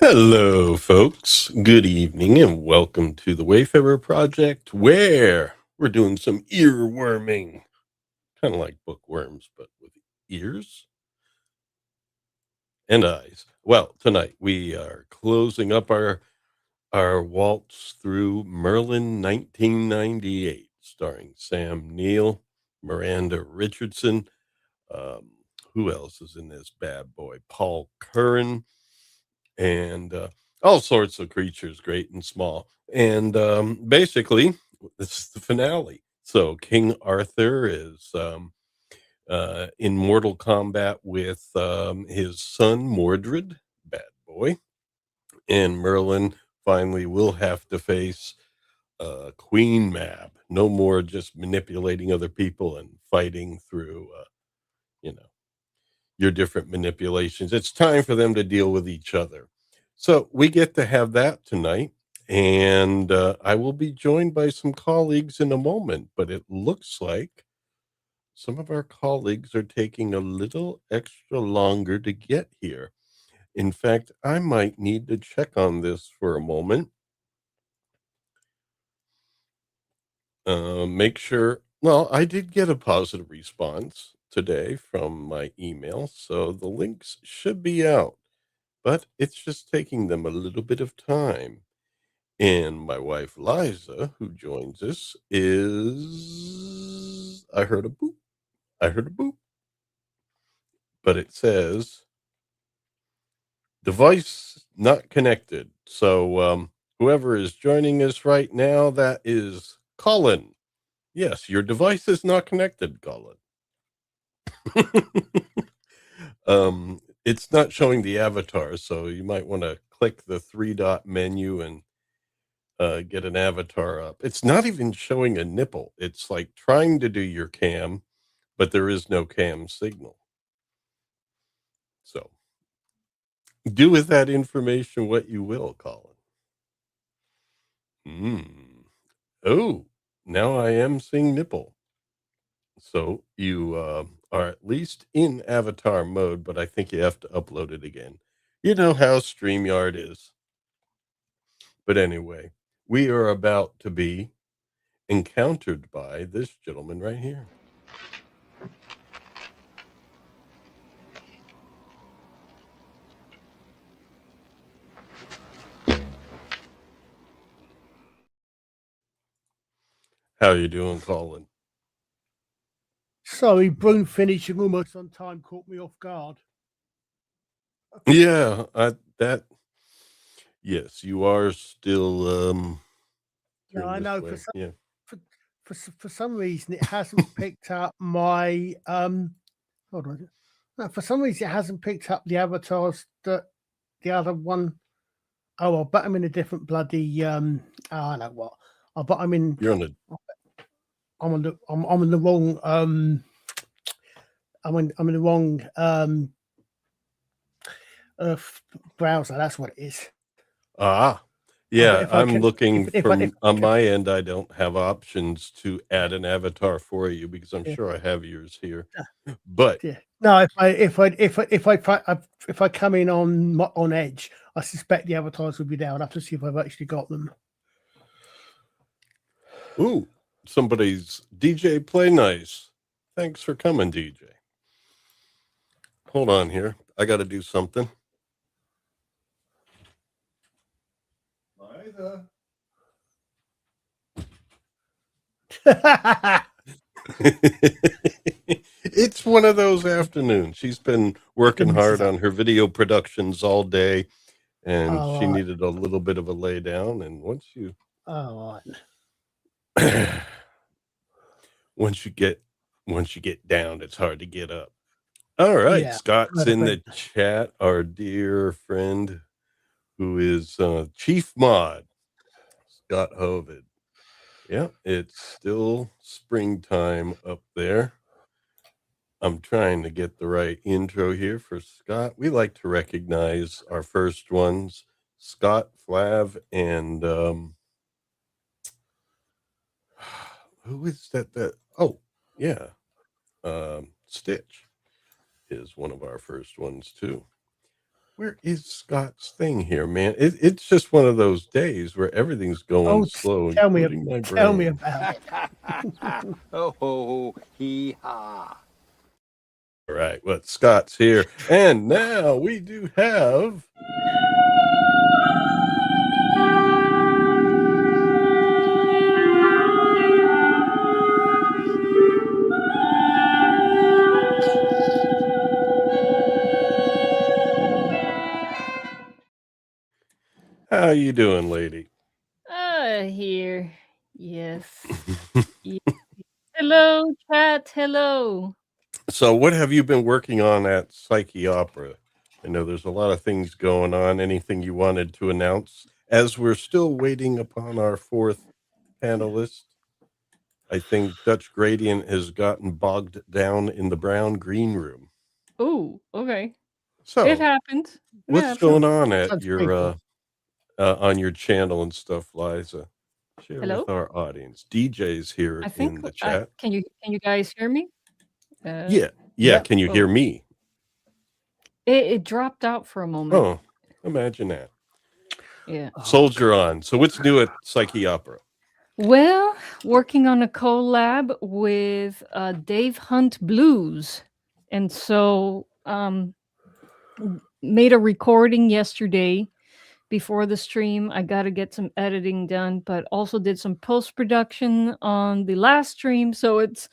Hello, folks. Good evening, and welcome to the Wayfarer Project, where we're doing some earworming, kind of like bookworms, but with ears and eyes. Well, tonight we are closing up our waltz through Merlin 1998, starring Sam Neill, Miranda Richardson. Um, who else is in this bad boy? Paul Curran and all sorts of creatures, great and small. And basically, this is the finale. So King Arthur is in mortal combat with his son Mordred, bad boy, and Merlin finally will have to face Queen Mab. No more just manipulating other people and fighting through, you know, your different manipulations. It's time for them to deal with each other. So we get to have that tonight. And I will be joined by some colleagues in a moment, but it looks like some of our colleagues are taking a little extra longer to get here. In fact, I might need to check on this for a moment. Make sure. Well, I did get a positive response today from my email, so the links should be out. But it's just taking them a little bit of time. And my wife Liza, who joins us, is I heard a boop. I heard a boop. But it says device not connected. So whoever is joining us right now, that is Colin. Yes, your device is not connected, Colin. It's not showing the avatar, so you might want to click the three dot menu and get an avatar up. It's not even showing a nipple. It's like trying to do your cam, but there is no cam signal. So do with that information what you will, Colin. Mm. Oh, now I am seeing nipple. So you are at least in avatar mode, but I think you have to upload it again. You know how StreamYard is. But anyway, we are about to be encountered by this gentleman right here. How you doing, Colin? Sorry, broom finishing almost on time caught me off guard. Yeah, that yes, you are still No, turn I this know way. Yeah. for some reason it hasn't picked up my hold on. No, for some reason it hasn't picked up the avatars that the other one. Oh, well, but I'm in a different bloody I know what. I but I'm in You're on the I'm in the wrong I'm in the wrong browser. That's what it is. ah. But Yeah, if I I'm can, looking if I from on my end, I don't have options to add an avatar for you because I'm yeah, sure I have yours here. But yeah. No, if I come in on Edge, I suspect the avatars would be there. I'll have to see if I've actually got them. ooh, somebody's DJ Play Nice. Thanks for coming, DJ. Hold on here. I got to do something. Liza. It's one of those afternoons. She's been The working missus hard up. on her video productions all day, and she Oh, right. needed a little bit of a lay down. And Oh, right. once you get once you get down, it's hard to get up. All right, Yeah. Scott's Right, in the chat. Our dear friend, who is Chief Mod, Scott Hovid. Yeah, it's still springtime up there. I'm trying to get the right intro here for Scott. We like to recognize our first ones, Scott, Flav, and who is that? Oh, yeah, Stitch is one of our first ones too. Where is Scott's thing here, man? It's just one of those days where everything's going Oh, slow, tell me, including my tell me brain. about it. Ho ho hee ha. All right, well, Scott's here. And now we do have how you doing, lady? Here. Yes. Ye- Hello, chat. Hello. So, what have you been working on at Psyche Opera? I know there's a lot of things going on. Anything you wanted to announce as we're still waiting upon our fourth panelist? I think Dutch Gradient has gotten bogged down in the brown green room. Oh, okay. It So, happened. It what's happened. going on at Such your people. on your channel and stuff, Liza? Share Hello? with our audience. DJ's here I think in the chat. can you guys hear me? Yeah. Yep. Can you hear Oh. me? It dropped out for a moment. Oh, imagine that. Yeah. Soldier on. So, what's new at Psyche Opera? Well, working on a collab with Dave Hunt Blues, and so made a recording yesterday before the stream. I got to get some editing done, but also did some post production on the last stream, so it's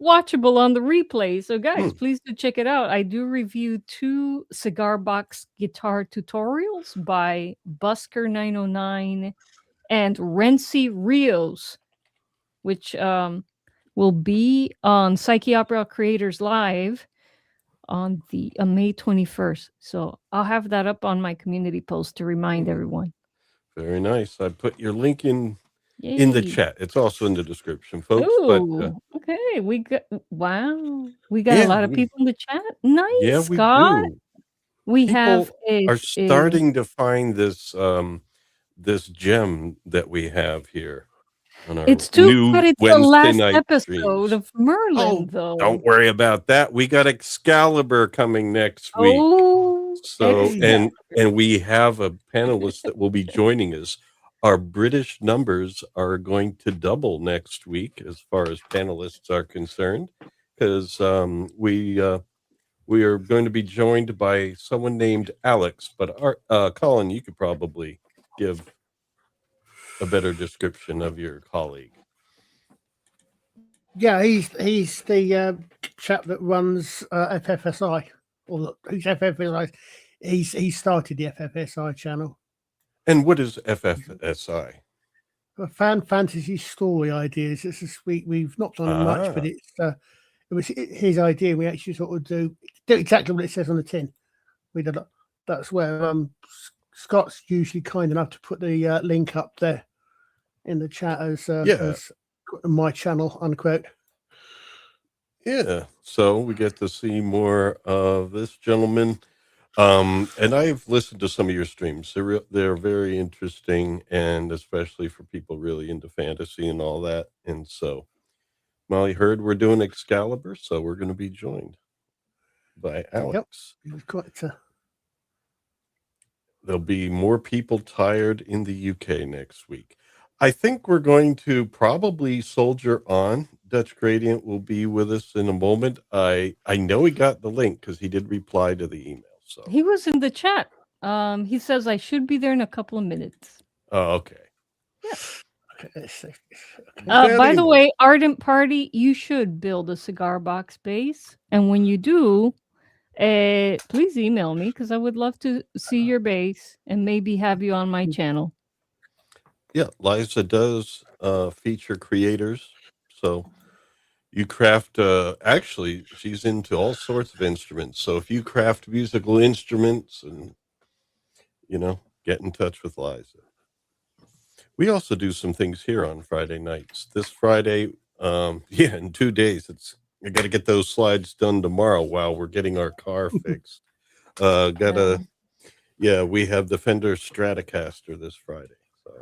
watchable on the replay. So guys, please do check it out. I do review 2 cigar box guitar tutorials by Busker 909 and Renzi Rios, which will be on Psyche Opera Creators Live on the May 21st. So I'll have that up on my community post to remind everyone. Very nice. I put your link in the Yay. chat. It's also in the description, folks. Ooh, okay. We got We got Yeah, a lot of people in the chat. Nice, yeah, we Scott. do. We People have are starting to find this this gem that we have here on our It's too new bad it's the Wednesday last night episode streams. of Merlin, Oh, though. don't worry about that. We got Excalibur coming next week. Oh, So Excalibur. and we have a panelist that will be joining us. Our British numbers are going to double next week as far as panelists are concerned, because we are going to be joined by someone named Alex. But Colin, you could probably give a better description of your colleague. Yeah, he's the chap that runs FFSI, or who's FFSI. He started the FFSI channel. And what is FFSI? Fan fantasy story ideas. This is we've not done much, but it was his idea. We actually sort of do exactly what it says on the tin. We did. That's where Scott's usually kind enough to put the link up there in the chat as my channel, unquote. Yeah, so we get to see more of this gentleman. And I've listened to some of your streams. They're very interesting, and especially for people really into fantasy and all that. And so Molly heard we're doing Excalibur, so we're going to be joined by Alex. Yep. We've got There'll be more people tired in the UK next week. I think we're going to probably soldier on. Dutch Gradient will be with us in a moment. I know he got the link because he did reply to the email. So he was in the chat. He says I should be there in a couple of minutes. Oh, okay. Yeah. By the way, Ardent Party, you should build a cigar box base, and when you do, please email me because I would love to see your base and maybe have you on my channel. Yeah, Liza does feature creators, so you craft. Actually, she's into all sorts of instruments. So if you craft musical instruments, and get in touch with Liza. We also do some things here on Friday nights. This Friday, in 2 days. I got to get those slides done tomorrow while we're getting our car fixed. We have the Fender Stratocaster this Friday, so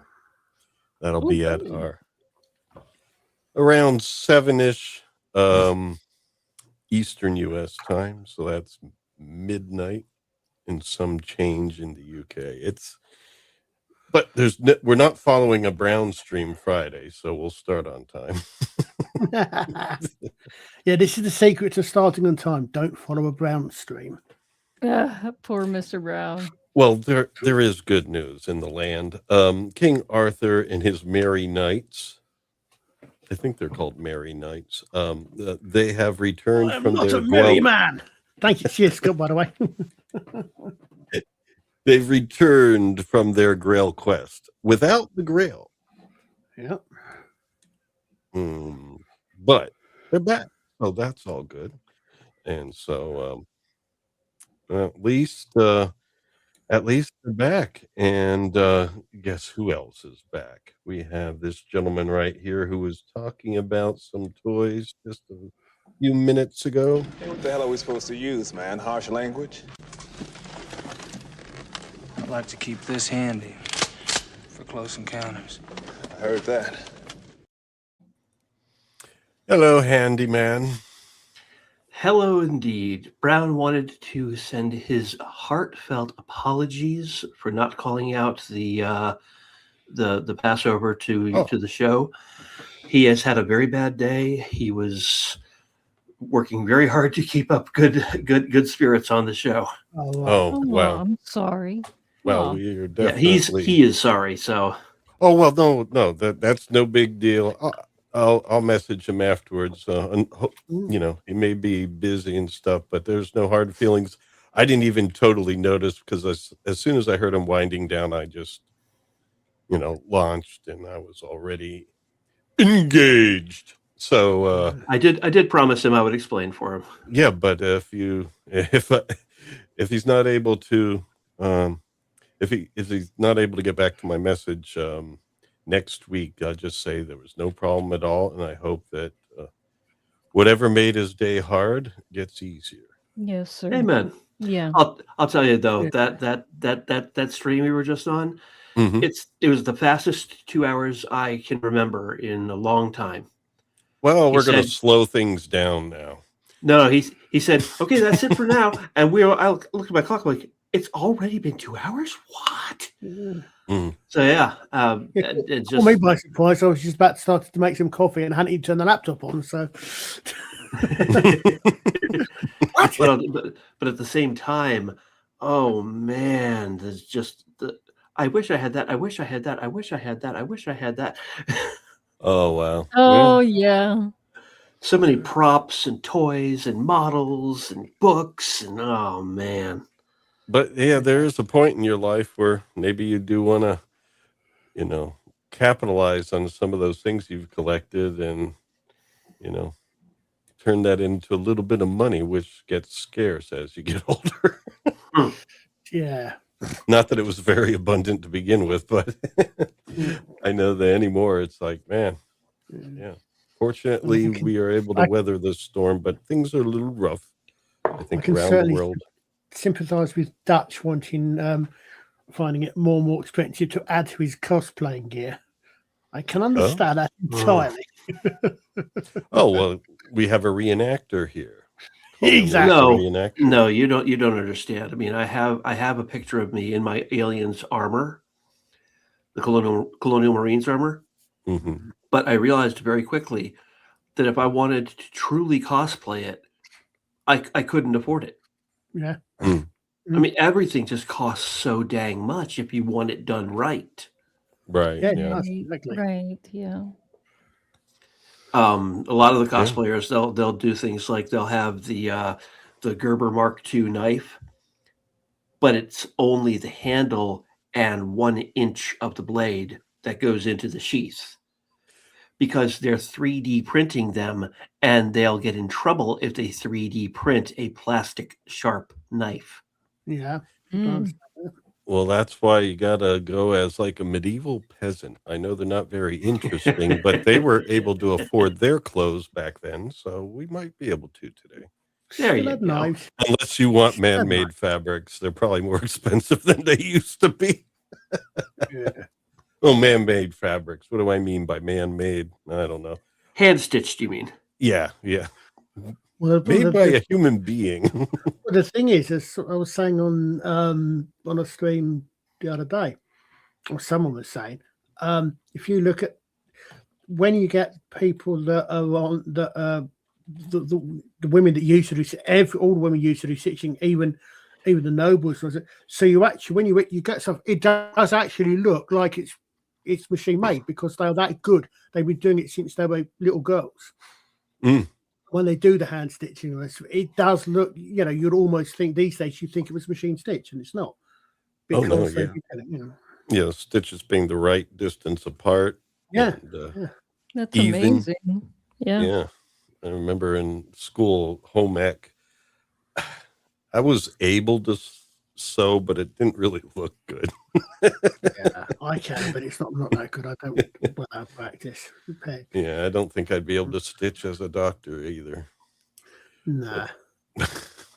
that'll be at around 7-ish Eastern U.S. time, so that's midnight and some change in the UK. But we're not following a brown stream Friday, so we'll start on time. Yeah, this is the secret to starting on time. Don't follow a brown stream. Poor Mr. Brown. Well, there is good news in the land. King Arthur and his merry knights, I think they're called merry knights, they have returned I'm from not their a merry man. Thank you, cheers, Scott, by the way. They've returned from their Grail quest without the Grail. Yeah. But they're back. So that's all good. And so at least they're back. And guess who else is back? We have this gentleman right here who was talking about some toys just a few minutes ago. Hey, what the hell are we supposed to use, man? Harsh language? I'd like to keep this handy for close encounters. I heard that. Hello, handyman. Hello, indeed. Brown wanted to send his heartfelt apologies for not calling out the Passover to the show. He has had a very bad day. He was working very hard to keep up good spirits on the show. Oh, wow. I'm sorry. Well, Aw. we are Yeah, definitely. he is sorry. So. Oh well, no, that's no big deal. I'll message him afterwards. He may be busy and stuff, but there's no hard feelings. I didn't even totally notice because as soon as I heard him winding down, I just, launched and I was already engaged. So I did promise him I would explain for him. Yeah, but if he's not able to, if he's not able to get back to my message next week, I'll just say there was no problem at all, and I hope that whatever made his day hard gets easier. Yes, sir. Amen. Yeah. I'll tell you though, that stream we were just on, Mhm. it was the fastest 2 hours I can remember in a long time. Well, we're going to said- slow things down now. No, he said, okay, that's it for now. And I looked at my clock like, it's already been 2 hours? What? So yeah, it Caught me by surprise. I was just about to start to make some coffee and hadn't even turned the laptop on. So, but at the same time, oh man, there's just I wish I had that. I wish I had that. I wish I had that. I wish I had that. Oh wow. Oh yeah. So many props and toys and models and books and oh man. But yeah, there is a point in your life where maybe you do want to, capitalize on some of those things you've collected and, turn that into a little bit of money, which gets scarce as you get older. yeah. Not that it was very abundant to begin with, but I know that anymore it's like, man, yeah. Fortunately, we are able to weather this storm, but things are a little rough, I think, around the world. Sympathise with Dutch wanting finding it more and more expensive to add to his cosplaying gear. I can understand that entirely. Oh well, we have a reenactor here. Exactly. No, you don't understand. I mean, I have a picture of me in my aliens armor, the Colonial Marines armor. Mm-hmm. But I realized very quickly that if I wanted to truly cosplay it, I couldn't afford it. Yeah. I mean, everything just costs so dang much if you want it done right. Right. Yeah. Yeah. Exactly. Right. Yeah. A lot of the cosplayers they'll do things like they'll have the Gerber Mark II knife, but it's only the handle and 1 inch of the blade that goes into the sheath because they're 3D printing them, and they'll get in trouble if they 3D print a plastic sharp knife. Yeah. Well, that's why you gotta go as like a medieval peasant. I know they're not very interesting, but they were able to afford their clothes back then, so we might be able to today. There you go. Nice. Unless you want man-made fabrics, they're probably more expensive than they used to be. Yeah. Oh, man-made fabrics. What do I mean by man-made? I don't know. Hand stitched, you mean? Yeah. Well, Made by a human being. But the thing is, as I was saying on a stream the other day, or someone was saying, if you look at when you get people that are on the women that used to do all the women used to do stitching, even the nobles, was it? So you actually when you get stuff, it does actually look like it's machine made because they're that good. They've been doing it since they were little girls. When they do the hand stitching, it does look, you'd almost think these days you'd think it was machine stitch, and it's not. Because yeah, stitches being the right distance apart. Yeah, that's even. amazing. Yeah, I remember in school home ec, I was able to sew, but it didn't really look good. Yeah, I can, but it's not that good. I don't have practice. Yeah, I don't think I'd be able to stitch as a doctor either. Nah.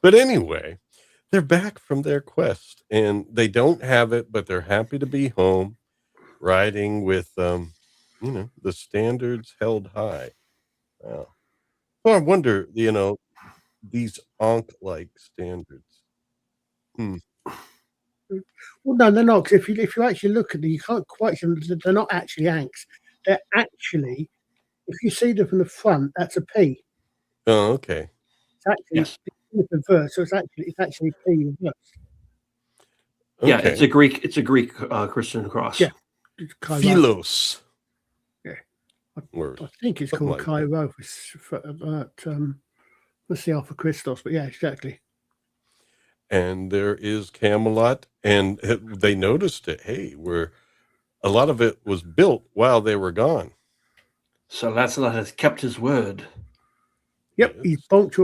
But anyway, they're back from their quest, and they don't have it, but they're happy to be home, riding with, the standards held high. Wow. Well, I wonder, these Ankh-like standards. Well, no, they're not. 'Cause if you actually look at them, you can't quite see them. They're not actually Ankhs. They're actually, if you see them from the front, that's a P. Oh, okay. It's actually the reverse, so it's actually P reverse. Okay. Yeah, it's a Greek Christian cross. Yeah. Philos. Yeah. Or I think it's called Cairo. Let's see, Alpha Christos, but yeah, exactly. And there is Camelot, and they noticed it. Hey, a lot of it was built while they were gone. So Lancelot has kept his word. Yep, he kept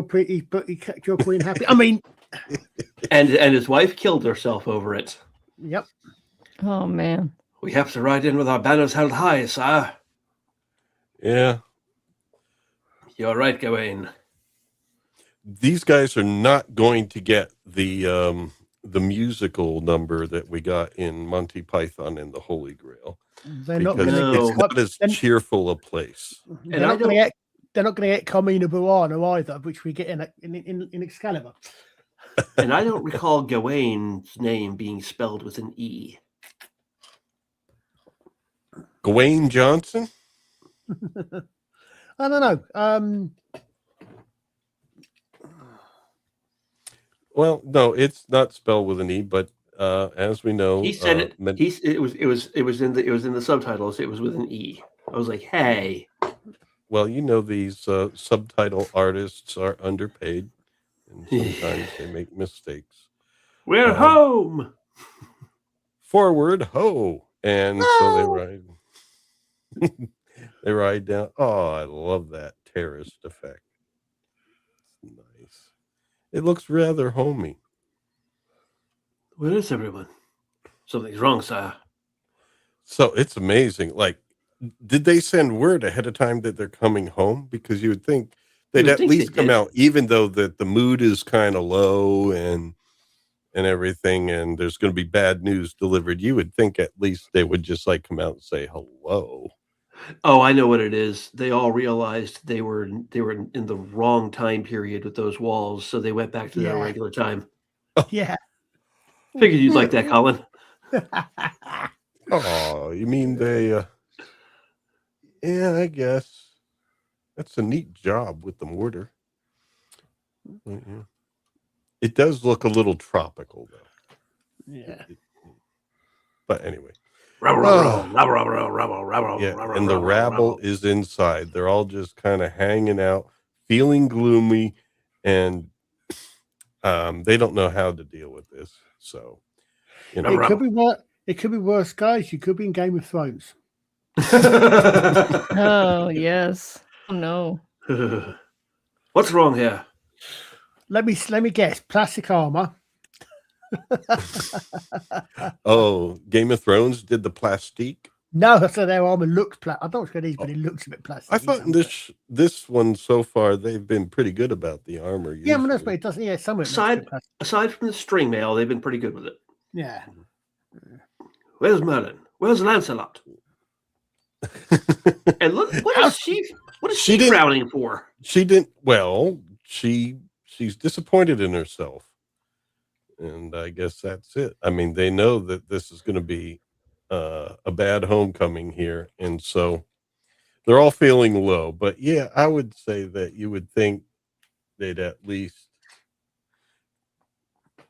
your queen happy. I mean, and his wife killed herself over it. Yep. Oh man. We have to ride in with our banners held high, sir. Yeah. You're right, Gawain. These guys are not going to get the musical number that we got in Monty Python and the Holy Grail. They're not because going to it's not as cheerful a place. They're not going to get Carmina Burana either, which we get in Excalibur. And I don't recall Gawain's name being spelled with an E. Gawain Johnson? I don't know. Well, no, it's not spelled with an E, but as we know, he said it. It was in the subtitles. It was with an E. I was like, hey. Well, these subtitle artists are underpaid, and sometimes they make mistakes. We're home. Forward ho, and so they ride. They ride down. Oh, I love that terraced effect. Nice. It looks rather homey. Where is everyone? Something's wrong, sir. So it's amazing. Like, did they send word ahead of time that they're coming home? Because you would think they'd at least come out, even though that the mood is kind of low and everything, and there's going to be bad news delivered. You would think at least they would just come out and say hello. Oh, I know what it is. They all realized they were in the wrong time period with those walls, so they went back to their regular time. Yeah. Figured you'd like that, Colin. Oh, you mean they? Yeah, I guess that's a neat job with the mortar. Yeah. It does look a little tropical, though. Yeah. But anyway. Yeah, and the rabble is inside. They're all just kind of hanging out, feeling gloomy, and they don't know how to deal with this. So, it could be worse, guys. You could be in Game of Thrones. Oh yes. Oh no. What's wrong here? Let me guess. Plastic armor. Oh, Game of Thrones did the plastique? No, so their armor looks plastic. I don't know what's going to be, but it looks a bit plastic. I thought in this one so far they've been pretty good about the armor. Yeah, but that's what it doesn't. Yeah, some of it aside from the string mail, they've been pretty good with it. Yeah. Where's Merlin? Where's Lancelot? And look, what is she frowning for? She didn't. Well, she's disappointed in herself. and I guess that's it. I mean, they know that this is going to be a bad homecoming here, and so they're all feeling low. But yeah, I would say that you would think they'd at least.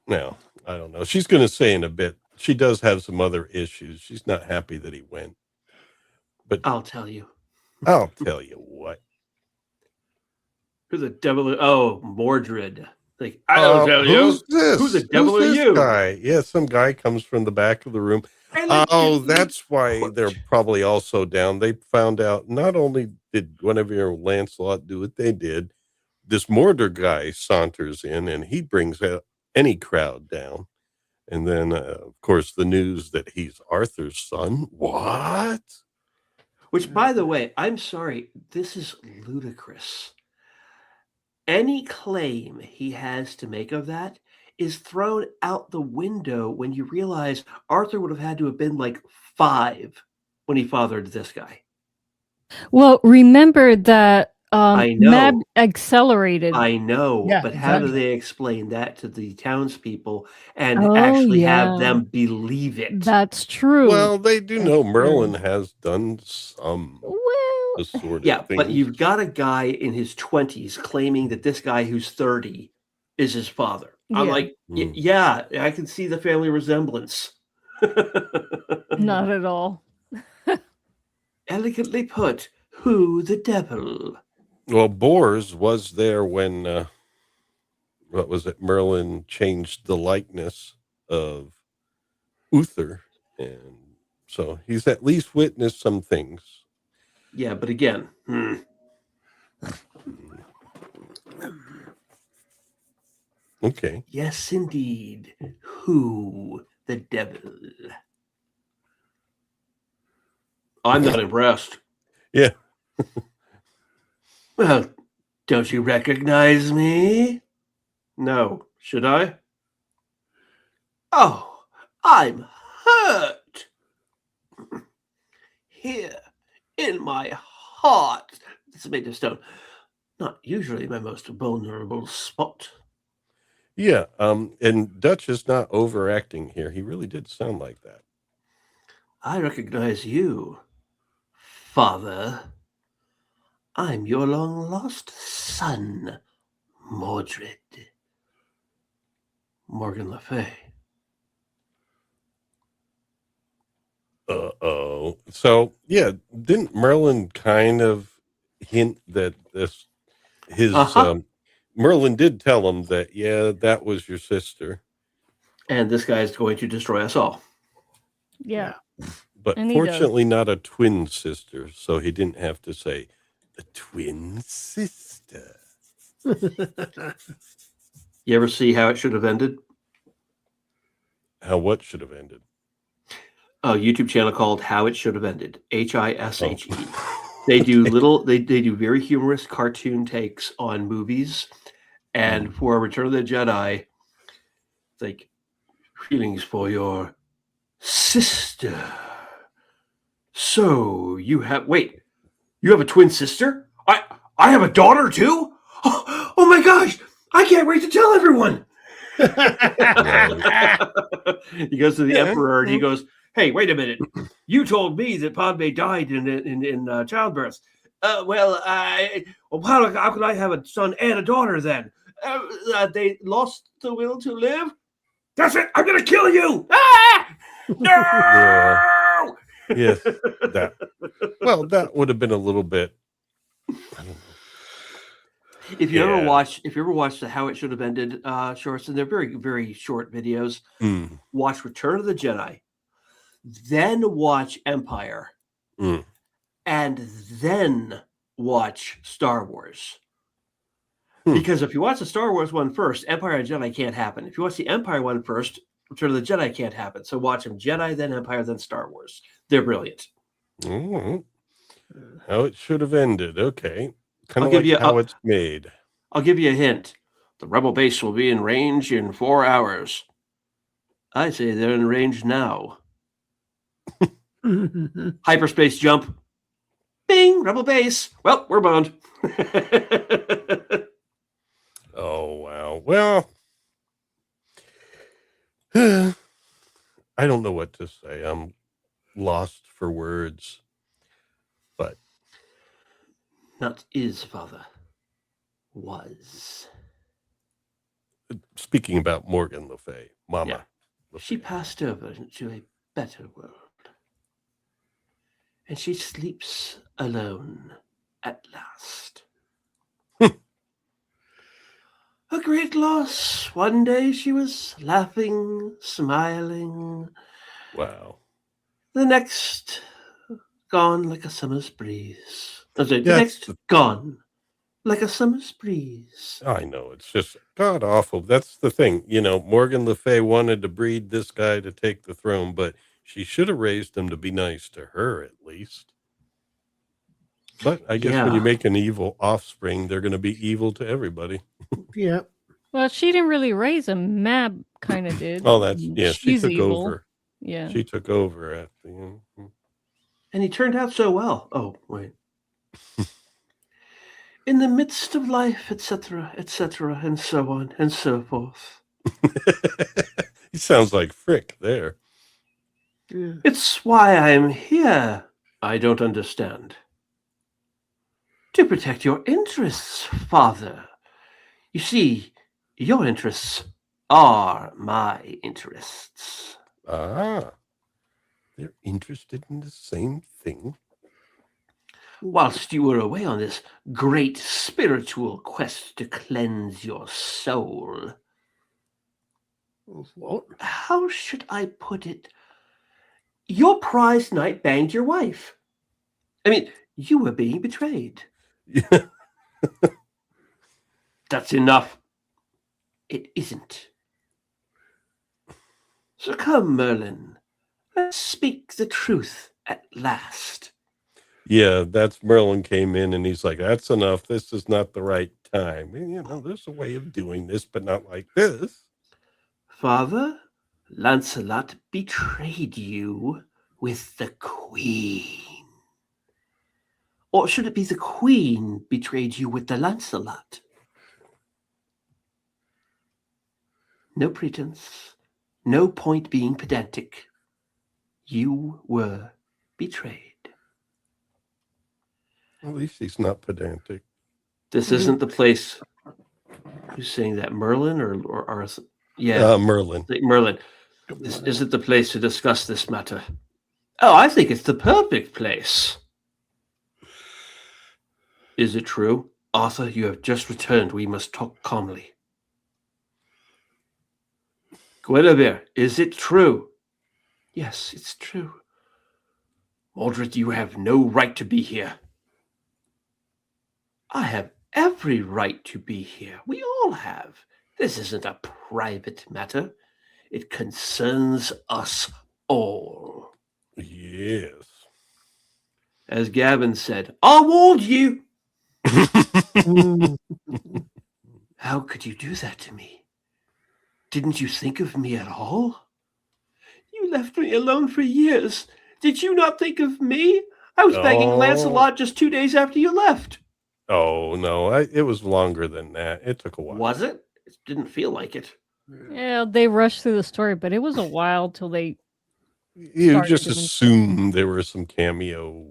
Now, I don't know. She's going to say in a bit. She does have some other issues. She's not happy that he went. But I'll tell you. I'll tell you what. Who the devil? Oh, Mordred. Like, I don't tell you. Who's this? Who the devil Who's are this you? guy? Yeah, some guy comes from the back of the room. Oh, that's why they're probably also down. They found out not only did Guinevere and Lancelot do what they did, this Mordred guy saunters in and he brings out any crowd down. And then, of course, the news that he's Arthur's son. What? Which, by the way, I'm sorry, this is ludicrous. Any claim he has to make of that is thrown out the window when you realize Arthur would have had to have been like 5 when he fathered this guy. Well, remember that I know. Mab accelerated. I know, Yeah, but how do exactly. they explain that to the townspeople and Oh, actually yeah. have them believe it? That's true. Well, they do know That's Merlin true. has done some Well, assorted Yeah, things. but you've got a guy in his 20s claiming that this guy who's 30 is his father. I'm Yeah. like, Hmm. yeah, I can see the family resemblance. not at all. Elegantly put. Who the devil? Well, Bors was there when, what was it? Merlin changed the likeness of Uther. And so he's at least witnessed some things. Yeah, but again, Okay. yes, indeed. Who the devil? I'm not impressed. Yeah. Well, don't you recognize me? No. Should I? Oh, I'm hurt. Here, in my heart. This is made of stone. Not usually my most vulnerable spot. Yeah. And Dutch is not overacting here. He really did sound like that. I recognize you, Father. I'm your long-lost son, Mordred. Morgan Le Fay. Uh-oh. So, yeah, didn't Merlin kind of hint that his Merlin did tell him that, yeah, that was your sister. And this guy is going to destroy us all. Yeah. But And he does. fortunately not a twin sister, so he didn't have to say a twin sister. You ever see How It Should Have Ended? How what should have ended? A YouTube channel called How It Should Have Ended. HISHE. Oh. They do they do very humorous cartoon takes on movies. And for Return of the Jedi, it's like feelings for your sister. So you have you have a twin sister? I have a daughter too? Oh my gosh! I can't wait to tell everyone. He goes to the emperor and he goes, "Hey, wait a minute! You told me that Padme died in childbirth. How could I have a son and a daughter then? They lost the will to live. That's it. I'm gonna kill you. Ah! No. Yeah. Yes. That would have been a little bit. I don't know. If you ever watch the How It Should Have Ended shorts, and they're very, very short videos, watch Return of the Jedi, then watch Empire, and then watch Star Wars. Because if you watch the Star Wars one first, Empire and Jedi can't happen. If you watch the Empire one first, Return of the Jedi can't happen. So watch them Jedi, then Empire, then Star Wars. They're brilliant. How It Should Have Ended. Okay. Kind of I'll give like you how it's made. I'll give you a hint. The rebel base will be in range in 4 hours. I say they're in range now. Hyperspace jump. Bing, rebel base. Well, we're boned. Oh, wow. Well, I don't know what to say. I'm lost for words. But Not is, father. Was. speaking about Morgan Le Fay, Mama. Yeah. Le She Fay. passed over into a better world. And she sleeps alone at last. A great loss. One day she was laughing, smiling. Wow. The next, gone like a summer's breeze. The Yeah, next, gone like a summer's breeze. I know. It's just god awful. That's the thing. You know, Morgan Le Fay wanted to breed this guy to take the throne, but she should have raised him to be nice to her at least. But I guess when you Yeah. make an evil offspring, they're going to be evil to everybody. Yeah. Well, she didn't really raise him. Mab kind of did. Oh, that's, yeah, she She's took evil. over. Yeah. She took over at the end. And he turned out so well. Oh, wait. In the midst of life, etc., and so on and so forth. He sounds like Frick there. Yeah. It's why I'm here. I don't understand. To protect your interests, father. You see, your interests are my interests. Ah, they're interested in the same thing. Whilst you were away on this great spiritual quest to cleanse your soul. What? How should I put it? Your prize knight banged your wife. I mean, you were being betrayed. Yeah. That's enough. It isn't. So come, Merlin. Let's speak the truth at last. Yeah, that's Merlin came in and he's like, that's enough. This is not the right time. And, you know, there's a way of doing this, but not like this. Father, Lancelot betrayed you with the queen. Or should it be the queen betrayed you with the Lancelot? No pretense, no point being pedantic. You were betrayed. At least he's not pedantic. This isn't the place. Who's saying that? Merlin or Arthur? Yeah, Merlin. Merlin. This isn't the place to discuss this matter. Oh, I think it's the perfect place. Is it true? Arthur, you have just returned. We must talk calmly. Guinevere, is it true? Yes, it's true. Mordred, you have no right to be here. I have every right to be here. We all have. This isn't a private matter. It concerns us all. Yes. As Gavin said, I warned you. How could you do that to me? Didn't you think of me at all? You left me alone for years. Did you not think of me? I was begging Lancelot just 2 days after you left. Oh, no. It was longer than that. It took a while. Was it? It didn't feel like it. Yeah, they rushed through the story, but it was a while till they. You started just doing assume there was some cameo,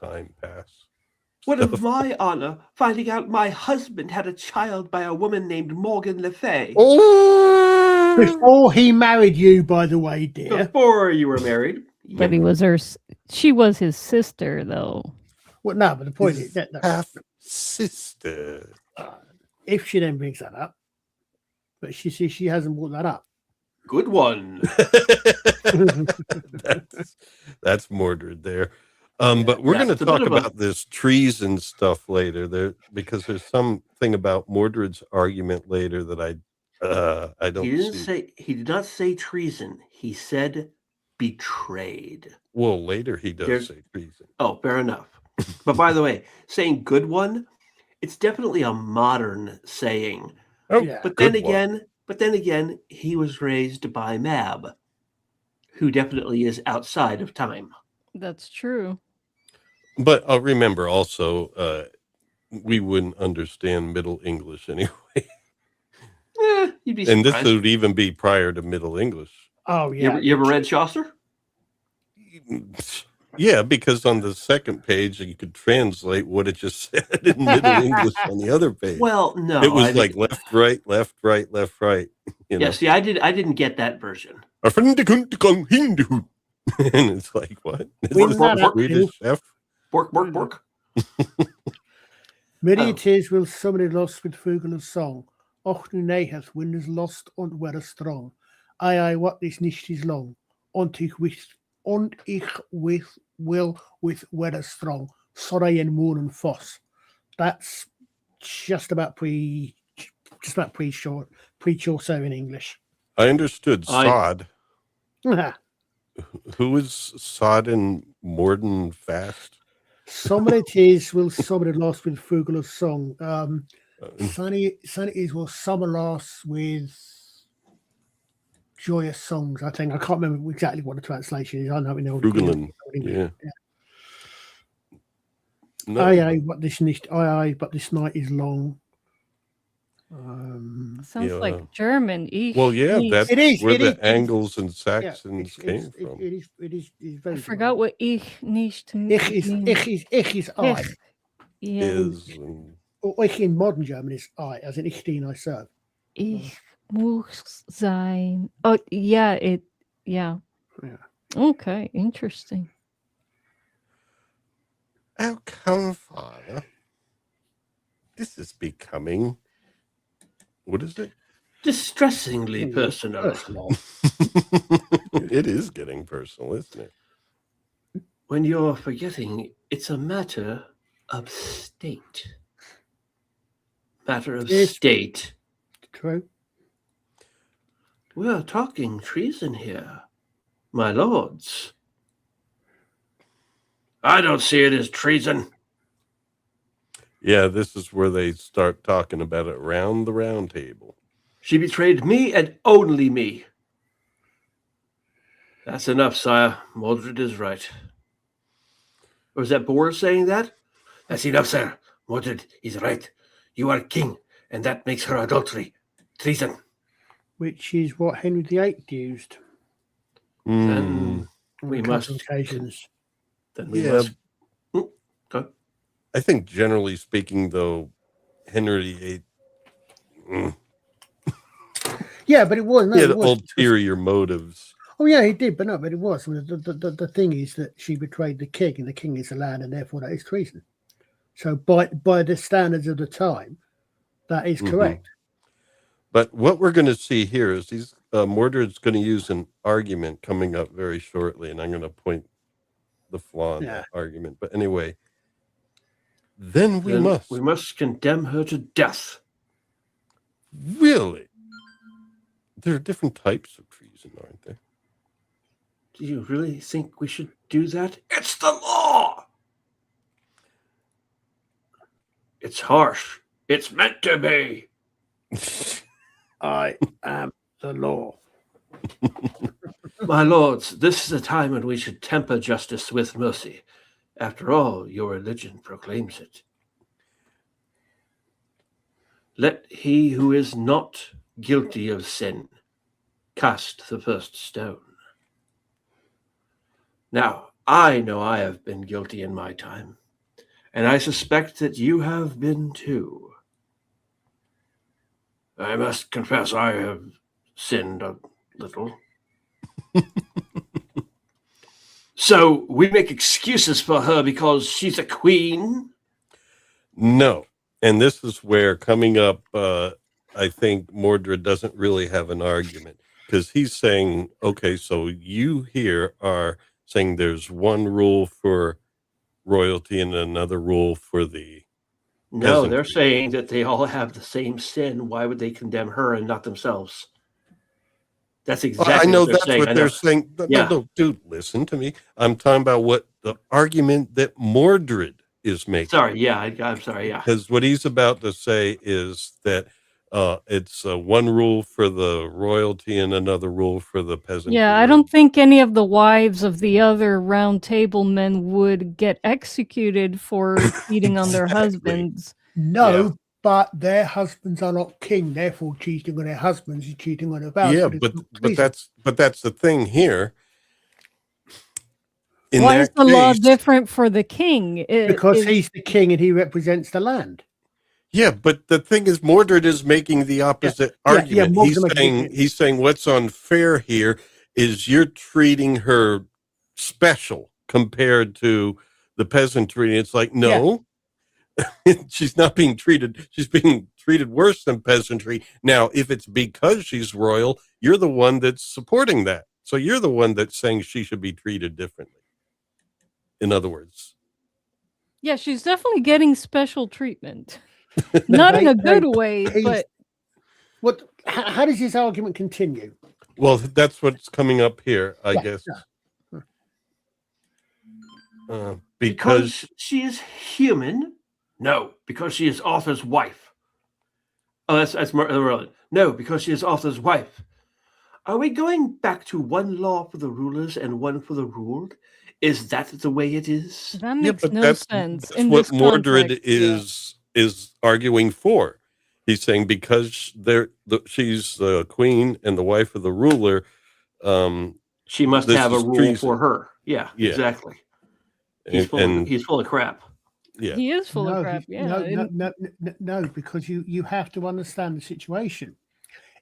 time pass. What of my honor finding out my husband had a child by a woman named Morgan Le Fay? Oh! Before he married you, by the way, dear. Before you were married. But he was her. She was his sister, though. Well, no, but the point is that Half sister. if she then brings that up, but she says she hasn't brought that up. Good one. that's Mordred there. But we're going to talk about this treason stuff later there, because there's something about Mordred's argument later that I don't see. He did not say treason. He said betrayed. Well, later he does say treason. Oh, fair enough. But by the way, saying good one, it's definitely a modern saying. Oh, Yeah. But then again, he was raised by Mab, who definitely is outside of time. That's true. But I'll remember also, we wouldn't understand Middle English anyway. You'd be And surprised. this would even be prior to Middle English. Oh yeah. You ever read Chaucer? Yeah, because on the second page you could translate what it just said in Middle English on the other page. Well, no, it was like left, right, left, right, left, right. You know? Yeah, see, I didn't get that version. And it's like, what? Is When this that a up, Swedish chef? Bork. Many tears will somebody lost with Fugel's song. Och nu nej hath windows lost und weather strong. I what this nicht is long. Und ich will with weather strong. Sorry and moon and foss. That's just about pre-Chaucer in English. I understood sod. Ah, Who is sod and Morden fast? somebody tears will somebody lost with Fugel's song. Sunny is will summer lost with joyous songs. I think I can't remember exactly what the translation is. I know in old Frugelin, English. yeah. No. Aye, but this night is long. Sounds like German. Well, yeah, that's It is, where it the is. Angles and Saxons came from. It is very I forgot what ich nicht Ich is I. Yeah. Is and Or ich in modern German is I, as in ich den I serve. Ich muss sein. Oh, yeah, yeah. Okay, interesting. how come, Father? This is becoming, what is it? Distressingly personal. It is getting personal, isn't it? When you're forgetting, it's a matter of state. Matter of Yes. state. True. We're talking treason here, my lords. I don't see it as treason. Yeah, this is where they start talking about it around the round table. She betrayed me and only me. That's enough, sire. Mordred is right. Or is that Boar saying that? That's enough, sir. Mordred is right. You are king, and that makes her adultery. Treason. Which is what Henry VIII used Then on we a couple must. of occasions. Then we Yeah. must. Go. I think generally speaking, though, Henry VIII Yeah, but it was. No, he had it was. ulterior motives. Oh, yeah, he did, but it was. I mean, the thing is that she betrayed the king, and the king is the land, and therefore that is treason. So by the standards of the time, that is correct. But what we're going to see here is Mordred's going to use an argument coming up very shortly, and I'm going to point the flaw in that argument. But anyway, then we must condemn her to death. Really? There are different types of treason, aren't there? Do you really think we should do that? It's the law. It's harsh. It's meant to be. I am the law. My lords, this is a time when we should temper justice with mercy. After all, your religion proclaims it. Let he who is not guilty of sin cast the first stone. Now, I know I have been guilty in my time, and I suspect that you have been too. I must confess I have sinned a little. So we make excuses for her because she's a queen? No. And this is where coming up, I think Mordred doesn't really have an argument because he's saying, okay, so you here are saying there's one rule for royalty and another rule for the No, they're peasantry. saying that they all have the same sin. Why would they condemn her and not themselves? That's exactly I know what they're that's saying. what they're saying. No, dude, listen to me. I'm talking about what the argument that Mordred is making. Sorry, yeah, I'm sorry, yeah. Because what he's about to say is that it's one rule for the royalty and another rule for the peasantry. Yeah, I don't think any of the wives of the other round table men would get executed for cheating on their Exactly. husbands. No, Yeah. but their husbands are not king, therefore cheating on their husbands is cheating on their vows. Yeah, it's not but treason. that's the thing here. In Why is that the law case, different for the king? Because he's the king and he represents the land. yeah, but the thing is, Mordred is making the opposite argument. He's saying what's unfair here is you're treating her special compared to the peasantry. It's like, no, she's not being treated. She's being treated worse than peasantry. Now, if it's because she's royal, you're the one that's supporting that. So you're the one that's saying she should be treated differently. In other words. Yeah, she's definitely getting special treatment. Not in a good way, but how does this argument continue? Well, that's what's coming up here, I guess. Because she is human? No, because she is Arthur's wife. Oh, that's Merlin. No, because she is Arthur's wife. Are we going back to one law for the rulers and one for the ruled? Is that the way it is? That makes no sense. That's what Mordred is arguing for. He's saying because she's the queen and the wife of the ruler, she must have a rule for her. Yeah, exactly. He's full of crap. Yeah, he is full of crap. Yeah, no, because you have to understand the situation.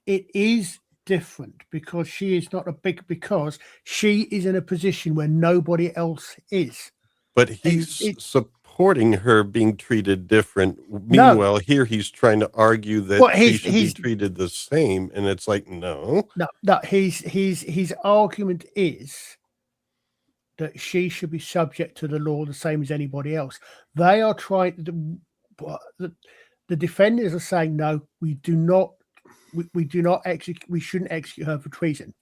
It is different because she is not because she is in a position where nobody else is. But he's supporting her being treated different. Meanwhile, here he's trying to argue that she should be treated the same, and it's like no. His argument is that she should be subject to the law the same as anybody else. They are trying the defenders are saying no, we do not execute. We shouldn't execute her for treason.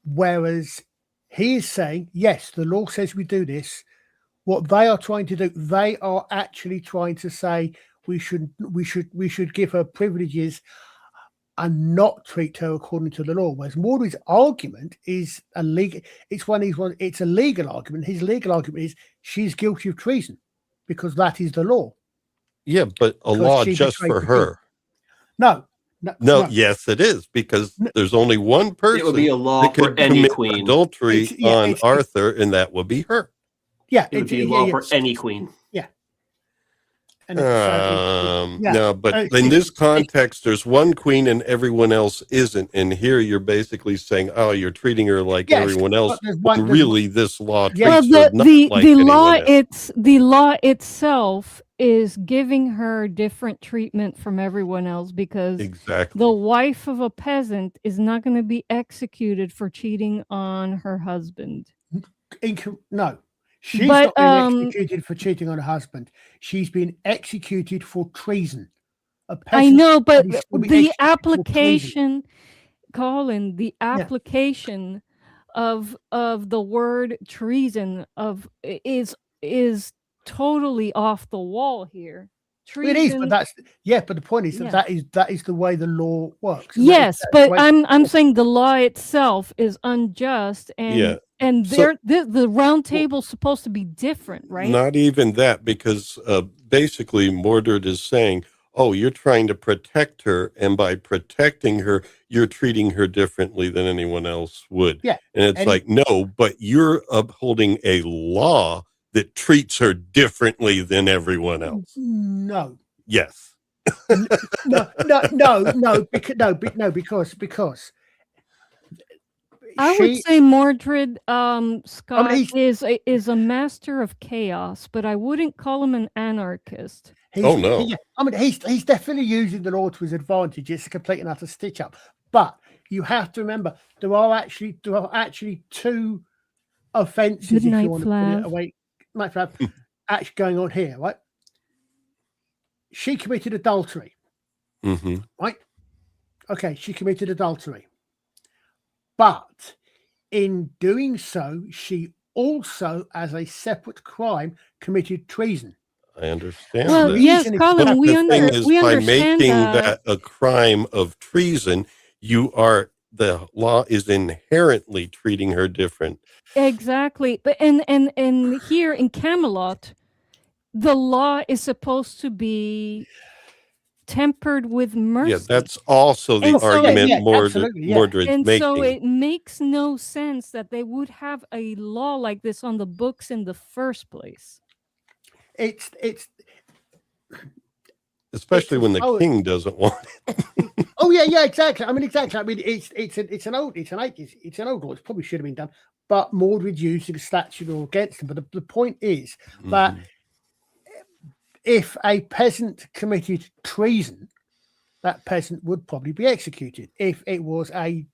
Whereas he is saying, yes, the law says we do this. What they are trying to do, they are actually trying to say we should give her privileges and not treat her according to the law. Whereas Mordred's argument is a legal. It's a legal argument. His legal argument is she's guilty of treason because that is the law. Yeah, but a law just for her. No. Yes, it is because there's only one person. It would be a law for any queen. Adultery on Arthur, and that would be her. Yeah, it would be a law for any queen. Yeah. No, but in this context, there's one queen and everyone else isn't. And here you're basically saying, "Oh, you're treating her like everyone else." When really, this law treats her not like anyone else. The law itself is giving her different treatment from everyone else because the wife of a peasant is not going to be executed for cheating on her husband. No. She's not being executed for cheating on her husband. She's been executed for treason. I know, but the application, Colin, the application of the word treason is totally off the wall here. Treason, it is, but but the point is that is the way the law works. Yes, but I'm saying the law itself is unjust and the round table is supposed to be different, right? Not even that, because basically Mordred is saying, oh, you're trying to protect her, and by protecting her, you're treating her differently than anyone else would. Yeah. And it's like, no, but you're upholding a law that treats her differently than everyone else. No. Yes. Because I would say Mordred Scott is a master of chaos, but I wouldn't call him an anarchist. He's definitely using the law to his advantage. It's a complete and utter stitch up. But you have to remember there are actually two offences, if you want to put it away. Actually going on here, right? She committed adultery. Mm-hmm. Right? Okay, she committed adultery. But in doing so, she also, as a separate crime, committed treason. I understand that. Yes, Colin, we understand by making that a crime of treason, the law is inherently treating her different. Exactly. But and here in Camelot, the law is supposed to be tempered with mercy. Yeah, that's also the And so- argument Yeah, absolutely, yeah. Mordred's And making. so it makes no sense that they would have a law like this on the books in the first place. It's Especially it's when the oh, king doesn't want it. oh yeah, exactly. I mean, exactly. I mean, it's an old law. It probably should have been done, but Mordred used the statute law against them. But the point is that Mhm. if a peasant committed treason, that peasant would probably be executed if it was a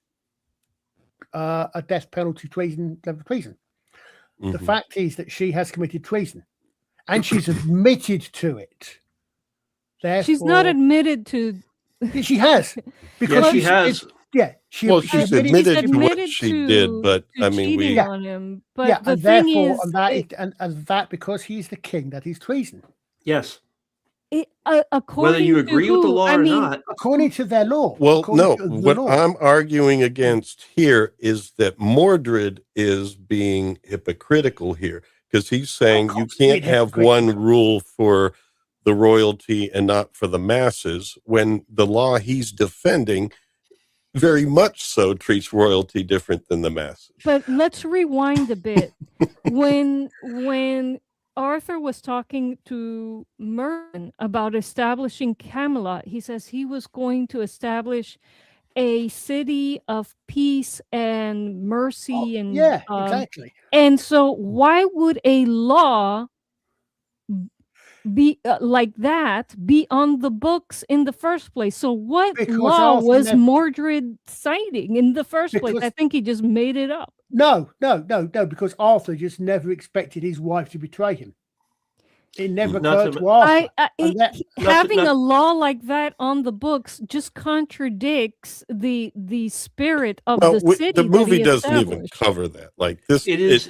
death penalty treason level treason. The Mhm. fact is that she has committed treason, and she's admitted to it. Therefore, She's not admitted to. she has because Yeah, she has. Well, she's admitted to what she did, but to I mean, cheating we on him. But yeah, the and thing therefore, is, and that because he's the king, that is treason Yes. according Whether you to agree with the who? law I or mean, not. according to their law. Well, according no. to the What law. I'm arguing against here is that Mordred is being hypocritical here because he's saying you course, being can't have hypocritical. one rule for the royalty and not for the masses when the law he's defending very much so treats royalty different than the masses. but let's rewind a bit. when Arthur was talking to Merlin about establishing Camelot, he says he was going to establish a city of peace and mercy and Yeah, exactly. And so why would a law be like that be on the books in the first place? So what Because law Arthur was never- Mordred citing in the first place? Because- I think he just made it up. No, because Arthur just never expected his wife to betray him. It never Not occurred to- to Arthur. It- that- having not- a law like that on the books just contradicts the spirit of Well, the city. the that movie he doesn't even established. cover that. Like this, It is-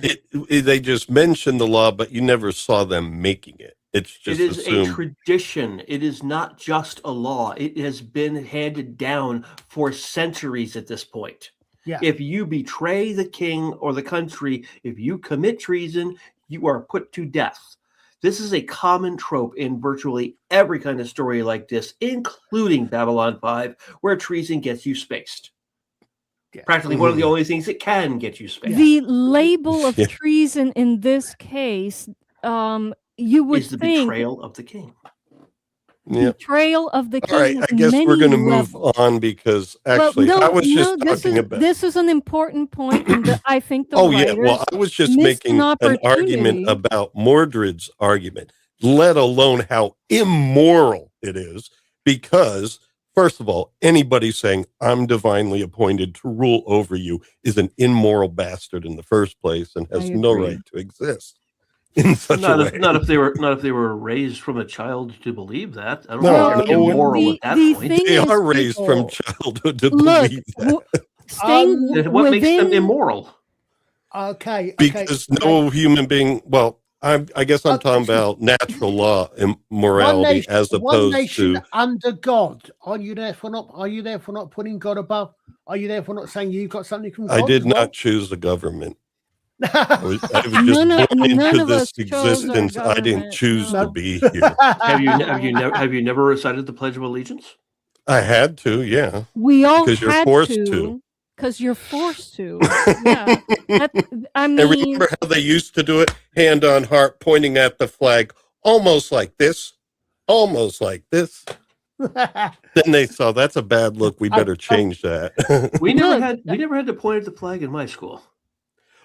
they just mention the law, but you never saw them making it. It's just It is assumed. a tradition. It is not just a law. It has been handed down for centuries at this point. Yeah. If you betray the king or the country, if you commit treason, you are put to death. This is a common trope in virtually every kind of story like this, including Babylon 5, where treason gets you spaced. Yeah. Practically one of the only things that can get you spaced. The label of Yeah. treason in this case, you would is the think betrayal of the king. Yeah. betrayal of the king. All right, I guess we're going to move on because actually I was just talking about. This is an important point, and I think the Oh yeah, writers well, I was just missed making an argument opportunity. about Mordred's argument, let alone how immoral it is. Because first of all, anybody saying I'm divinely appointed to rule over you is an immoral bastard in the first place and has I no agree. right to exist in such a way. Not if they were raised from a child to believe that. I don't No, know if they're no, immoral at the that point. thing They is, are raised from people- childhood to Look, believe that. staying Then what makes them within- immoral? Okay. Because no human being, well, I guess I'm talking about natural law and morality as one opposed nation to. under God. Are you therefore not putting God above? Are you therefore not saying you've got something from God? I did as well? not choose the government. I was just None of- born none into of this us chose our existence. I didn't government, choose no. to be here. Have you never recited the Pledge of Allegiance? I had to, yeah. We all Because you're had forced to. to. Because you're forced to. Yeah. I And mean, remember how they used to do it? Hand on heart, pointing at the flag, almost like this. Almost like this. Then they saw that's a bad look. We better change that. We never Look, had to point at the flag in my school.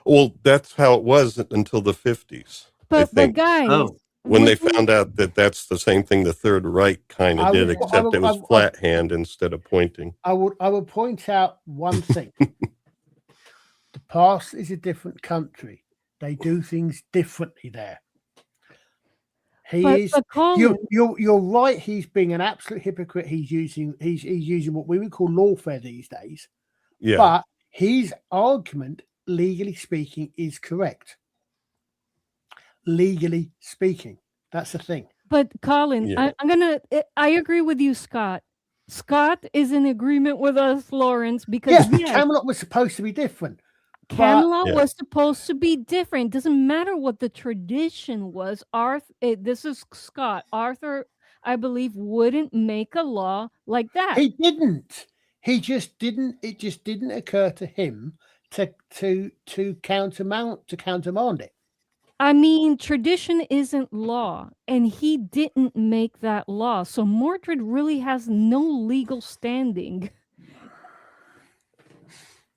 Well, that's how it was until the 50s. but think. guys, Oh. When they wouldn't- found out that that's the same thing the Third Reich kind I of did, would- except it was flat hand instead of pointing. I would point out one thing. The past is a different country. They do things differently there. but Colin, You're right. He's being an absolute hypocrite. He's using what we would call lawfare these days. Yeah. But his argument, legally speaking, is correct. Legally speaking, that's the thing. But Colin, Yeah. I agree with you, Scott. Scott is in agreement with us, Lawrence, because Yeah, yes, Camelot was supposed to be different. Camelot Yeah. was supposed to be different. Doesn't matter what the tradition was. This is Scott. Arthur I believe, wouldn't make a law like that. He didn't. He just didn't. It just didn't occur to him to countermand it. I mean, tradition isn't law, and he didn't make that law. So Mordred really has no legal standing.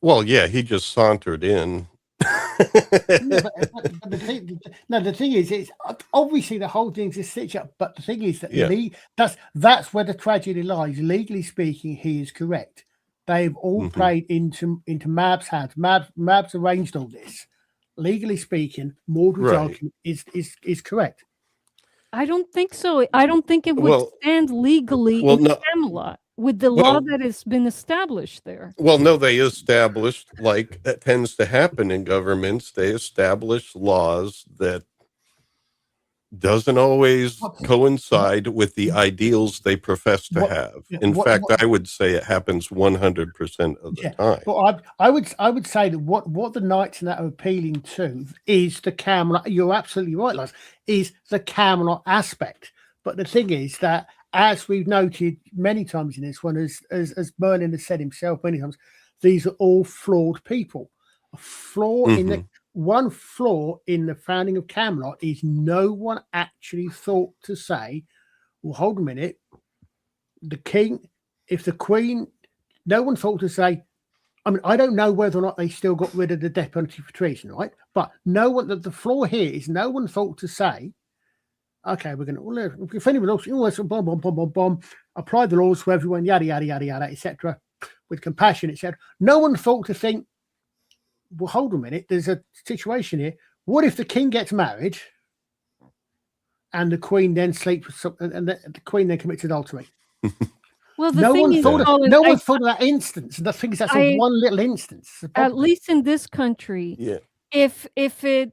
Well, yeah, he just sauntered in. But the thing is, it's obviously the whole thing's a stitch up. But the thing is that that's where the tragedy lies. Legally speaking, he is correct. They've all played into Mab's hands. Mab's arranged all this. Legally speaking, Mordred's argument is correct. I don't think so. I don't think it would stand legally in Camelot with the law that has been established there. Well, no, they established, like that tends to happen in governments, they establish laws that doesn't always coincide with the ideals they profess to have. In fact, I would say it happens 100% of the time. But I would say that what the knights and that are appealing to is the Camelot. You're absolutely right, Lars. Is the Camelot aspect. But the thing is that, as we've noted many times in this one, as Merlin has said himself many times, these are all flawed people. A flaw one flaw in the founding of Camelot is no one actually thought to say, well, hold a minute, the king, if the queen, no one thought to say, I mean, I don't know whether or not they still got rid of the death penalty for treason, right? But the flaw here is no one thought to say, okay, we're going to, if anyone else, apply the laws to everyone, yada, yada, yada, yada, etc., with compassion, etc. No one thought to think, well, hold a minute, there's a situation here. What if the king gets married and the queen then sleeps and the queen then commits adultery? Well, the no thing one is, thought of that instance. And the thing is, that's one little instance. At least in this country, if it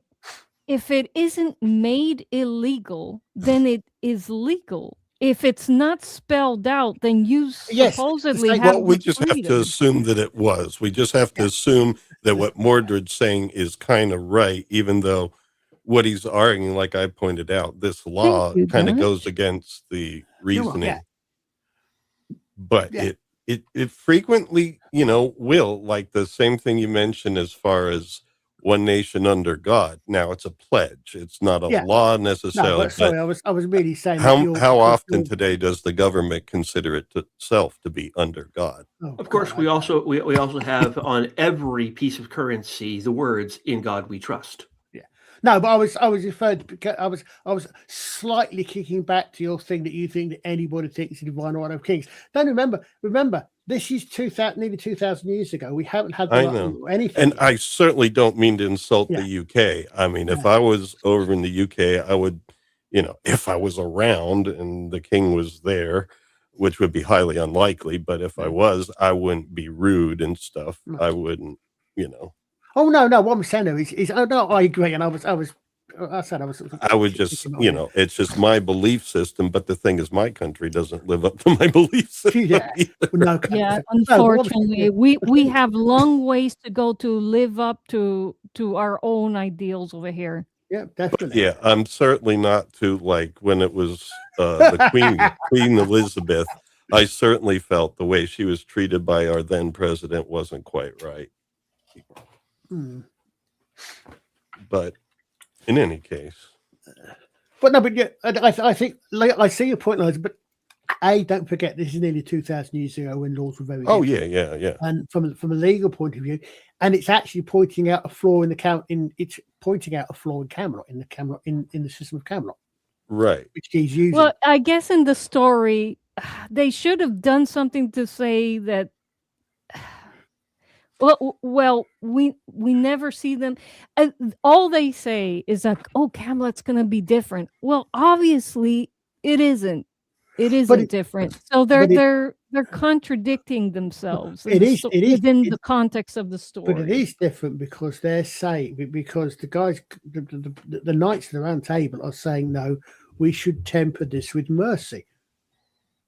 isn't made illegal, then it is legal. If it's not spelled out, then you supposedly have. Well, we just have to assume that it was. We just have to assume that what Mordred's saying is kind of right, even though what he's arguing, like I pointed out, this law kind of goes against the reasoning. But it frequently, will, like the same thing you mentioned as far as one nation under God. Now it's a pledge. It's not a law necessarily. No, sorry, I was really saying how often today does the government consider it itself to be under God? Of course, we also have on every piece of currency the words "In God We Trust." Yeah. No, but I was referred because I was slightly kicking back to your thing that you think that anybody thinks the divine right of kings. Don't remember. This is nearly 2,000 years ago. We haven't had anything. And I certainly don't mean to insult the UK. I mean, if I was over in the UK, I would, if I was around and the king was there, which would be highly unlikely, but if I was, I wouldn't be rude and stuff. No. I wouldn't, Oh, no. What I'm saying though is I agree. And I would just, it's just my belief system. But the thing is, my country doesn't live up to my belief system. Unfortunately, we have long ways to go to live up to our own ideals over here. Yeah, definitely. But I'm certainly not to like when it was the Queen Elizabeth. I certainly felt the way she was treated by our then president wasn't quite right. But in any case, I think I see your point, Liza, but don't forget this is nearly 2,000 years ago when laws were very different. Yeah. And from a legal point of view, and it's actually pointing out a flaw in it's pointing out a flaw in Camelot in the system of Camelot, right? Which he's using. Well, I guess in the story, they should have done something to say that. Well, we never see them. All they say is like, "Oh, Camelot's going to be different." Well, obviously, it isn't. It isn't different. So they're contradicting themselves. It is within the context of the story. But it is different because they're saying because the guys, the knights at the round table are saying no, we should temper this with mercy.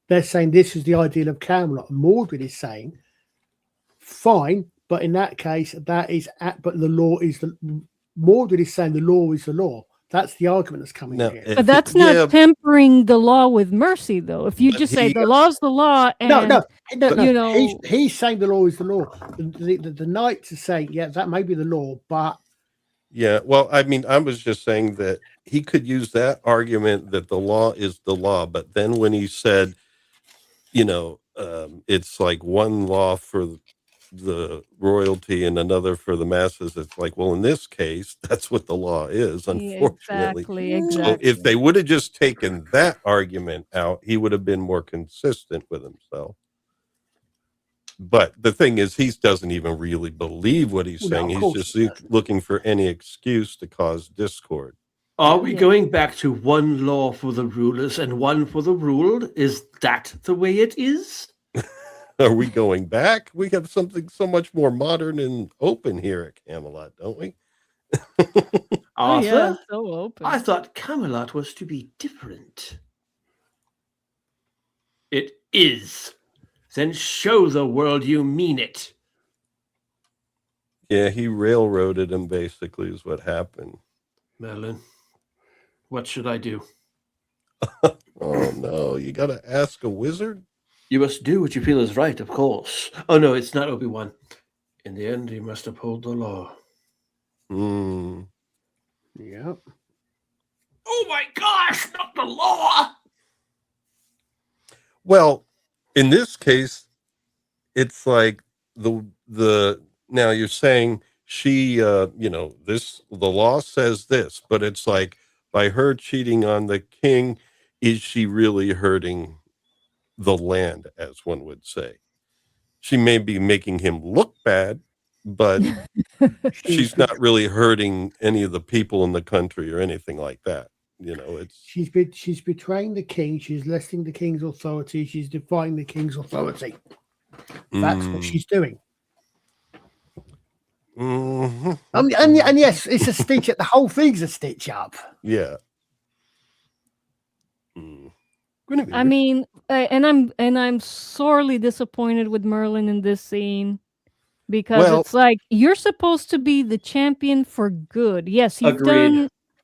They're saying this is the ideal of Camelot, and Mordred is saying, fine. But in that case, but the law is Mordred is saying the law is the law. That's the argument that's coming No, here. But that's not tempering the law with mercy, though. If you But just say he- the law's the law, and you know, he's saying the law is the law. The knights are saying, yeah, that may be the law, but Yeah, well, I mean, I was just saying that he could use that argument that the law is the law, but then when he said, it's like one law for the royalty and another for the masses, it's like, well, in this case, that's what the law is, unfortunately. exactly. So if they would have just taken that argument out, he would have been more consistent with himself. But the thing is, he doesn't even really believe what he's saying. He's just looking for any excuse to cause discord. Are we going back to one law for the rulers and one for the ruled? Is that the way it is? Are we going back? We have something so much more modern and open here at Camelot, don't we? Arthur, yeah, so open. I thought Camelot was to be different. It is. Then show the world you mean it. Yeah, he railroaded him, basically, is what happened. Merlin, what should I do? Oh, no, you got to ask a wizard? You must do what you feel is right, of course. Oh, no, it's not Obi-Wan. In the end, you must uphold the law. Yep. Oh, my gosh, not the law! Well, in this case, it's like the now you're saying she, the law says this, but it's like by her cheating on the king, is she really hurting the land, as one would say? She may be making him look bad, but she's not really hurting any of the people in the country or anything like that. She's betraying the king. She's lessening the king's authority. She's defying the king's authority. That's what she's doing. Mm-hmm. And yes, it's a stitch. The whole thing's a stitch up. Yeah. I mean, and I'm sorely disappointed with Merlin in this scene, because it's like, you're supposed to be the champion for good. Yes,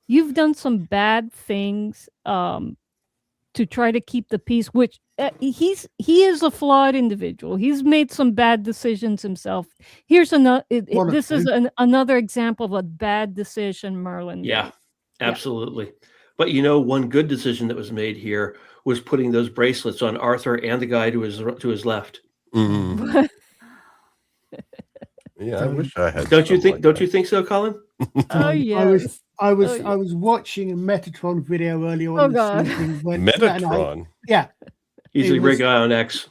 you've done some bad things to try to keep the peace, which he is a flawed individual. He's made some bad decisions himself. Here's another. This is another example of a bad decision Merlin made. Yeah, absolutely. But one good decision that was made here was putting those bracelets on Arthur and the guy to his left. Mm. Yeah, I wish I had. Don't you think so, Colin? Oh yeah. I was watching a Metatron video earlier on. Oh God. Metatron. Yeah. He's a great guy on X.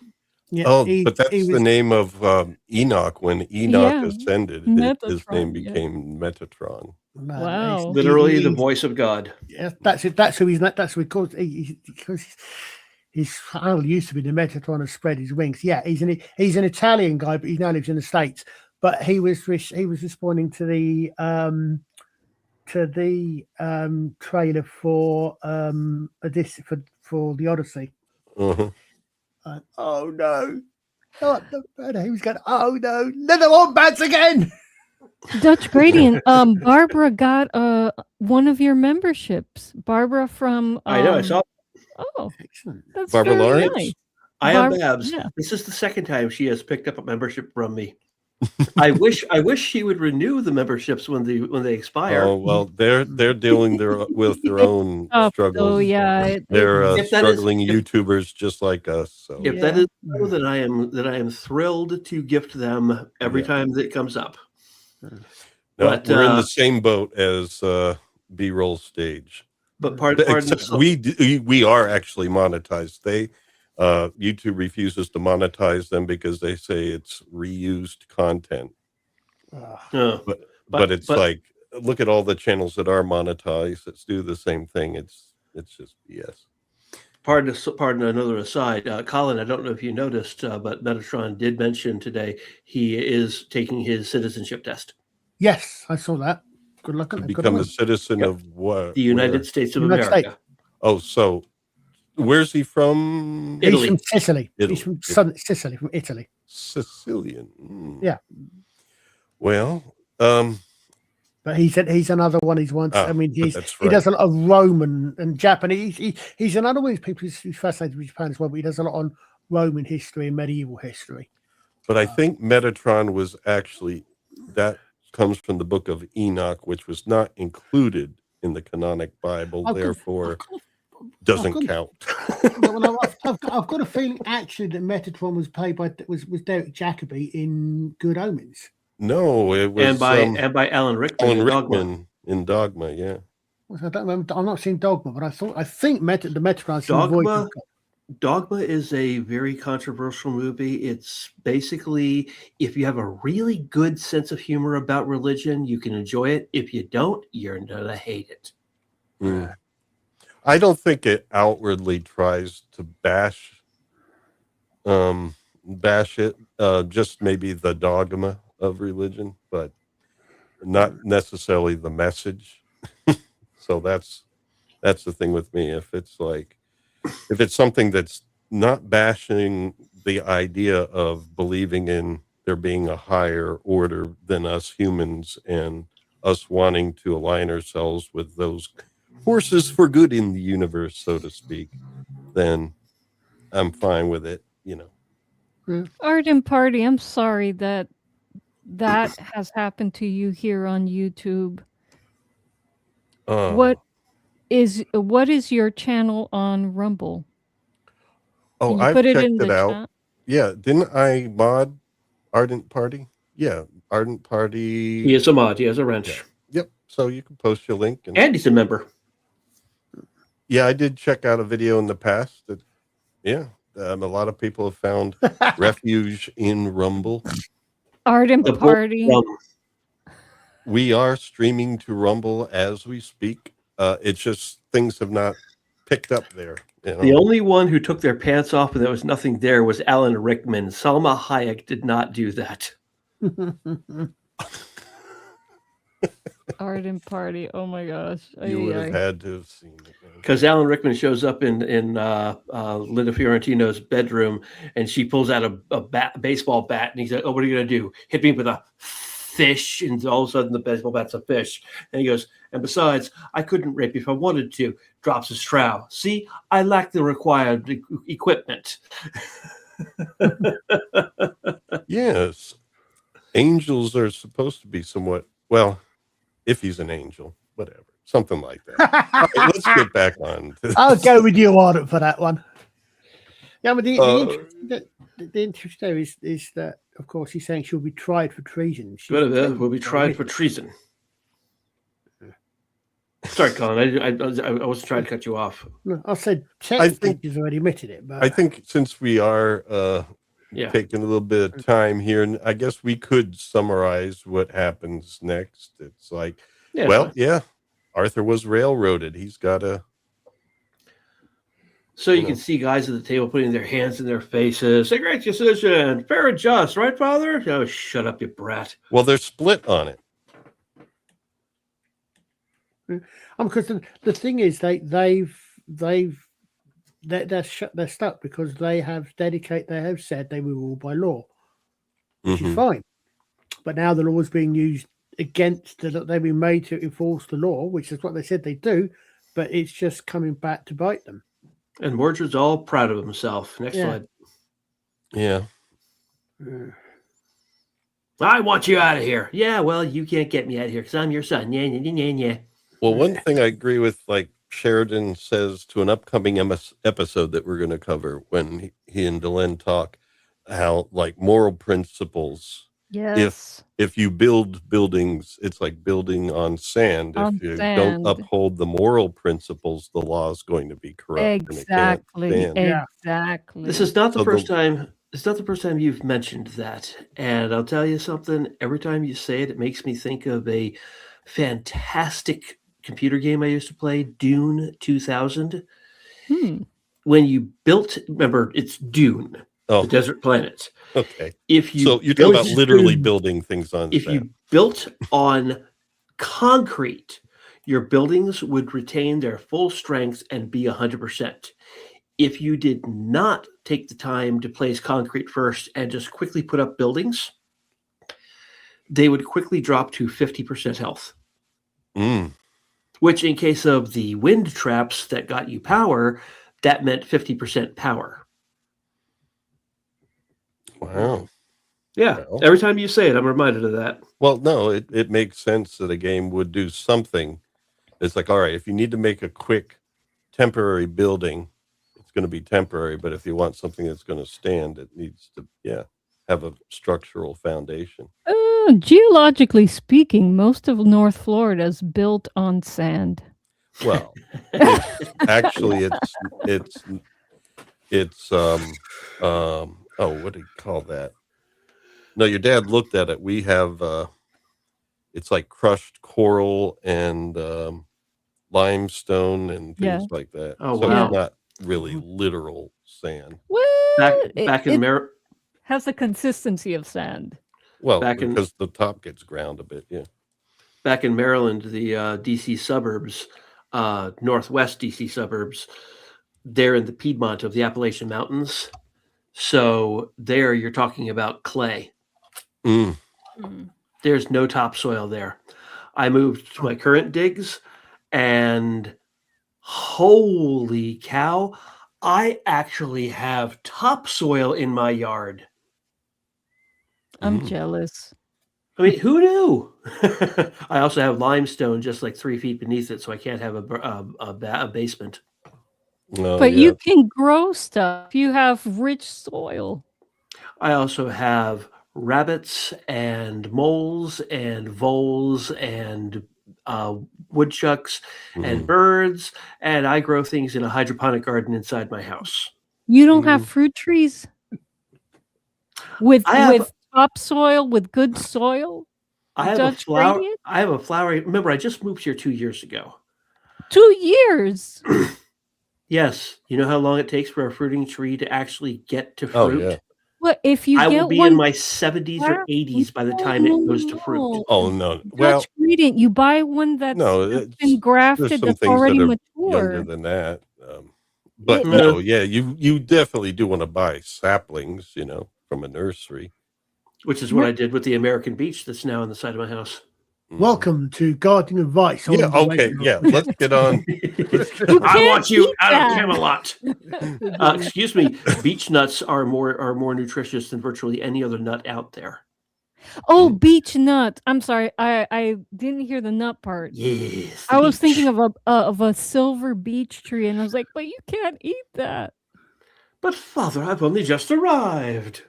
Yeah, but that's the name of Enoch. When Enoch ascended, his name became Metatron. Wow. Literally the voice of God. Yeah, that's it. That's who he's. That's who he calls. Because his handle used to be the Metatron has spread his wings. Yeah, he's an Italian guy, but he now lives in the States. But he was responding to the trailer for the Odyssey. Uh-huh. Oh no! He was going. Oh no! Another wombats again. Dutch Gradient. Barbara got one of your memberships. Barbara from. I know. I saw. Oh, excellent. That's Barbara very Lawrence. nice. I am Babs. Yeah. This is the second time she has picked up a membership from me. I wish she would renew the memberships when they expire. Oh well, they're dealing with their own struggles. Oh yeah, they're struggling YouTubers just like us. So if that is so, then I am thrilled to gift them every time that it comes up. No, but we're in the same boat as B-roll stage. But pardon we are actually monetized. YouTube refuses to monetize them because they say it's reused content. But it's like, look at all the channels that are monetized that do the same thing. It's just BS. Pardon another aside. Colin, I don't know if you noticed, but Metatron did mention today he is taking his citizenship test. Yes, I saw that. Good luck. Become a citizen of what? The United States of America. Oh, so where's he from? Italy. He's from Sicily. He's from southern Sicily, from Italy. Sicilian. Yeah. Well, But he's another one. He's one. I mean, he right. does a lot of Roman and Japanese. He's another one of these people who's fascinated with Japan as well. But he does a lot on Roman history and medieval history. But I think Metatron was actually, that comes from the book of Enoch, which was not included in the canonic Bible, therefore doesn't count. I've got a feeling actually that Metatron was played by was Derek Jacobi in Good Omens. No, it was and by Alan Rickman. Alan Rickman in Dogma, yeah. I don't remember. I'm not seeing Dogma, but I think the Metatron's Dogma is a very controversial movie. It's basically, if you have a really good sense of humor about religion, you can enjoy it. If you don't, you're gonna hate it. Mm. I don't think it outwardly tries to bash it, just maybe the dogma of religion, but not necessarily the message. So that's the thing with me. If it's something that's not bashing the idea of believing in there being a higher order than us humans and us wanting to align ourselves with those forces for good in the universe, so to speak, then I'm fine with it, Art and Party, I'm sorry that has happened to you here on YouTube. What is your channel on Rumble? Oh, I've checked it out. Chat? Yeah, didn't I mod Ardent Party? Yeah, Ardent Party. He is a mod. He has a wrench. Yeah. Yep. So you can post your link. And he's a member. Yeah, I did check out a video in the past. A lot of people have found refuge in Rumble. Ardent Party. We are streaming to Rumble as we speak. It's just things have not picked up there. The only one who took their pants off and there was nothing there was Alan Rickman. Salma Hayek did not do that. Ardent Party. Oh my gosh. You would have had to have seen it. Because Alan Rickman shows up in Linda Fiorentino's bedroom and she pulls out a baseball bat and he's like, "Oh, what are you going to do? Hit me with a fish?" And all of a sudden the baseball bat's a fish. And he goes, "And besides, I couldn't rape if I wanted to." Drops his trowel. "See, I lack the required equipment." Yes. Angels are supposed to be somewhat, well, if he's an angel, whatever. Something like that. All right, let's get back on. I'll go with you on it for that one. Yeah, but the interest there is that, of course, he's saying she'll be tried for treason. Will be tried for treason. Sorry, Colin. I wasn't trying to cut you off. No, I said technically he's already admitted it. But I think since we are taking a little bit of time here, and I guess we could summarize what happens next. It's like, Arthur was railroaded. He's got to. So you can see guys at the table putting their hands in their faces. "A great decision, fair and just, right, Father?" "Oh, shut up, you brat." Well, they're split on it. Because the thing is, they're stuck because they have said they will rule by law, which is fine. But now the law is being used against that. They've been made to enforce the law, which is what they said they do, but it's just coming back to bite them. And Mordred's all proud of himself. Next slide. Yeah. "I want you out of here." "Yeah, well, you can't get me out of here because I'm your son." Yeah. Well, one thing I agree with, like Sheridan says to an upcoming episode that we're going to cover when he and Delenn talk, how like moral principles. Yes. If you build buildings, it's like building on sand. If you don't uphold the moral principles, the law is going to be corrupt. Exactly. This is not the first time. It's not the first time you've mentioned that. And I'll tell you something. Every time you say it, it makes me think of a fantastic computer game I used to play, Dune 2000. When you built, remember, it's Dune, the desert planet. Okay. So you're talking about literally building things on If you built on concrete, your buildings would retain their full strength and be 100%. If you did not take the time to place concrete first and just quickly put up buildings, they would quickly drop to 50% health. Mm. which in case of the wind traps that got you power, that meant 50% power. Wow. Yeah, Well. every time you say it, I'm reminded of that. Well, no, it makes sense that a game would do something. It's like, all right, if you need to make a quick temporary building, it's going to be temporary. But if you want something that's going to stand, it needs to, have a structural foundation. Geologically speaking, most of North Florida is built on sand. Well, it's actually it's what do you call that? No, your dad looked at it. We have it's like crushed coral and limestone and things like that. Oh, So wow. it's not really literal sand. Well, Back in it has the consistency of sand. Well, Back in- because the top gets ground a bit, yeah. back in Maryland, the DC suburbs, northwest DC suburbs, they're in the Piedmont of the Appalachian Mountains. So there you're talking about clay. Mm. There's no topsoil there. I moved to my current digs, and holy cow, I actually have topsoil in my yard. I'm jealous. I mean, who knew? I also have limestone just like 3 feet beneath it, so I can't have a basement. Oh, But yeah. you can grow stuff. You have rich soil. I also have rabbits and moles and voles and woodchucks and birds, and I grow things in a hydroponic garden inside my house. You don't have fruit trees with topsoil, with good soil. I have Dutch a flower. gradient? I have a flower. Remember, I just moved here 2 years ago. 2 years. Yes, you know how long it takes for a fruiting tree to actually get to fruit. Oh, yeah. Well, if you I get will be one in my 70s or 80s by the time it goes to fruit. Oh, no. Well, Dutch gradient, you buy one that's been grafted, there's some that's things already that are mature. younger than that. But Yeah. no, yeah, you definitely do want to buy saplings, from a nursery. Which is what I did with the American beech that's now on the side of my house. Welcome to Gardening Advice. Yeah, the okay, radio. yeah. Let's get on. I want you eat out that. of Camelot. Excuse me. Beech nuts are more nutritious than virtually any other nut out there. Oh, beech nut. I'm sorry, I didn't hear the nut part. Yes. I was thinking of a silver beech tree, and I was like, but you can't eat that. But Father, I've only just arrived.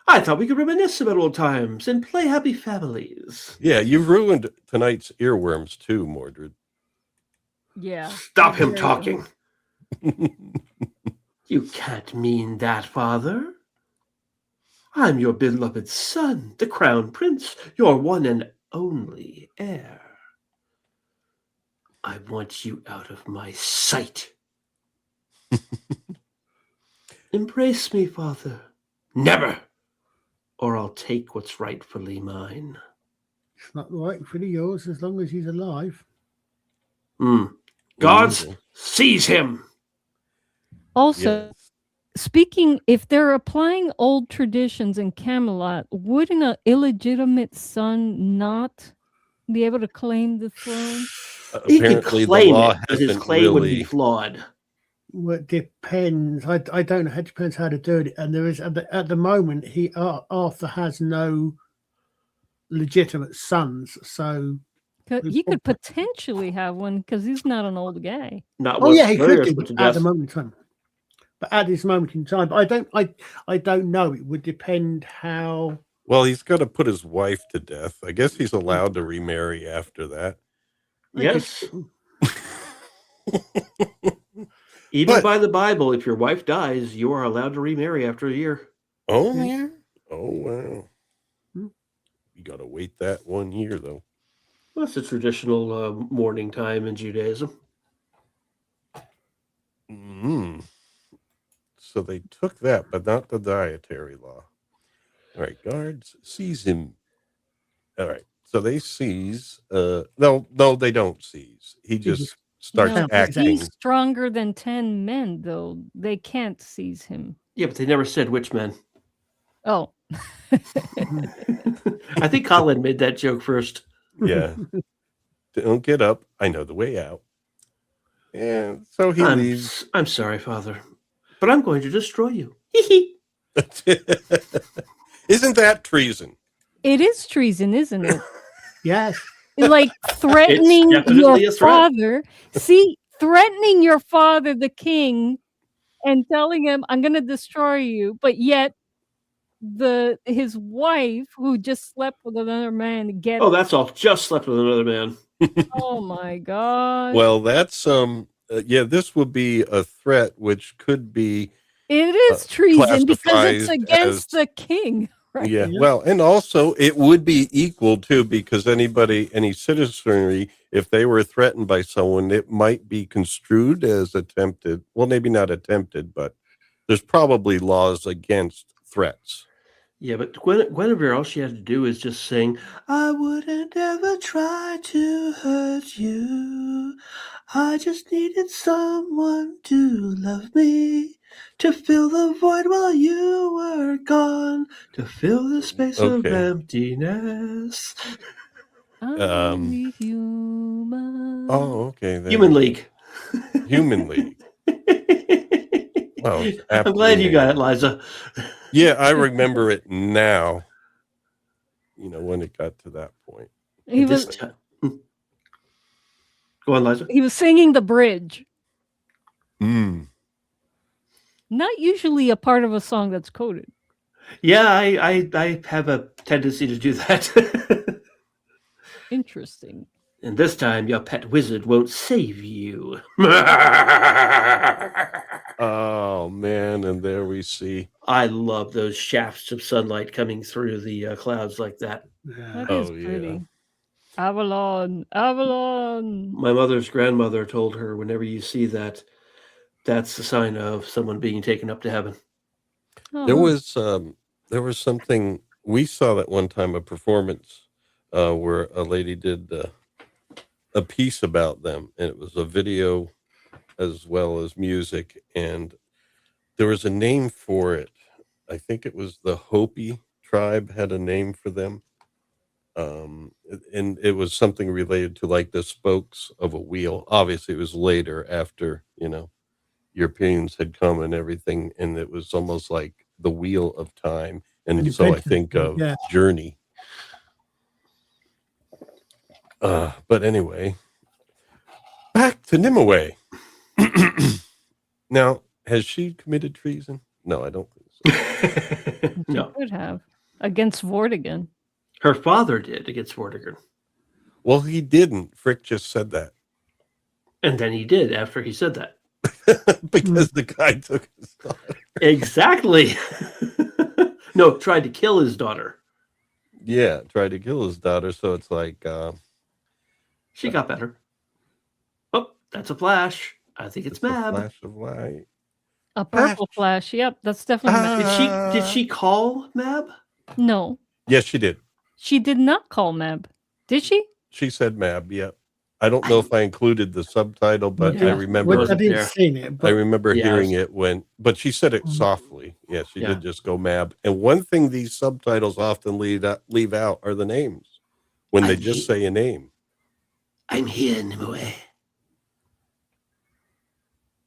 I thought we could reminisce about old times and play happy families. Yeah, you've ruined tonight's earworms too, Mordred. Yeah. Stop him talking. You can't mean that, Father. I'm your beloved son, the Crown Prince, your one and only heir. I want you out of my sight. Embrace me, Father. Never. Or I'll take what's rightfully mine. It's not rightfully yours as long as he's alive. Gods, seize him. Also, speaking, if they're applying old traditions in Camelot, wouldn't an illegitimate son not be able to claim the throne? He could Apparently, claim the law it, but his hasn't claim would be really. flawed. Well, it depends. I don't know. It depends how to do it. And there is at the moment Arthur has no legitimate sons, so He could potentially have one because he's not an old guy. Not he could players do put to at death. the moment in time. But at this moment in time, I don't know. It would depend how. Well, he's got to put his wife to death. I guess he's allowed to remarry after that. Yes. Even by the Bible, if your wife dies, you are allowed to remarry after a year. Oh, yeah. Oh, wow. You got to wait that 1 year, though. That's a traditional mourning time in Judaism. So they took that, but not the dietary law. All right, guards, seize him. All right, so they seize. No, they don't seize. He just starts acting. He's stronger than 10 men, though. They can't seize him. Yeah, but they never said which men. Oh. I think Colin made that joke first. Yeah. Don't get up. I know the way out. And so he leaves. I'm sorry, Father, but I'm going to destroy you. Isn't that treason? It is treason, isn't it? Yes. Like threatening definitely your a threat. father. See, threatening your father, the king, and telling him, "I'm going to destroy you," but yet his wife, who just slept with another man, gets. Oh, that's all. Just slept with another man. Oh my god! Well, that's this would be a threat, which could be. It is treason because it's classified against as- the king. Right? Yeah, well, and also it would be equal too, because any citizenry, if they were threatened by someone, it might be construed as attempted. Well, maybe not attempted, but there's probably laws against threats. Yeah, but Guinevere, all she had to do is just sing, "I wouldn't ever try to hurt you. I just needed someone to love me, to fill the void while you were gone, to fill the space of Okay. emptiness." I'm only human. Oh, okay. there Human you go. League. Human League. Well, it's I'm glad you got it, aptly Liza. Yeah, I remember it now. When it got to that point. He was Go on, Liza. he was singing the bridge. Mm. Not usually a part of a song that's coded. Yeah, I have a tendency to do that. Interesting. And this time, your pet wizard won't save you. Oh man, and there we see. I love those shafts of sunlight coming through the clouds like that. That Oh, is yeah. pretty. Avalon, Avalon. My mother's grandmother told her, whenever you see that, that's the sign of someone being taken up to heaven. There was something we saw that one time, a performance where a lady did a piece about them, and it was a video as well as music, and there was a name for it. I think it was the Hopi tribe had a name for them. And it was something related to like the spokes of a wheel. Obviously it was later after, Europeans had come and everything, and it was almost like the wheel of time. And so I think of Journey. But anyway, back to Nimue. Now, has she committed treason? No, I don't think so. No. Could have. Against Vortigern. Her father did against Vortigern. Well, he didn't. Frick just said that. And then he did after he said that. Because the guy took his daughter. Exactly. No, tried to kill his daughter. Yeah, tried to kill his daughter. So it's like... she got better. Oh, that's a flash. I think it's Mab. A flash of light. A purple flash. Yep, that's definitely Mab. Did she call Mab? No. Yes, she did. She did not call Mab. Did she? She said Mab, yeah. I don't know if I included the subtitle, but I remember I didn't see it. But I remember hearing it but she said it softly. Yeah, she did just go Mab. And one thing these subtitles often leave out are the names when they just say a name. I'm here, Nimue.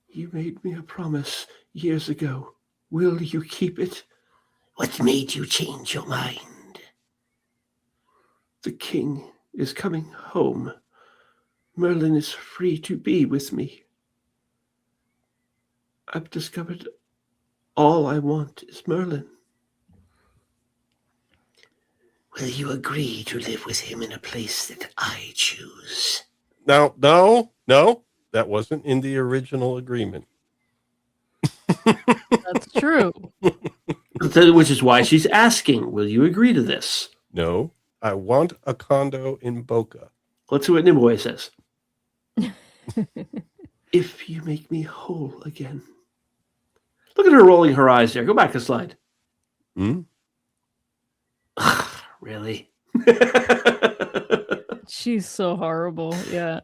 You made me a promise years ago. Will you keep it? What made you change your mind? The king is coming home. Merlin is free to be with me. I've discovered all I want is Merlin. Will you agree to live with him in a place that I choose? No, that wasn't in the original agreement. That's true. Which is why she's asking, will you agree to this? No, I want a condo in Boca. Let's see what Nimue says. If you make me whole again. Look at her rolling her eyes there. Go back a slide. Hmm? Really? She's so horrible. Yeah.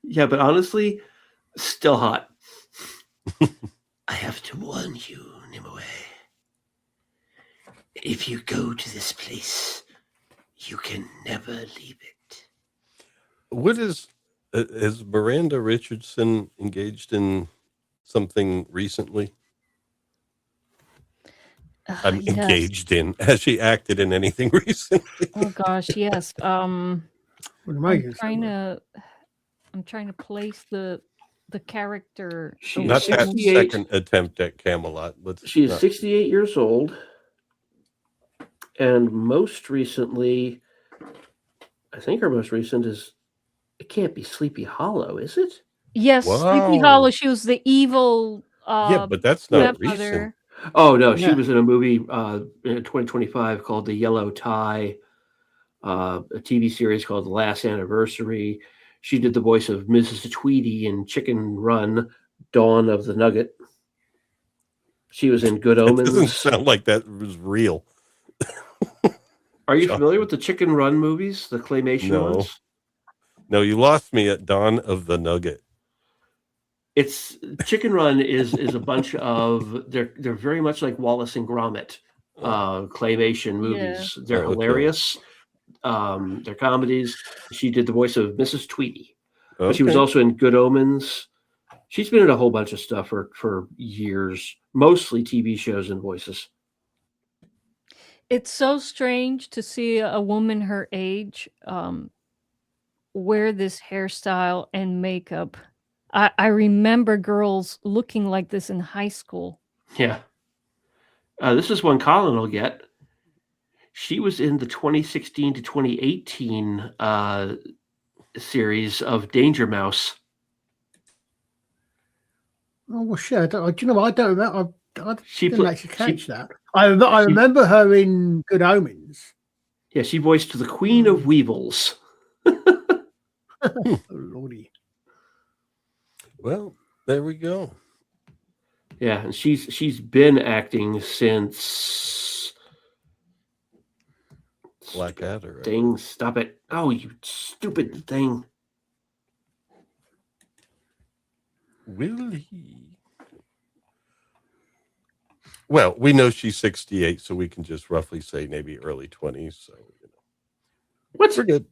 Yeah, but honestly, still hot. I have to warn you, Nimue. If you go to this place, you can never leave it. What is Miranda Richardson engaged in something recently? I'm Yes. engaged in. Has she acted in anything recently? Oh gosh, yes. Well, I'm trying to place the character. She Not is that 68. second attempt at Camelot. She is not- 68 years old. And most recently, I think her most recent is, it can't be Sleepy Hollow, is it? Yes, Sleepy Wow. Hollow. She was the evil Yeah, but that's not recent. stepmother. Oh, no. She Yeah. was in a movie in 2025 called The Yellow Tie, a TV series called The Last Anniversary. She did the voice of Mrs. Tweedy in Chicken Run, Dawn of the Nugget. She was in Good It Omens. doesn't sound like that was real. Are you familiar with the Chicken Run movies, the claymation No. ones? No, you lost me at Dawn of the Nugget. It's Chicken Run is a bunch of they're very much like Wallace and Gromit claymation movies. They're Oh, okay. hilarious. They're comedies. She did the voice of Mrs. Tweedy. But she was Okay. also in Good Omens. She's been in a whole bunch of stuff for years, mostly TV shows and voices. It's so strange to see a woman her age wear this hairstyle and makeup. I remember girls looking like this in high school. Yeah. This is one Colin will get. She was in the 2016 to 2018 series of Danger Mouse. Oh, well, shit. I don't remember. I She didn't pla- actually catch that. I remember her in Good Omens. Yeah, she voiced the Queen of Weevils. Oh, Lordy. Well, there we go. Yeah, and she's been acting since Blackadder. Right? Thing. Stop it. Oh, you stupid thing. Will he? Well, we know she's 68, so we can just roughly say maybe early 20s. So, What's we're good.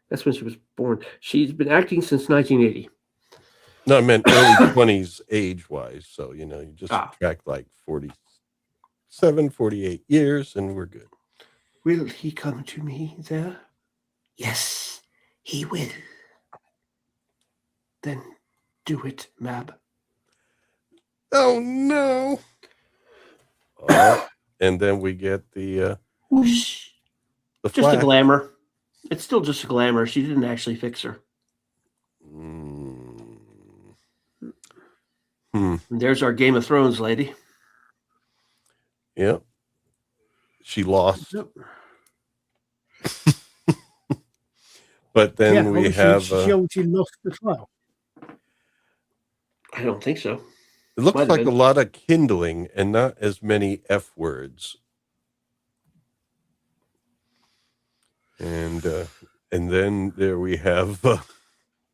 That's when she was born. She's been acting since 1980. No, I meant early 20s age-wise. So, you just subtract like 47, 48 years, and we're good. Will he come to me there? Yes, he will. Then do it, Mab. Oh, no. And then we get the Whoosh. the Just a flash. glamour. It's still just a glamour. She didn't actually fix her. And there's our Game of Thrones lady. Yep. She lost. Yep. But then Yeah, we obviously have. she obviously lost as well. I don't think so. It looks Might have like a been. lot of kindling and not as many F words. And then there we have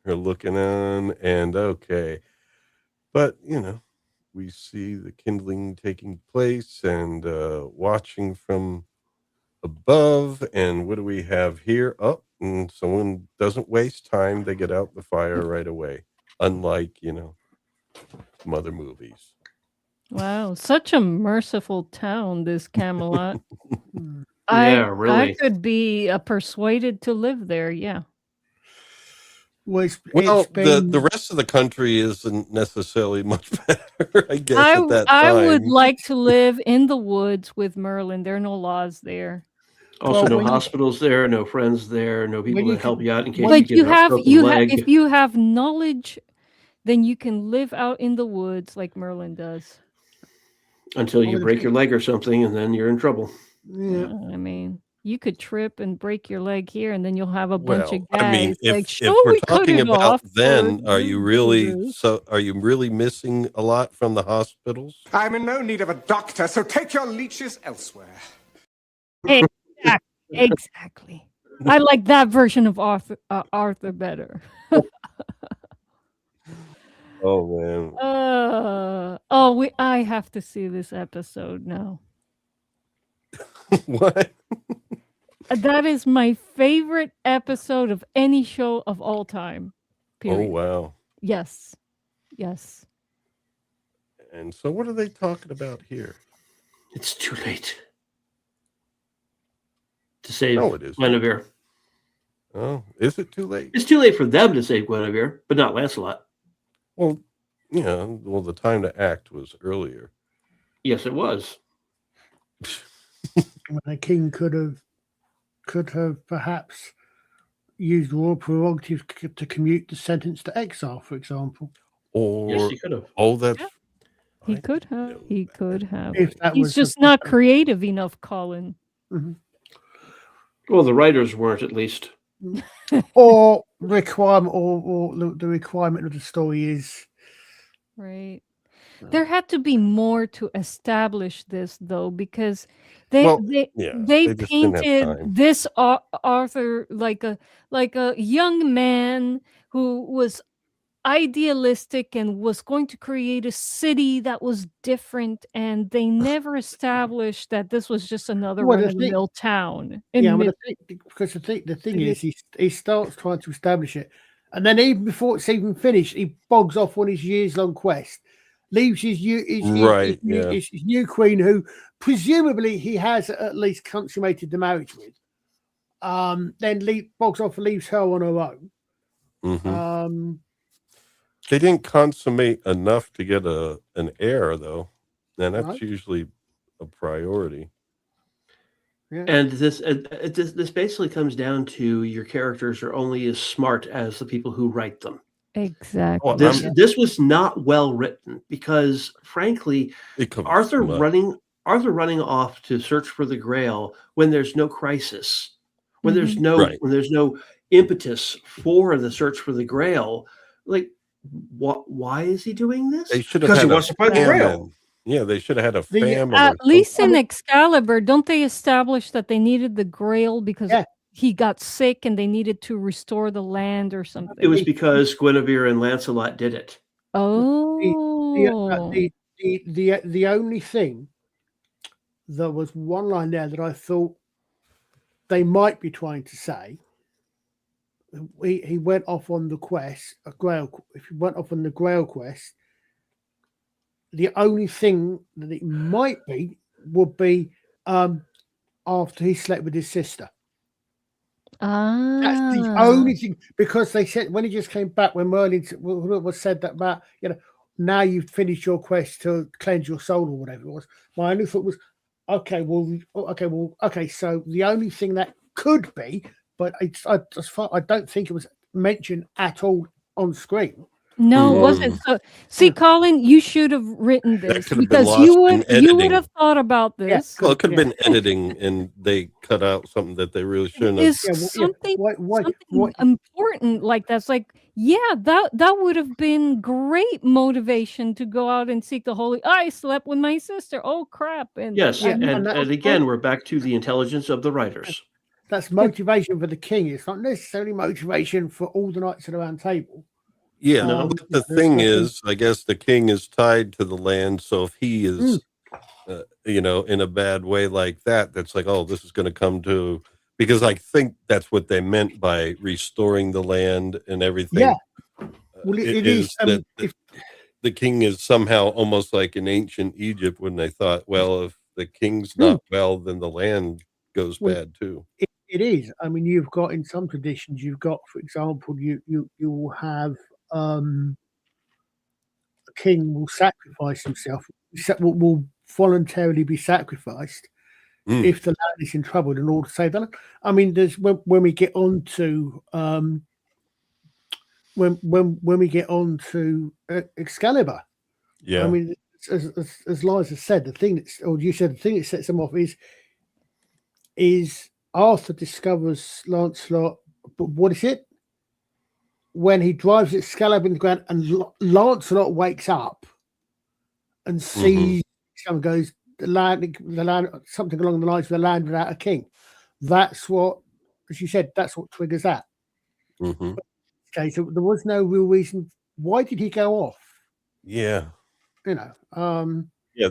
her looking on, and okay. But, we see the kindling taking place and watching from above. And what do we have here? Oh, and someone doesn't waste time. They get out the fire right away. Unlike, some other movies. Wow, such a merciful town, this Camelot. Yeah, I really. could be persuaded to live there. Yeah. Well, the rest of the country isn't necessarily much better, I guess, at that I time. would like to live in the woods with Merlin. There are no laws there. Also, Well, no when you- hospitals there, no friends there, no people When you that help can- you out in case But you get a broken leg. if you have knowledge, then you can live out in the woods like Merlin does. Until you Well, break your leg or something, and then you're in trouble. Yeah. I mean, you could trip and break your leg here, and then you'll have a bunch of guys I mean, like, if "Shall we're we cut talking it about off then, for are you this?" really missing a lot from the hospitals? I'm in no need of a doctor, so take your leeches elsewhere. Exactly. I like that version of Arthur better. Oh man. I have to see this episode now. What? That is my favorite episode of any show of all time. Oh, Period. wow. Yes. Yes. And so what are they talking about here? It's too late to save No, it isn't. Guinevere. Oh, is it too late? It's too late for them to save Guinevere, but not Lancelot. Well, the time to act was earlier. Yes, it was. When the king could have perhaps used royal prerogative to commute the sentence to exile, for example. Or Yes, he could have. that's Yeah. He could have. know He that. could have. If that He's was just not creative enough, Colin. Well, the writers weren't, at least. or requirement, or the requirement of the story is Right. There had to be more to establish this, though, because they they just didn't have painted time. this Arthur like a young man who was idealistic and was going to create a city that was different, and they never established that this was just another Well, the run-of-the-mill town. because the thing is, he starts trying to establish it, and then even before it's even finished, he bogs off on his years-long quest, leaves his new queen, who presumably he has at least consummated the marriage with. Then bogs off and leaves her on her own. Mm-hmm. They didn't consummate enough to get an heir, though, and that's usually a priority. Yeah. And this basically comes down to your characters are only as smart as the people who write them. Exactly. This was not well written because, frankly, Arthur running off to search for the Grail when there's no crisis, when there's no impetus for the search for the Grail, like. Why is he doing this? They should have because he wants to find the Grail. Yeah, they should have had a famine. At least in Excalibur, don't they establish that they needed the Grail because he got sick and they needed to restore the land or something? It was because Guinevere and Lancelot did it. Oh, the only thing, there was one line there that I thought they might be trying to say. He went off on the quest, if he went off on the Grail quest, the only thing that it might be would be after he slept with his sister. That's the only thing, because they said when he just came back, when Merlin was said that about, now you've finished your quest to cleanse your soul or whatever it was. My only thought was, so the only thing that could be, but I don't think it was mentioned at all on screen. No, it wasn't. So, see, Colin, you should have written this because you would have thought about this. Well, it could have been editing, and they cut out something that they really shouldn't have. Something important like that's like, that would have been great motivation to go out and seek the holy. I slept with my sister. Oh crap! And and again, we're back to the intelligence of the writers. That's motivation for the king. It's not necessarily motivation for all the knights at the round table. Yeah, but the thing is, I guess the king is tied to the land. So if he is, in a bad way like that, that's like, oh, this is going to come to, because I think that's what they meant by restoring the land and everything. Yeah. Well, it is. The king is somehow almost like in ancient Egypt when they thought, well, if the king's not well, then the land goes bad too. It is. I mean, you've got in some traditions, for example, you will have a king will sacrifice himself, will voluntarily be sacrificed if the land is in trouble in order to save the land. I mean, there's when we get on to when we get on to Excalibur. Yeah, I mean, as Liza said, the thing that sets them off is Arthur discovers Lancelot, but what is it? When he drives Excalibur in the ground and Lancelot wakes up and sees someone goes, the land, something along the lines of the land without a king. That's what, as you said, that's what triggers that. Okay, so there was no real reason. Why did he go off? Yeah. Yeah,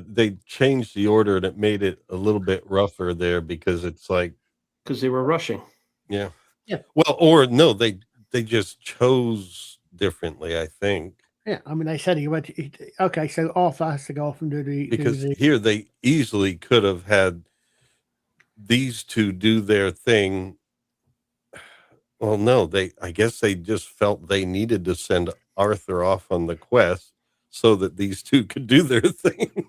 they changed the order and it made it a little bit rougher there because it's like because they were rushing. Yeah. Yeah. Well, or no, they just chose differently, I think. Yeah, I mean, they said he went. Okay, so Arthur has to go off and do the Because do the, here they easily could have had these two do their thing. Well, no, I guess they just felt they needed to send Arthur off on the quest so that these two could do their thing.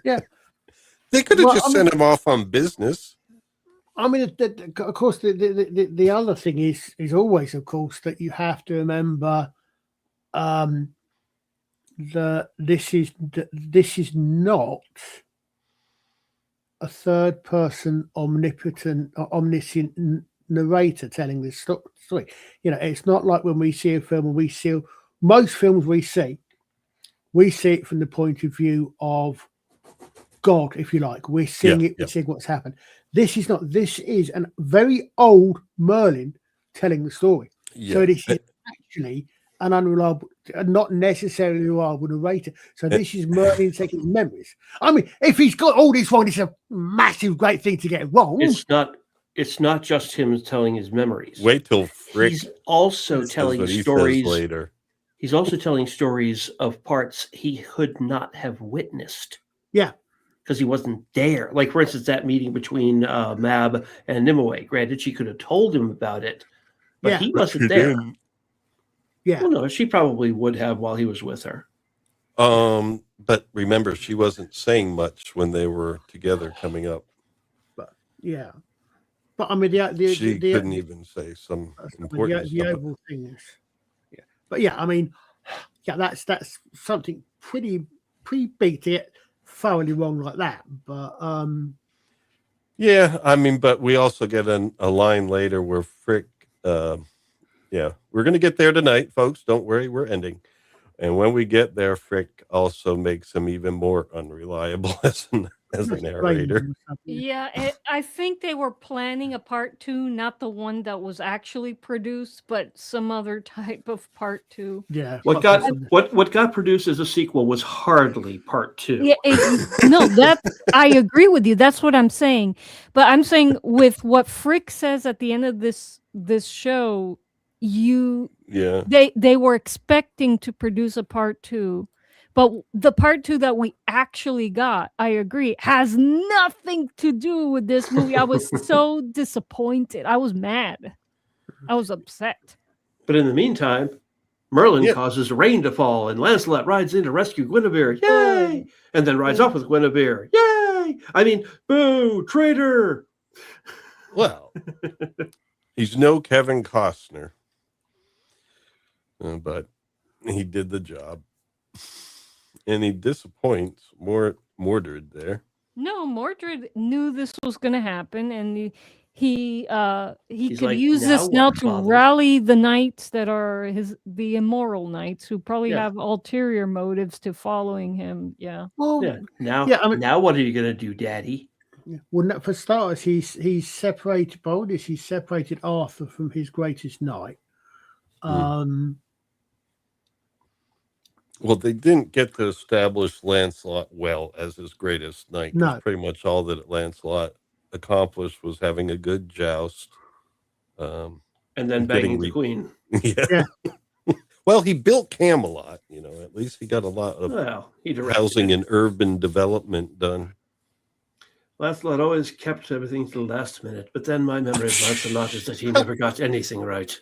Yeah. They could have Well, just I sent him off on business. I mean, of course, the other thing is always, of course, that you have to remember this is not a third person omniscient narrator telling this story. You know, it's not like when we see a film and we see most films we see it from the point of view of God, if you like. We're seeing it, we're seeing what's happened. This is not. This is a very old Merlin telling the story. Yeah. So this is actually an unreliable, not necessarily reliable narrator. So this is Merlin taking his memories. I mean, if he's got all this wrong, it's a massive, great thing to get wrong. It's not just him telling his memories. Wait till Frick. He's also telling stories later. He's also telling stories of parts he could not have witnessed. Yeah. Because he wasn't there. Like, for instance, that meeting between Mab and Nimue. Granted, she could have told him about it, but he wasn't there. Yeah. Well, no, she probably would have while he was with her. But remember, she wasn't saying much when they were together coming up. But yeah. But I mean, she couldn't even say some important the overall thing is, yeah. But yeah, I mean, yeah, that's something pretty big to get thoroughly wrong like that. But yeah, I mean, but we also get a line later where Frick, yeah, we're gonna get there tonight, folks. Don't worry, we're ending. And when we get there, Frick also makes him even more unreliable as a narrator. Yeah, I think they were planning a part 2, not the one that was actually produced, but some other type of part 2. Yeah. What got produced as a sequel was hardly part 2. Yeah, no, that I agree with you. That's what I'm saying. But I'm saying with what Frick says at the end of this show, they were expecting to produce a part 2. But the part 2 that we actually got, I agree, has nothing to do with this movie. I was so disappointed. I was mad. I was upset. But in the meantime, Merlin causes rain to fall, and Lancelot rides in to rescue Guinevere. Yay! And then rides off with Guinevere. Yay! I mean, boo, traitor! Well, he's no Kevin Costner. But he did the job. And he disappoints Mordred there. No, Mordred knew this was going to happen, and he could like, use this now to bother? rally the knights that are the immoral knights who probably have ulterior motives to following him. Yeah. Well, Now what are you going to do, Daddy? Well, for starters, he's separated by all this. He's separated Arthur from his greatest knight. Well, they didn't get to establish Lancelot well as his greatest knight. No. Pretty much all that Lancelot accomplished was having a good joust. And then banging the queen. Yeah. Well, he built Camelot, at least he got a lot of housing and urban development done. Lancelot always kept everything to the last minute, but then my memory of Lancelot is that he never got anything right.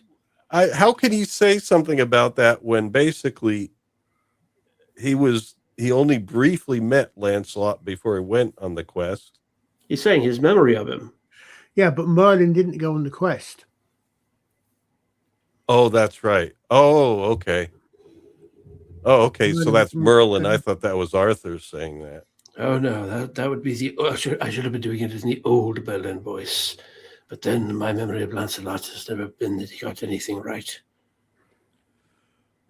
How can he say something about that when basically he only briefly met Lancelot before he went on the quest? He's saying his memory of him. Yeah, but Merlin didn't go on the quest. Oh, that's right. Oh, okay. Oh, okay. So that's Merlin. I thought that was Arthur saying that. Oh no, that would be I should have been doing it in the old Merlin voice. But then my memory of Lancelot has never been that he got anything right.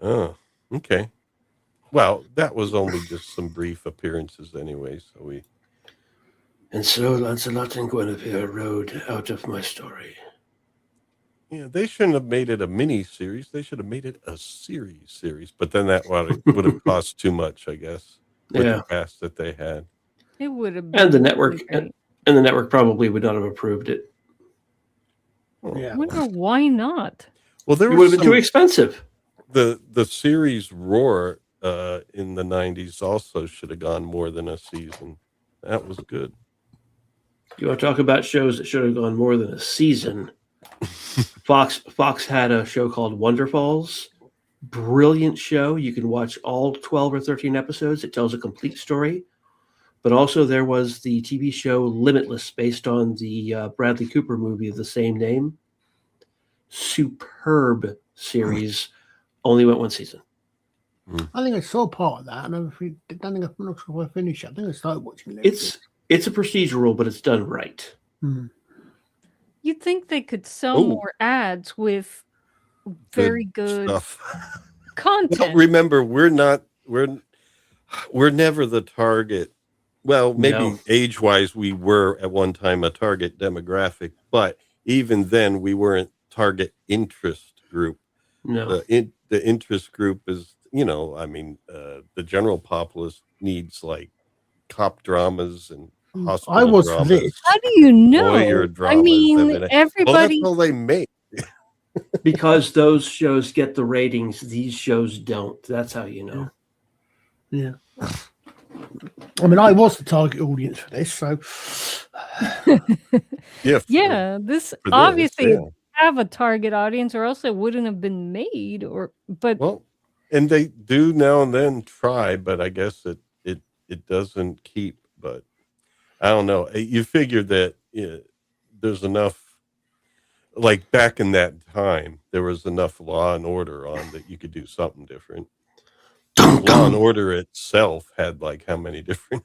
Oh, okay. Well, that was only just some brief appearances anyway, And so Lancelot and Guinevere rode out of my story. Yeah, they shouldn't have made it a mini-series. They should have made it a series. But then that would have cost too much, I guess, with the cast that they had. It would have been. And the network And the network probably would not have approved it. Yeah. I wonder why not. Well, there It would was have been too some, expensive. the series Roar in the 90s also should have gone more than a season. That was good. You want to talk about shows that should have gone more than a season? Fox had a show called Wonderfalls. Brilliant show. You can watch all 12 or 13 episodes. It tells a complete story. But also there was the TV show Limitless, based on the Bradley Cooper movie of the same name. Superb series. Only went one season. I think I saw part of that, and I'm not sure if I finished it. I think I started watching it. It's a procedural, but it's done right. You'd think they could sell more ads with very good stuff. content. Well, remember, we're never the target. Well, maybe age-wise, we were at one time a target demographic, but even then, we weren't target interest group. No, the interest group is, the general populace needs like cop dramas and hospital I was dramas. this. How do you know? lawyer I dramas. mean, Well, everybody. that's all they make. because those shows get the ratings, these shows don't. That's how you know. Yeah. I mean, I was the target audience for this, so Yeah. This for obviously yeah. have a target audience, or else it wouldn't have been made. But Well, and they do now and then try, but I guess it doesn't keep. But I don't know. You figure that there's enough. Like back in that time, there was enough Law and Order on that you could do something different. Law and Order itself had like how many different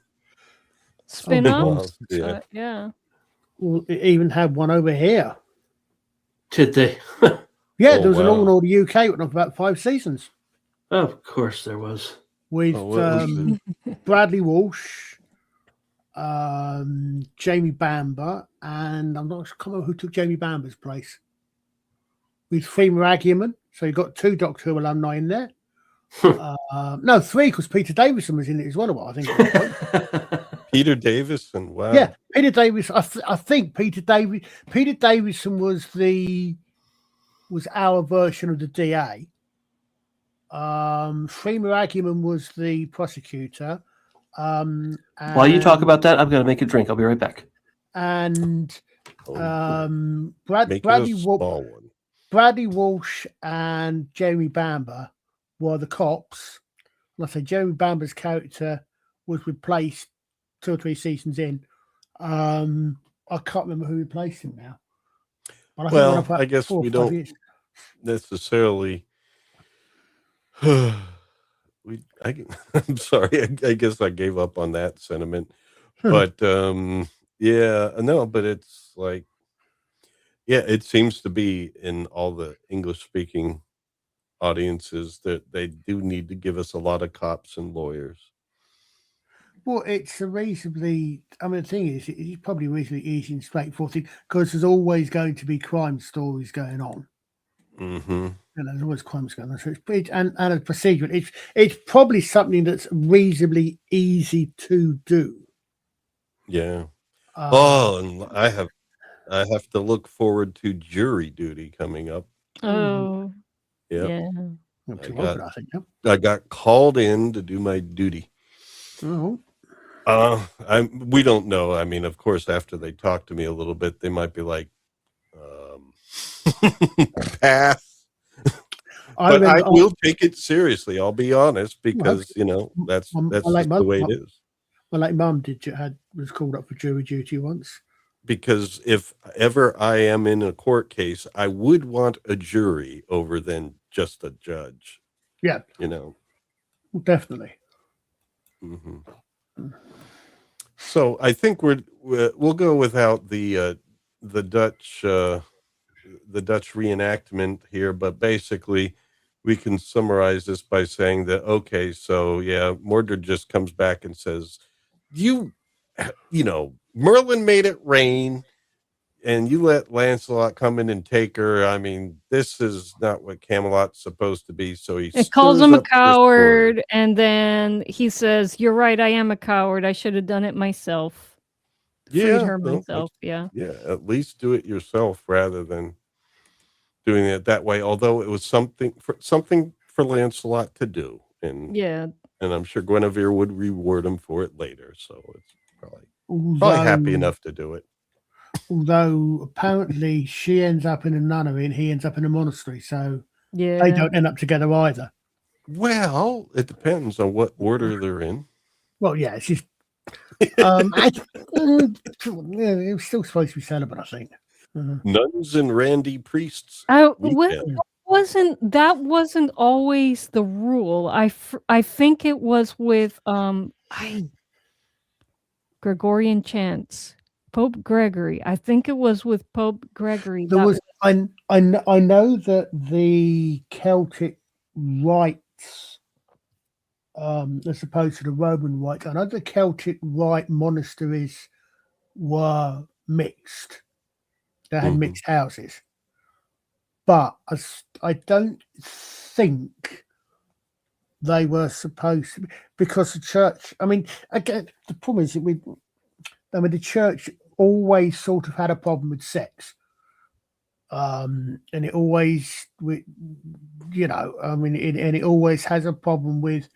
spin-offs? Yeah. Yeah. well, it even had one over here. Did they? Yeah, Oh, there was an wow. All in All the UK went on for about 5 seasons Of course there was. with Oh, what was Bradley Walsh, Jamie Bamber, and I'm not sure who took Jamie Bamber's place. With Freema Agyeman, so you got 2 Doctor Who alumni in there. No, 3, because Peter Davison was in it as well. I think. Peter Davison. Wow. Yeah, Peter Davis. I think Peter Davison was our version of the DA. Freema Agyeman was the prosecutor. While you talk about that, I'm going to make a drink. I'll be right back. And Make it a small one. Bradley Walsh and Jamie Bamber were the cops. And I say Jamie Bamber's character was replaced 2 or 3 seasons in. I can't remember who replaced him now. But I guess we don't necessarily. I'm sorry. I guess I gave up on that sentiment. But but it's like, it seems to be in all the English-speaking audiences that they do need to give us a lot of cops and lawyers. Well, it's a reasonably. I mean, the thing is, it's probably reasonably easy and straightforward thing because there's always going to be crime stories going on. Mm-hmm. And there's always crimes going on. So and a procedure. It's probably something that's reasonably easy to do. Yeah. And I have to look forward to jury duty coming up. Oh. Yep. Yeah. I got called in to do my duty. Oh. We don't know. I mean, of course, after they talk to me a little bit, they might be like, pass. But I will take it seriously. I'll be honest, because that's like just the way it is. Well, like Mum was called up for jury duty once. Because if ever I am in a court case, I would want a jury over than just a judge. Yeah. Definitely. Mm-hmm. So I think we'll go without the Dutch reenactment here, but basically we can summarize this by saying that Mordred just comes back and says, Merlin made it rain and you let Lancelot come in and take her. I mean, this is not what Camelot's supposed to be. So he calls him a coward, and then he says, "You're right, I am a coward. I should have done it myself." Yeah, Freedom well, himself. Yeah. yeah, at least do it yourself rather than doing it that way. Although it was something for Lancelot to do, Yeah. and I'm sure Guinevere would reward him for it later. So it's probably happy Although, enough to do it. although apparently she ends up in a nunnery and he ends up in a monastery, so they Yeah. don't end up together either. Well, it depends on what order they're in. Well, yeah, it's just it was still supposed to be celibate, I think. Nuns and randy priests. Well, Weekend. that wasn't always the rule. I think it was with Gregorian chants. Pope Gregory. I think it was with Pope Gregory. There that was I know that the Celtic rites, as opposed to the Roman rites, I know the Celtic rite monasteries were mixed. They had mixed houses, but I don't think they were supposed to be, because the church. I mean, again, the problem is that the church always sort of had a problem with sex. And it always, and it always has a problem with,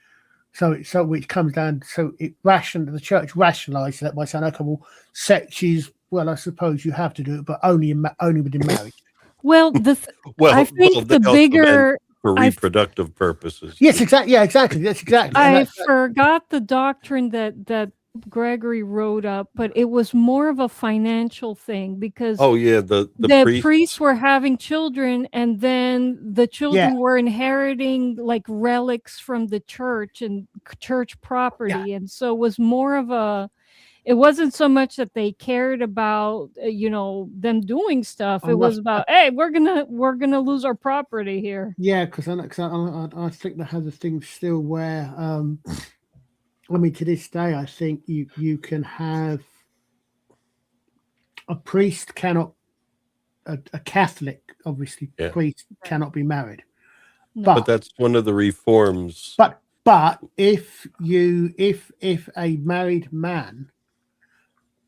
so which comes down, the church rationalized that by saying, okay, well, sex is, well, I suppose you have to do it, but only within marriage. Well, I think the bigger for reproductive purposes. Yes, exactly. Yeah, exactly. That's exactly. I forgot the doctrine that Gregory wrote up, but it was more of a financial thing because the priests were having children, and then the children were inheriting like relics from the church and church property, and so it was more of a. It wasn't so much that they cared about them doing stuff. It was about, hey, we're gonna lose our property here. Yeah, because I think they have the thing still where I mean, to this day, I think you can have a priest cannot, a Catholic, obviously, priest cannot be married. No. But that's one of the reforms. But if a married man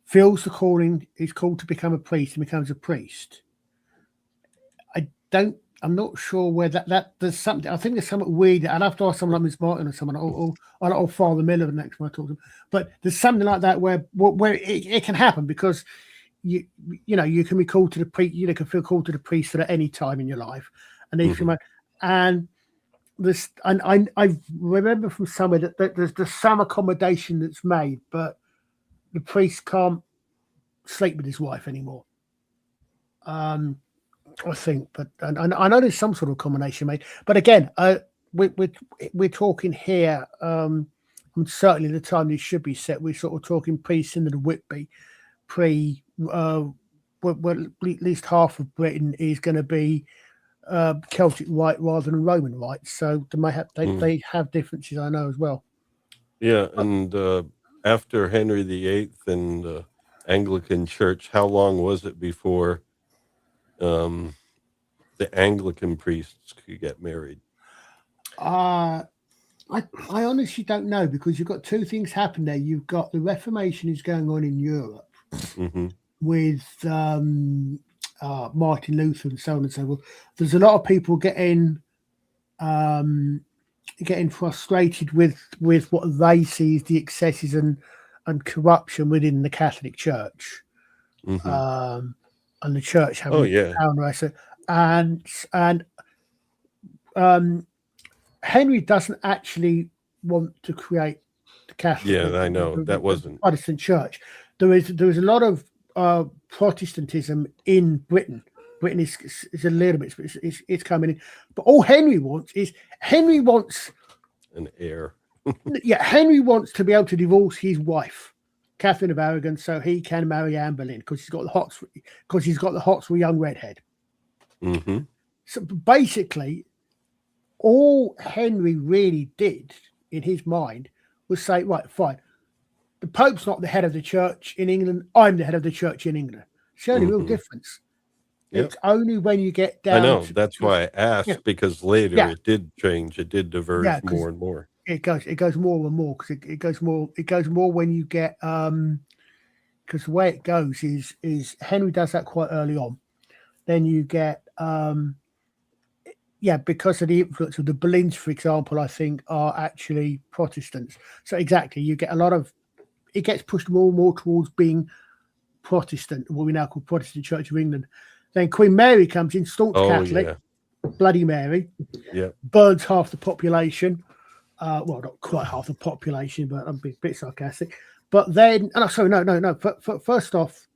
feels the calling, is called to become a priest and becomes a priest, I'm not sure where that there's something. I think there's something weird. I'd have to ask someone like Miss Martin or someone, or Father Miller next time I talk to them. But there's something like that where it can happen, because you can be called to the priest. You can feel called to the priesthood at any time in your life, and if you and this, and I remember from somewhere that there's some accommodation that's made, but the priest can't sleep with his wife anymore. I think, but and I know there's some sort of combination made, but again, we're talking here. And certainly the time this should be set, we're sort of talking pre-Synod of Whitby, well, at least half of Britain is going to be Celtic rite rather than Roman rite, so they have differences, I know, as well. Yeah, and after Henry VIII and the Anglican Church, how long was it before the Anglican priests could get married? I honestly don't know, because you've got two things happen there. You've got the Reformation is going on in Europe with Martin Luther and so on and so forth. There's a lot of people getting frustrated with what they see as the excesses and corruption within the Catholic Church. And the church having power, and Henry doesn't actually want to create the Catholic. Yeah, I know that wasn't Protestant church. There is a lot of Protestantism in Britain. Britain is a little bit, it's coming in, but all Henry wants an heir. Henry wants to be able to divorce his wife, Catherine of Aragon, so he can marry Anne Boleyn, because he's got the hots for a young redhead. So basically, all Henry really did in his mind was say, right, fine, the Pope's not the head of the church in England, I'm the head of the church in England. It's the only real difference. It's only when you get down. I know, that's why I asked, because later it did change, it did diverge more and more. It goes more and more, because it goes more when you get because the way it goes is Henry does that quite early on. Then you get because of the influence of the Boleyns, for example, I think are actually Protestants. So exactly, you get a lot of it gets pushed more and more towards being Protestant, what we now call Protestant Church of England. Then Queen Mary comes in, staunch Catholic, Bloody Mary, burns half the population. Well, not quite half the population, but I'm being a bit sarcastic. But then, no. First off,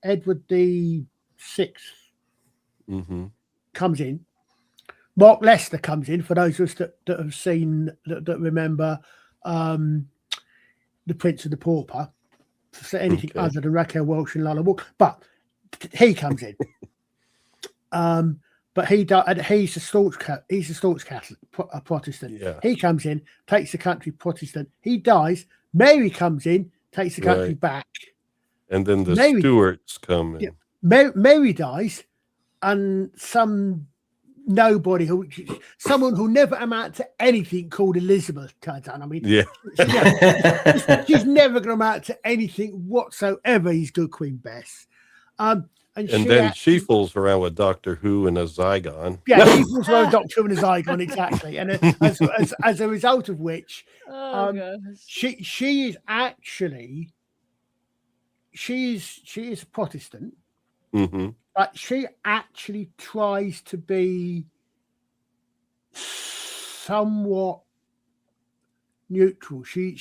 Edward the Sixth comes in. Mark Leicester comes in. For those of us that have seen that remember The Prince of the Pauper, for anything other than Raquel Welch and Lala Walk, but he comes in. But he's a staunch Catholic, a Protestant. Yeah. He comes in, takes the country Protestant. He dies. Mary comes in, takes the country back. And then the Stuarts come in. Yeah. Mary dies, and some nobody someone who never amounted to anything called Elizabeth turns on. I mean, she's never going to amount to anything whatsoever. He's good Queen Bess. And then she fools around with Doctor Who and a Zygon. Yeah, she fools around with Doctor Who and a Zygon, exactly. And as a result of which, she is actually she is a Protestant, but she actually tries to be somewhat neutral. She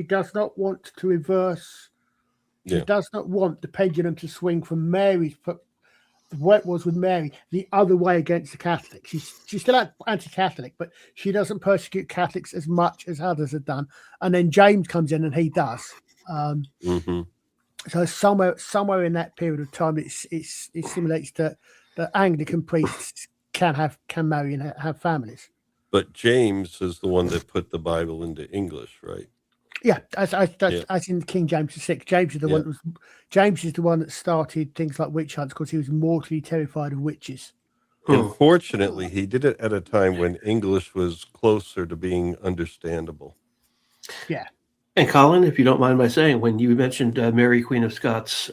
does not want to reverse. She does not want the pendulum to swing from Mary's, what it was with Mary, the other way against the Catholics. She's still anti-Catholic, but she doesn't persecute Catholics as much as others have done. And then James comes in and he does. So somewhere in that period of time, it simulates that Anglican priests can marry and have families. But James is the one that put the Bible into English, right? Yeah, as in King James VI. James is the one that started things like witch hunts because he was mortally terrified of witches. Unfortunately, he did it at a time when English was closer to being understandable. Yeah. And Colin, if you don't mind my saying, when you mentioned Mary, Queen of Scots,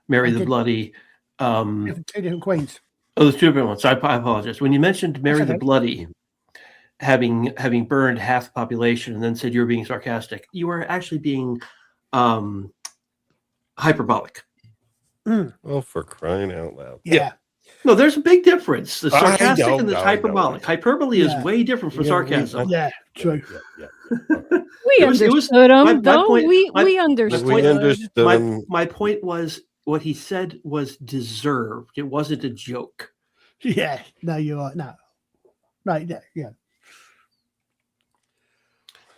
Mary the Bloody, two different queens. Oh, there's two different ones. I apologize. When you mentioned Mary the Bloody, having burned half the population, and then said you were being sarcastic, you were actually being hyperbolic. Oh, for crying out loud! Yeah. No, there's a big difference. The sarcastic and the hyperbolic. Hyperbole is way different from sarcasm. True. We understood him, though. We understood. My point was what he said was deserved. It wasn't a joke. Yeah. No, you're right. No. Right. Yeah.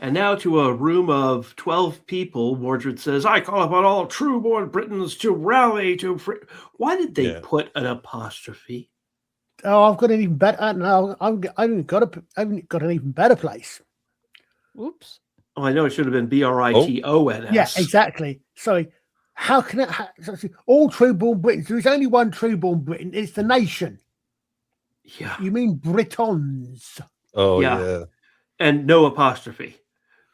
And now to a room of 12 people, Mordred says, I call upon all true-born Britons to rally to... Why did they put an apostrophe? Oh, I've got an even better... I've got an even better place. Oops. Oh, I know it should have been Britons. Yeah, exactly. Sorry. How can it... all true-born Britons. There is only one true-born Briton. It's the nation. Yeah. You mean Britons. Oh, yeah. And no apostrophe.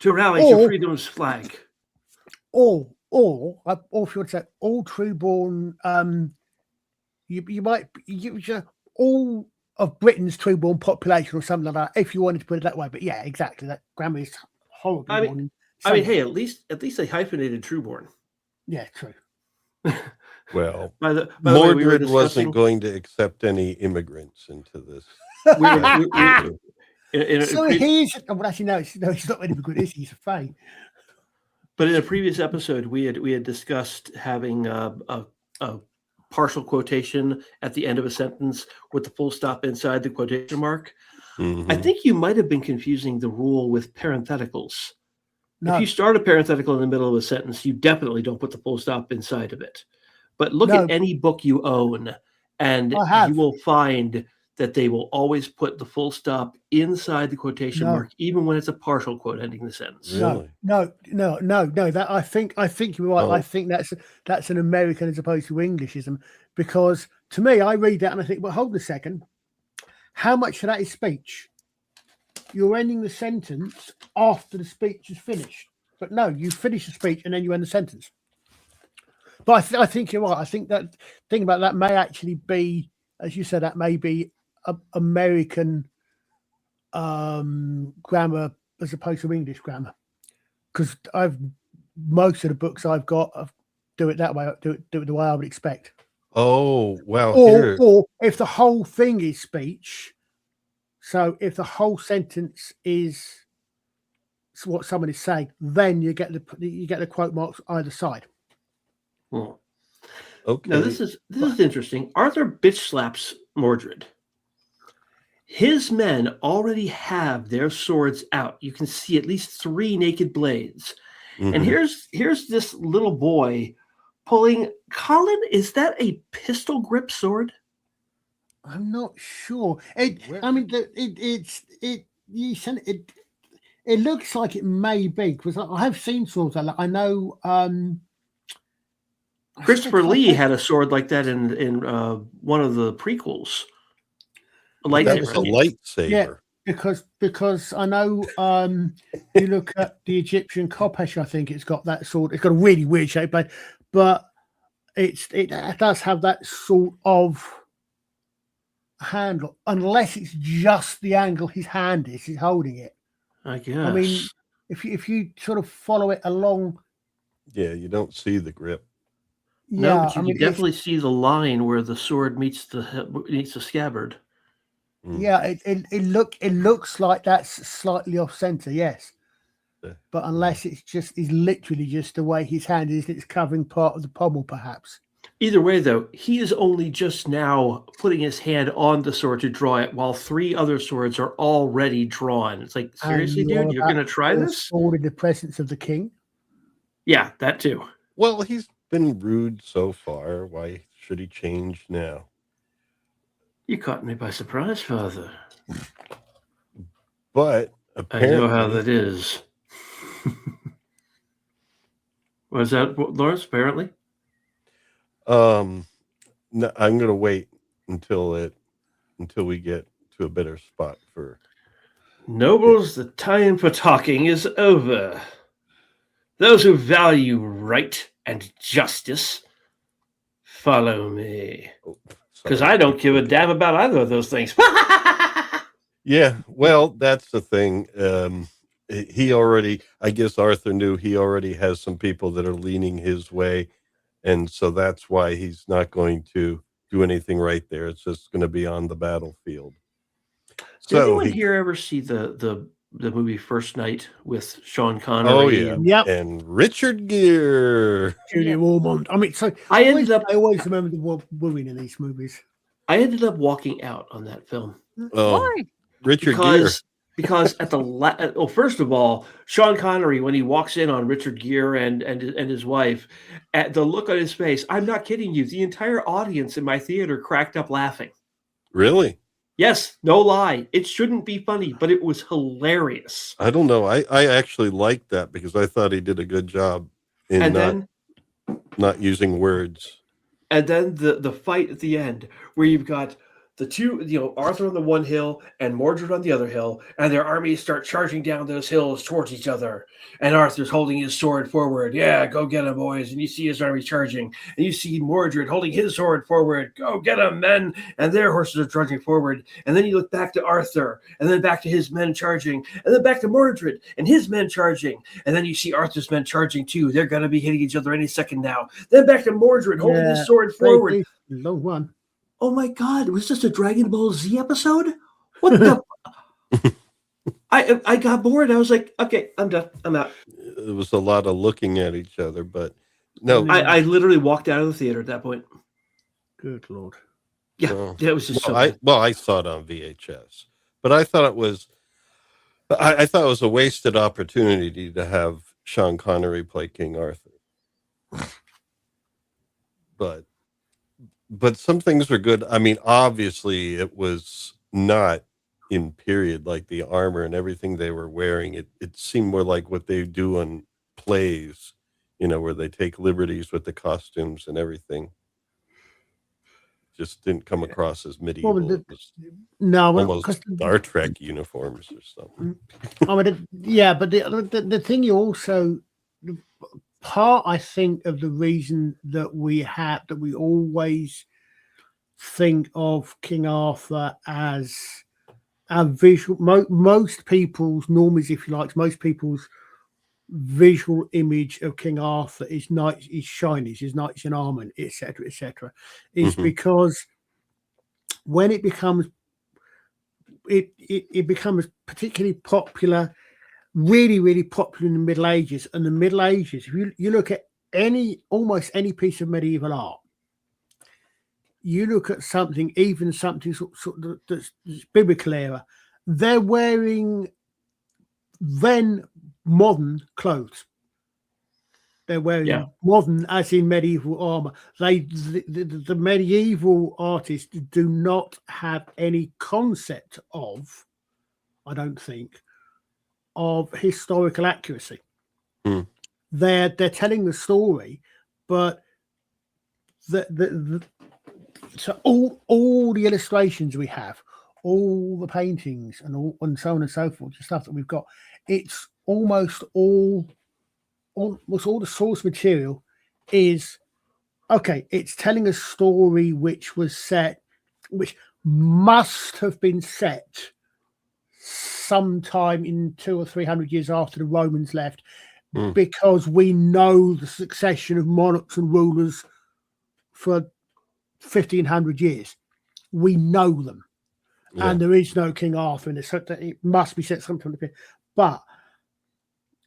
To rally to freedom's flag. Or if you want to say all true-born, all of Britain's true-born population or something like that, if you wanted to put it that way. But yeah, exactly. That grammar is horrible. I mean, hey, at least they hyphenated true-born. Yeah, true. Well, Mordred wasn't going to accept any immigrants into this. He's not really good. He's a fae. But in a previous episode, we had discussed having a partial quotation at the end of a sentence with the full stop inside the quotation mark. I think you might have been confusing the rule with parentheticals. No. If you start a parenthetical in the middle of a sentence, you definitely don't put the full stop inside of it. But look at any book you own, and you will find that they will always put the full stop inside the quotation mark, even when it's a partial quote ending the sentence. Really? No. That I think you're right. I think that's an American as opposed to Englishism, because to me, I read that and I think, well, hold a second. How much of that is speech? You're ending the sentence after the speech is finished. But no, you finish the speech and then you end the sentence. But I think you're right. I think that thing about that may actually be, as you said, that may be American grammar as opposed to English grammar. Because most of the books I've got do it that way. Do it the way I would expect. Oh, wow. Or if the whole thing is speech, so if the whole sentence is what someone is saying, then you get the quote marks either side. Hmm. Okay. Now this is interesting. Arthur bitch slaps Mordred. His men already have their swords out. You can see at least 3 naked blades. Mhm. And here's this little boy pulling. Colin, is that a pistol grip sword? I'm not sure. It looks like it may be, because I have seen swords like that. I know Christopher Lee had a sword like that in one of the prequels. A That was a lightsaber. lightsaber. Yeah, because I know you look at the Egyptian Kopesh, I think it's got that sword. It's got a really weird shape, but it does have that sort of handle, unless it's just the angle his hand is. He's holding it. I guess. I mean, if you sort of follow it along, Yeah, you don't see the grip. No, yeah, but you can definitely see the line where the sword meets the scabbard. Yeah, it looks like that's slightly off center, yes. Yeah. But unless is literally just the way his hand is, it's covering part of the pommel, perhaps. Either way, though, he is only just now putting his hand on the sword to draw it, while 3 other swords are already drawn. It's like, seriously, dude, you're going to try this? Sword in the presence of the king. Yeah, that too. Well, he's been rude so far. Why should he change now? You caught me by surprise, Father. But I apparently, know how that is. Was that Lawrence? Apparently. no, I'm going to wait until we get to a better spot for. Nobles, the time for talking is over. Those who value right and justice, follow me. Because I don't give a damn about either of those things. Yeah, well, that's the thing. He already, I guess Arthur knew he already has some people that are leaning his way. And so that's why he's not going to do anything right there. It's just going to be on the battlefield. Did anyone here ever see the movie First Night with Sean Connery? Oh, yeah. Yep. And Richard Gere. Julia Ormond. I mean, so I always remember the women in these movies. I ended up walking out on that film. Why? Richard Gere. Because at the first of all, Sean Connery, when he walks in on Richard Gere and his wife, at the look on his face, I'm not kidding you, the entire audience in my theater cracked up laughing. Really? Yes, no lie. It shouldn't be funny, but it was hilarious. I don't know. I actually liked that because I thought he did a good job in not using words. And then the fight at the end, where you've got the two, Arthur on the one hill and Mordred on the other hill, and their armies start charging down those hills towards each other. And Arthur's holding his sword forward. Yeah, go get him, boys. And you see his army charging. And you see Mordred holding his sword forward. Go get him, men. And their horses are charging forward. And then you look back to Arthur, and then back to his men charging, and then back to Mordred and his men charging. And then you see Arthur's men charging too. They're going to be hitting each other any second now. Then back to Mordred holding his sword forward. Long one. Oh my God, was this a Dragon Ball Z episode? What the? I got bored. I was like, okay, I'm done. I'm out. It was a lot of looking at each other, but no. I literally walked out of the theater at that point. Good Lord. Yeah, it was just I saw it on VHS, but I thought it was a wasted opportunity to have Sean Connery play King Arthur. But some things were good. I mean, obviously it was not in period, like the armor and everything they were wearing. It seemed more like what they do in plays, where they take liberties with the costumes and everything. Just didn't come across as medieval. It was almost Star Trek uniforms or something. But the thing you also part, I think, of the reason that we always think of King Arthur as our visual. Most people's normies, if you like, most people's visual image of King Arthur is knights, his shinies, his knights in armor, etc., is because when it becomes particularly popular, really popular in the Middle Ages. And the Middle Ages, if you look at almost any piece of medieval art, you look at something, even something sort of that's biblical era, they're wearing then modern clothes. They're wearing modern, as in medieval armor. The medieval artists do not have any concept of, I don't think, of historical accuracy. They're telling the story, but so all the illustrations we have, all the paintings and so on and so forth, the stuff that we've got, it's almost all the source material is okay. It's telling a story which must have been set sometime in 200 or 300 years after the Romans left, because we know the succession of monarchs and rulers for 1500 years. We know them, and there is no King Arthur in this. So it must be set sometime. But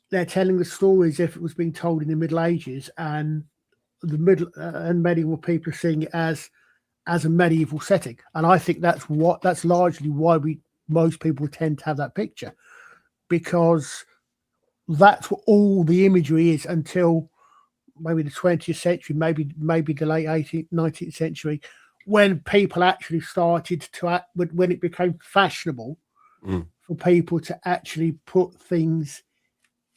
they're telling the story as if it was being told in the Middle Ages, and the medieval people are seeing it as a medieval setting. And I think that's largely why most people tend to have that picture, because that's what all the imagery is until maybe the 20th century, maybe the late 18th, 19th century, when people actually started to when it became fashionable for people to actually put things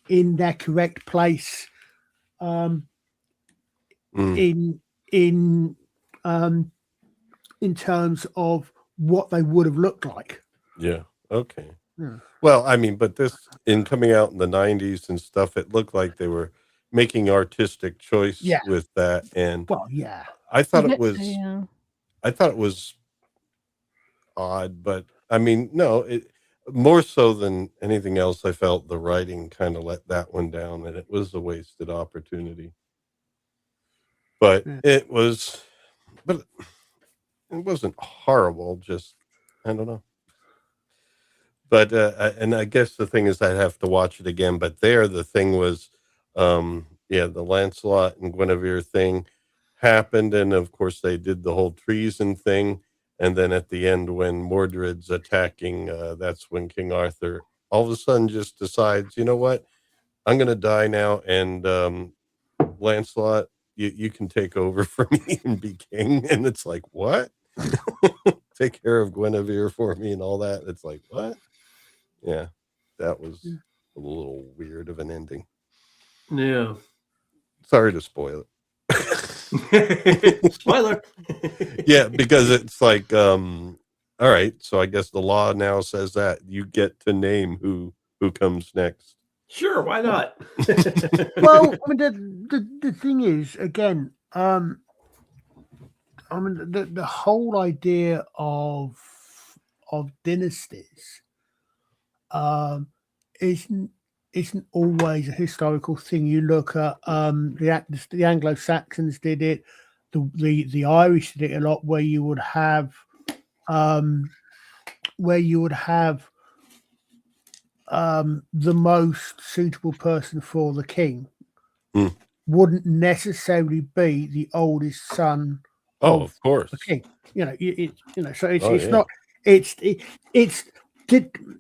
in their correct place, in terms of what they would have looked like. Yeah. Okay. Yeah. Well, I mean, but this, in coming out in the 90s and stuff, it looked like they were making artistic choice with that. And I thought it was, odd, but I mean, no, more so than anything else, I felt the writing kind of let that one down, and it was a wasted opportunity. But it wasn't horrible. Just, I don't know. But, and I guess the thing is I'd have to watch it again, but the thing was, the Lancelot and Guinevere thing happened. And of course they did the whole treason thing. And then at the end, when Mordred's attacking, that's when King Arthur all of a sudden just decides, you know what, I'm going to die now. And Lancelot, you can take over for me and be king. And it's like, what? Take care of Guinevere for me and all that. It's like, what? Yeah, that was a little weird of an ending. Yeah. Sorry to spoil it. Spoiler. Yeah, because it's like, all right, so I guess the law now says that you get to name who comes next. Sure, why not? Well, I mean, the thing is, again, I mean, the whole idea of dynasties isn't always a historical thing. You look at the Anglo-Saxons did it, the Irish did it a lot, where you would have the most suitable person for the king wouldn't necessarily be the oldest son of course the king. So it's not.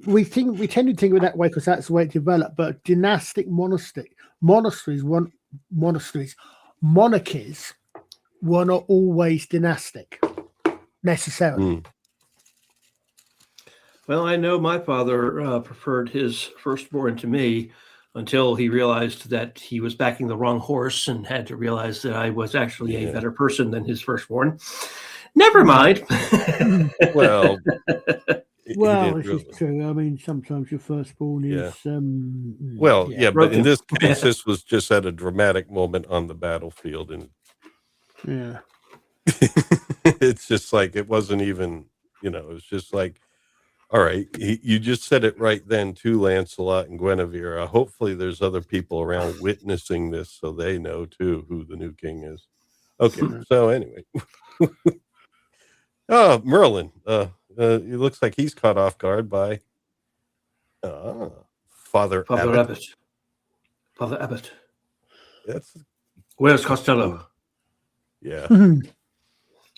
We tend to think of it that way because that's the way it developed. But dynastic monarchies were not always dynastic necessarily. Well, I know my father preferred his firstborn to me until he realized that he was backing the wrong horse and had to realize that I was actually a better person than his firstborn. Never mind. Well, Well, didn't this really. is true. I mean, sometimes your firstborn Yeah. is. Well, yeah, but in Broken. this case, this was just at a dramatic moment on the battlefield, and Yeah. it's just like it wasn't even, it was just like, all right, you just said it right then to Lancelot and Guinevere. Hopefully, there's other people around witnessing this, so they know too who the new king is. Okay, so anyway, oh, Merlin. It looks like he's caught off guard by Father Abbot. Father Abbot. That's Where's Costello? yeah.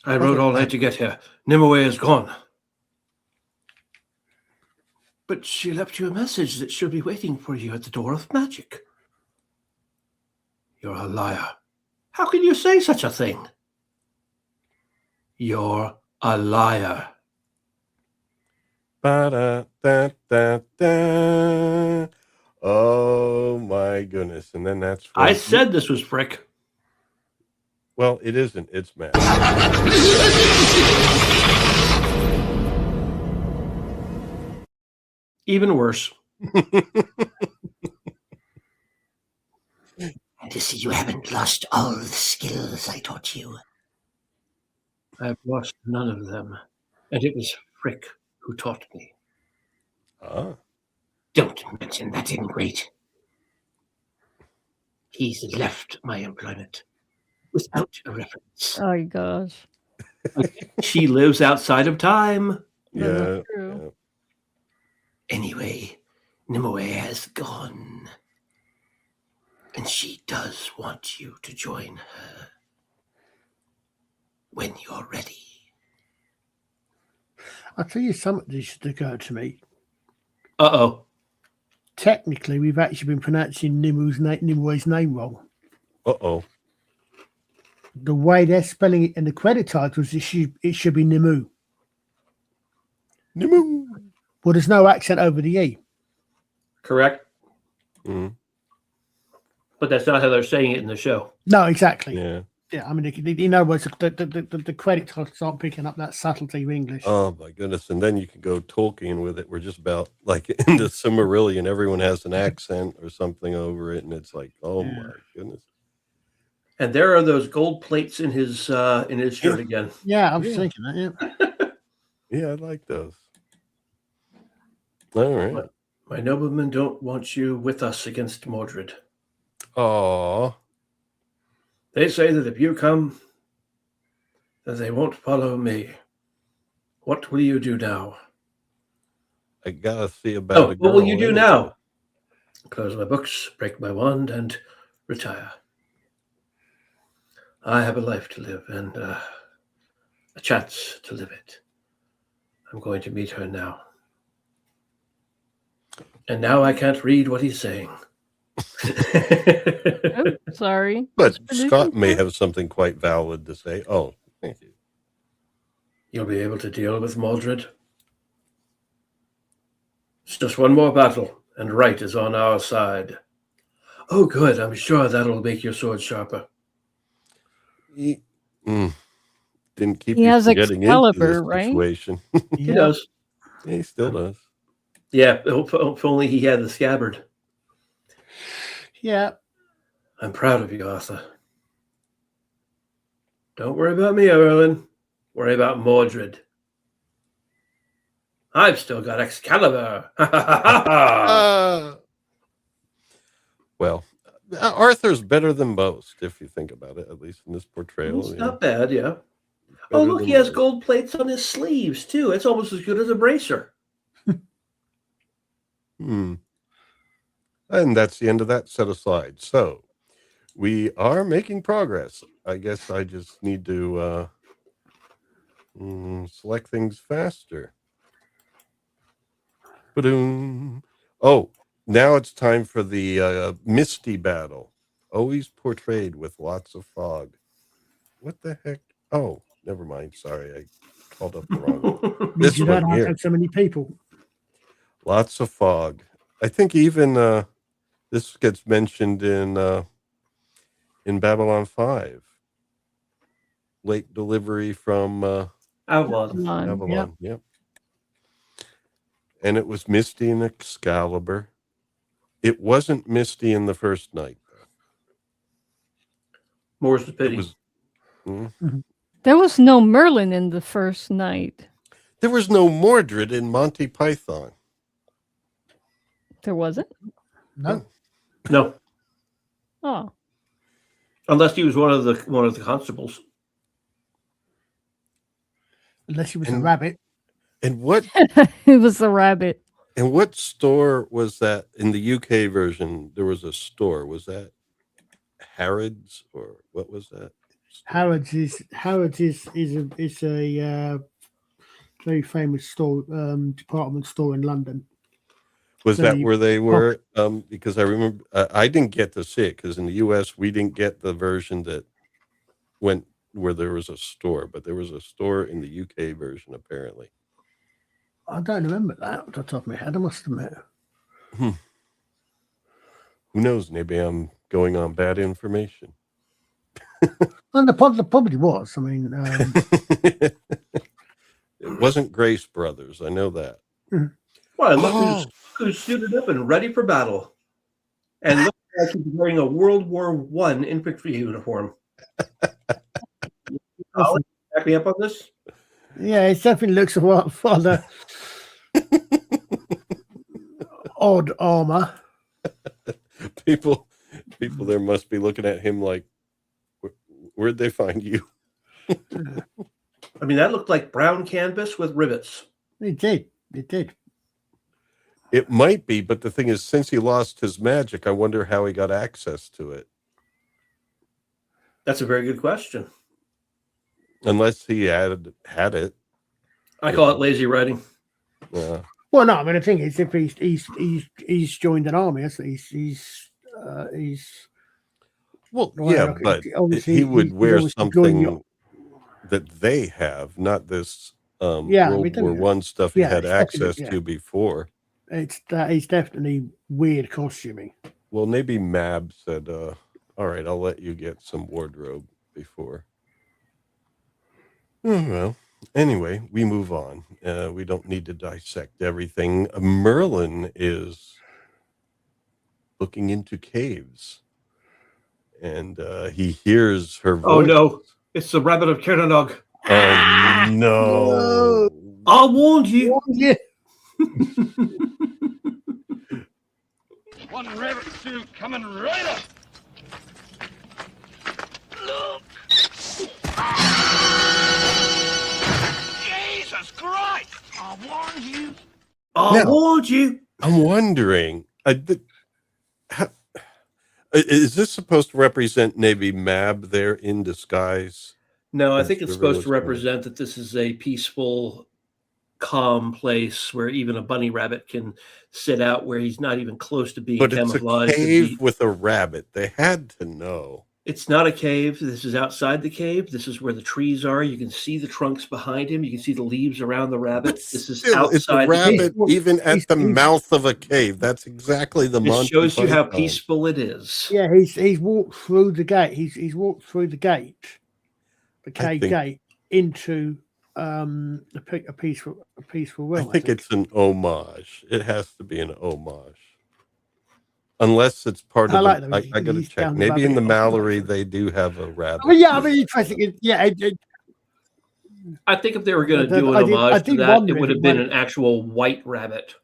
I rode all night to get here. Nimue is gone. But she left you a message that she'll be waiting for you at the door of magic. You're a liar. How can you say such a thing? You're a liar. Ba-da-da-da-da. Oh my goodness. And then that's I said this was Frick. Well, it isn't. It's Mab. Even worse. To see you haven't lost all the skills I taught you. I've lost none of them. And it was Frick who taught me. Ah. Don't mention that ingrate. He's left my employment without a reference. Oh my gosh. She lives outside of time. Yeah. True. Anyway, Nimue has gone. And she does want you to join her when you're ready. I'll tell you something that used to occur to me. Uh-oh. Technically, we've actually been pronouncing Nimue's name wrong. Uh-oh. The way they're spelling it in the credit titles, it should be Nimue. Nimue. Well, there's no accent over the E. Correct. Mm. But that's not how they're saying it in the show. No, exactly. Yeah. Yeah, I mean, in other words, the credit titles aren't picking up that subtlety of English. Oh my goodness. And then you can go Tolkien with it. We're just about like in the Silmarillion, everyone has an accent or something over it, and it's like, oh my goodness. And there are those gold plates in his shirt again. Yeah, I was thinking that, yeah. Yeah, I like those. All right. My noblemen don't want you with us against Mordred. Oh. They say that if you come, that they won't follow me. What will you do now? I gotta see about a girl. What will you do now? Close my books, break my wand, and retire. I have a life to live and a chance to live it. I'm going to meet her now. And now I can't read what he's saying. Oh, sorry. But Scott may have something quite valid to say. Oh, thank you. You'll be able to deal with Mordred. It's just one more battle, and right is on our side. Oh, good. I'm sure that'll make your sword sharper. Didn't keep He you has from getting into Excalibur, this right? situation. He does. Yeah, he still does. Yeah, if only he had the scabbard. Yeah. I'm proud of you, Arthur. Don't worry about me, Merlin. Worry about Mordred. I've still got Excalibur. Well, Arthur's better than most, if you think about it, at least in this portrayal. It's not bad, yeah. Better Oh, look, than he has most. gold plates on his sleeves, too. It's almost as good as a bracer. And that's the end of that set aside. So we are making progress. I guess I just need to select things faster. Ba-doom. Oh, now it's time for the Misty battle. Always portrayed with lots of fog. What the heck? Oh, never mind. Sorry, I called up the wrong one. This You one don't have to here. have so many people. Lots of fog. I think even this gets mentioned in Babylon 5. Late delivery from Avalon. Babylon. Yep. and it was Misty and Excalibur. It wasn't Misty in the first night, though. More's the It pity. was. There was no Merlin in the first night. There was no Mordred in Monty Python. There wasn't? No, No, Oh. unless he was one of the constables. unless he was a And- rabbit. And what It was the rabbit. and what store was that in the UK version? There was a store. Was that Harrods or what was that? Harrods is a very famous store, department store in London. Was that They- where they were? Because I remember I didn't get to see it because in the US we didn't get the version that went where there was a store, but there was a store in the UK version apparently. I don't remember that off the top of my head. I must admit. Who knows? Maybe I'm going on bad information. And the probably was. I mean, It wasn't Grace Brothers. I know that. Well, look who's suited up and ready for battle, and look like he's wearing a World War I infantry uniform. Colin, back me up on this. yeah, it definitely looks a lot rather odd armor. People there must be looking at him like, where'd they find you? I mean, that looked like brown canvas with rivets. It did. It did. It might be, but the thing is, since he lost his magic, I wonder how he got access to it. That's a very good question. Unless he had it. I call it lazy writing. Yeah. Well, no, I mean the thing is, if he's joined an army, hasn't he? He's Well, well, yeah, okay, but obviously he would he's wear obviously joined something that they have, not this Yeah, World we don't- War One stuff he yeah, had it's definitely- access yeah. to before. it's definitely weird costuming. Well, maybe Mab said, all right, I'll let you get some wardrobe before. Oh, well, anyway, we move on. We don't need to dissect everything. Merlin is looking into caves, and he hears her voice. Oh no, it's the rabbit of Cernanog. Oh, no. I warned you. Yeah. One rabbit stew coming right up. Look. Jesus Christ! I warned you. I Now- warned you. I'm wondering, is this supposed to represent maybe Mab there in disguise? No, I As think it's the supposed to village represent that this is a peaceful, calm place where even a bunny rabbit can sit out, where he's not even close to being But it's a camouflaged. cave with a rabbit. They had to know. It's not a cave. This is outside the cave. This is where the trees are. You can see the trunks behind him. You can see the leaves around the rabbit. But This is still, it's a outside the cave. rabbit, even at the mouth of a cave. That's exactly the It Monty shows you how Python. peaceful it is. Yeah, he's walked through the gate. He's walked through the gate, the I cave think- gate, into a peaceful I realm. think it's an homage. It has to be an homage. Unless it's part I of like the, that I got to he's check. down the Maybe in the rabbit hole. Mallory they do have a rabbit. I mean, yeah, I mean, interesting. Yeah, I think if they were going to I do an did- I homage to did that, wonder it if would it have been might- an actual white rabbit.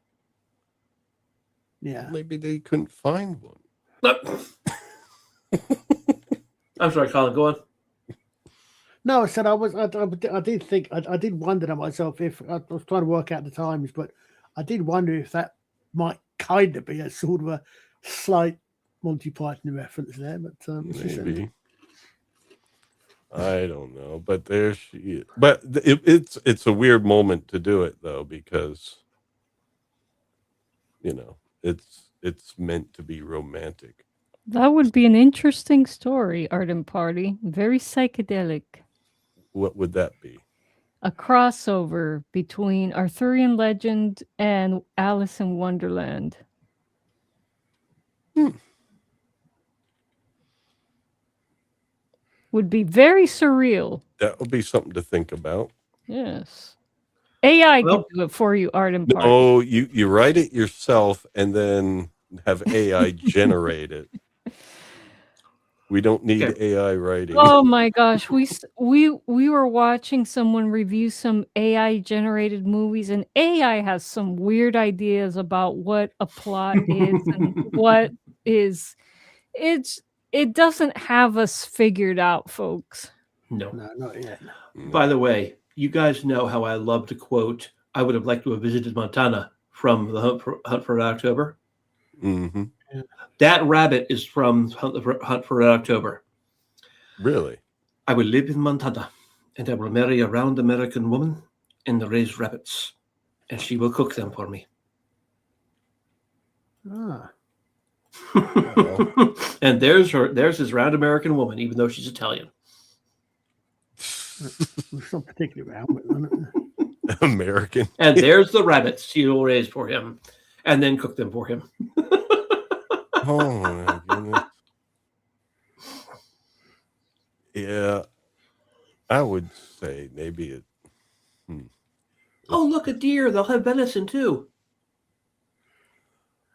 yeah. Maybe they couldn't find one. Look. I'm sorry, Colin. Go on. No, I said I did think I did wonder to myself if I was trying to work out the times, but I did wonder if that might kind of be a sort of a slight Monty Python reference there. But Maybe. I don't know, but there she is. But it's a weird moment to do it though, because it's meant to be romantic. That would be an interesting story, Ardent Party. Very psychedelic. What would that be? A crossover between Arthurian legend and Alice in Wonderland. Would be very surreal. That would be something to think about. Yes. AI Well- can do it for you, Art and Party. Oh, you write it yourself and then have AI generate it. We don't need Okay. AI writing. Oh my gosh, we were watching someone review some AI generated movies, and AI has some weird ideas about what a plot is and what is. It doesn't have us figured out, folks. No. No, not yet. By the way, you guys know how I love to quote, I would have liked to have visited Montana from the Hunt for Red October. Mm-hmm. That rabbit is from Hunt for Red October. Really? I will live in Montana, and I will marry a round American woman and raise rabbits, and she will cook them for me. Ah. And there's his round American woman, even though she's Italian. It's not particularly round, but American. And there's the rabbits she will raise for him, and then cook them for him. Oh my goodness. Yeah, I would say maybe it. Oh, look, a deer. They'll have venison too.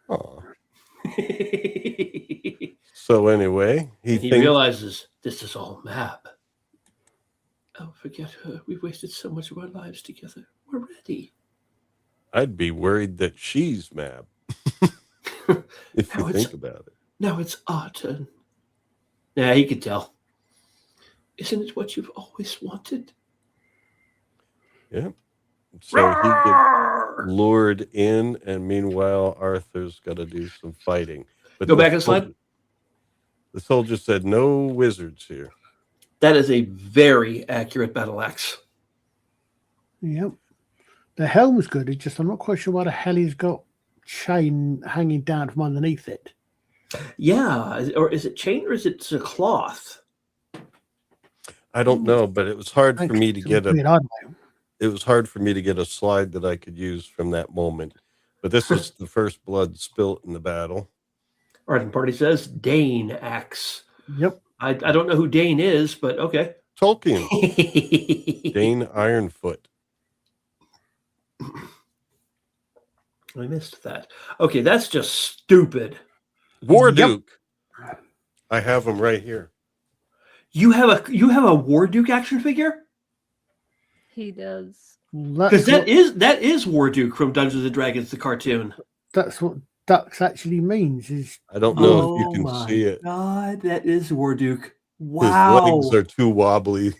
Oh. So anyway, he And he thinks realizes this is all Mab. Oh, forget her. We've wasted so much of our lives together. We're ready. I'd be worried that she's Mab. If Now you it's- think about it. Now it's our turn. Yeah, he could tell. Isn't it what you've always wanted? Yeah. So he gets lured in, and meanwhile, Arthur's got to do some fighting. But Go the back a slide. soldier- The soldier said, "No wizards here." That is a very accurate battle axe. yep. The helm's good. It's just I'm not quite sure why the hell he's got chain hanging down from underneath it. Yeah, or is it chain or is it a cloth? I don't know, but it was hard for me to It's get weird, a. I don't know. It was hard for me to get a slide that I could use from that moment. But this is the first blood spilt in the battle. Art and Party says Dane axe. Yep. I don't know who Dane is, but okay. Tolkien, Dane Ironfoot. I missed that. Okay, that's just stupid. Warduke. I have him right here. You have a Warduke action figure? He does. Because that is Warduke from Dungeons and Dragons, the cartoon. That's what ducks actually means. Is I don't know if you can my see it. God, that is Warduke. His Wow. legs are too wobbly.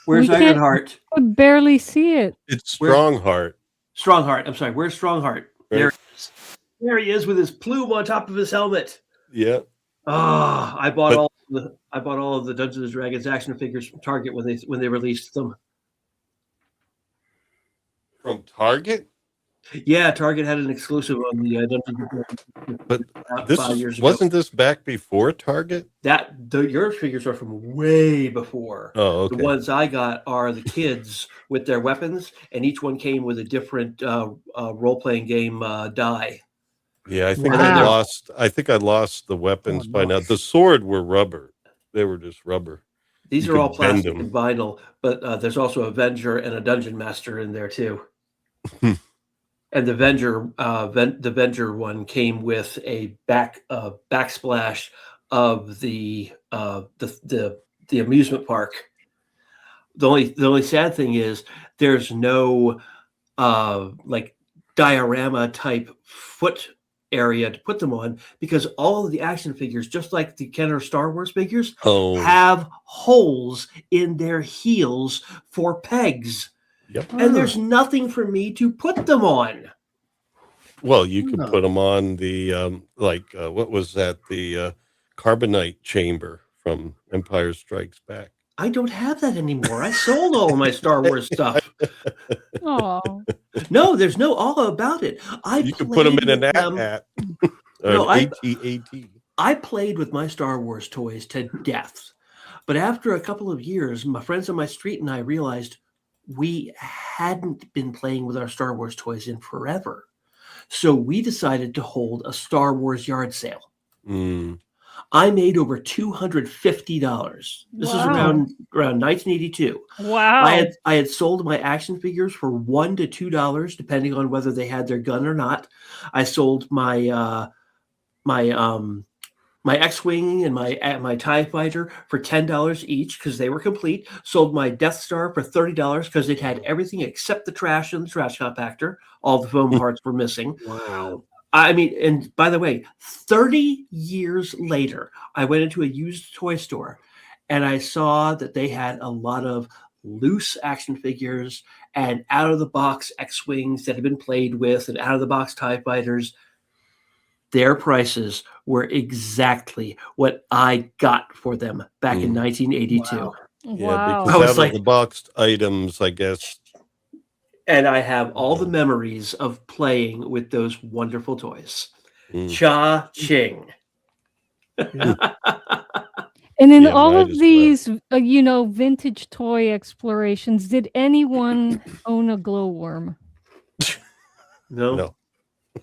Where's We can't- Ironheart? I could barely see it. It's Where- Strongheart. Strongheart. I'm sorry. Where's Strongheart? Right. There he is. There he is with his plume on top of his helmet. Yeah. Ah, I bought all of the Dungeons and Dragons action figures from Target when they released them. From Target? Yeah, Target had an exclusive on the Dungeons and Dragons. But about this 5 years ago. wasn't this back before Target? Your figures are from way before. Oh, okay. The ones I got are the kids with their weapons, and each one came with a different role-playing game die. Yeah, I think Wow. I lost the weapons Oh, by now. nice. The sword were rubber. They were just rubber. These You are all could bend plastic them. and vinyl, but there's also a Avenger and a Dungeon Master in there too. And the Avenger one came with a backsplash of the amusement park. The only sad thing is there's no like diorama type foot area to put them on, because all of the action figures, just like the Kenner Star Wars figures, Oh, have holes in their heels for pegs. yep. And there's nothing for me to put them on. Well, you could No. put them on the what was that? The carbonite chamber from Empire Strikes Back. I don't have that anymore. I sold all of my Star Wars stuff. Oh, No, there's no all about it. You could put them in an played with hat. No, An AT-AT. I played with my Star Wars toys to death. But after a couple of years, my friends on my street and I realized we hadn't been playing with our Star Wars toys in forever. So we decided to hold a Star Wars yard sale. Mm. I made over $250. This is around 1982. Wow. I had sold my action figures for $1 to $2, depending on whether they had their gun or not. I sold my my X-wing and my TIE fighter for $10 each because they were complete. Sold my Death Star for $30 because it had everything except the trash and the trash compactor. All the foam parts were missing. Wow. I mean, and by the way, 30 years later, I went into a used toy store and I saw that they had a lot of loose action figures and out of the box X-wings that had been played with and out of the box TIE fighters. Their prices were exactly what I got for them back in 1982. Wow. Yeah, because I was out like- of the boxed items, I guess. And I have all the memories of playing with those wonderful toys. Mm. Cha-ching. Yeah. And in Yeah, all might of as well. these, vintage toy explorations, did anyone own a glowworm? No. No,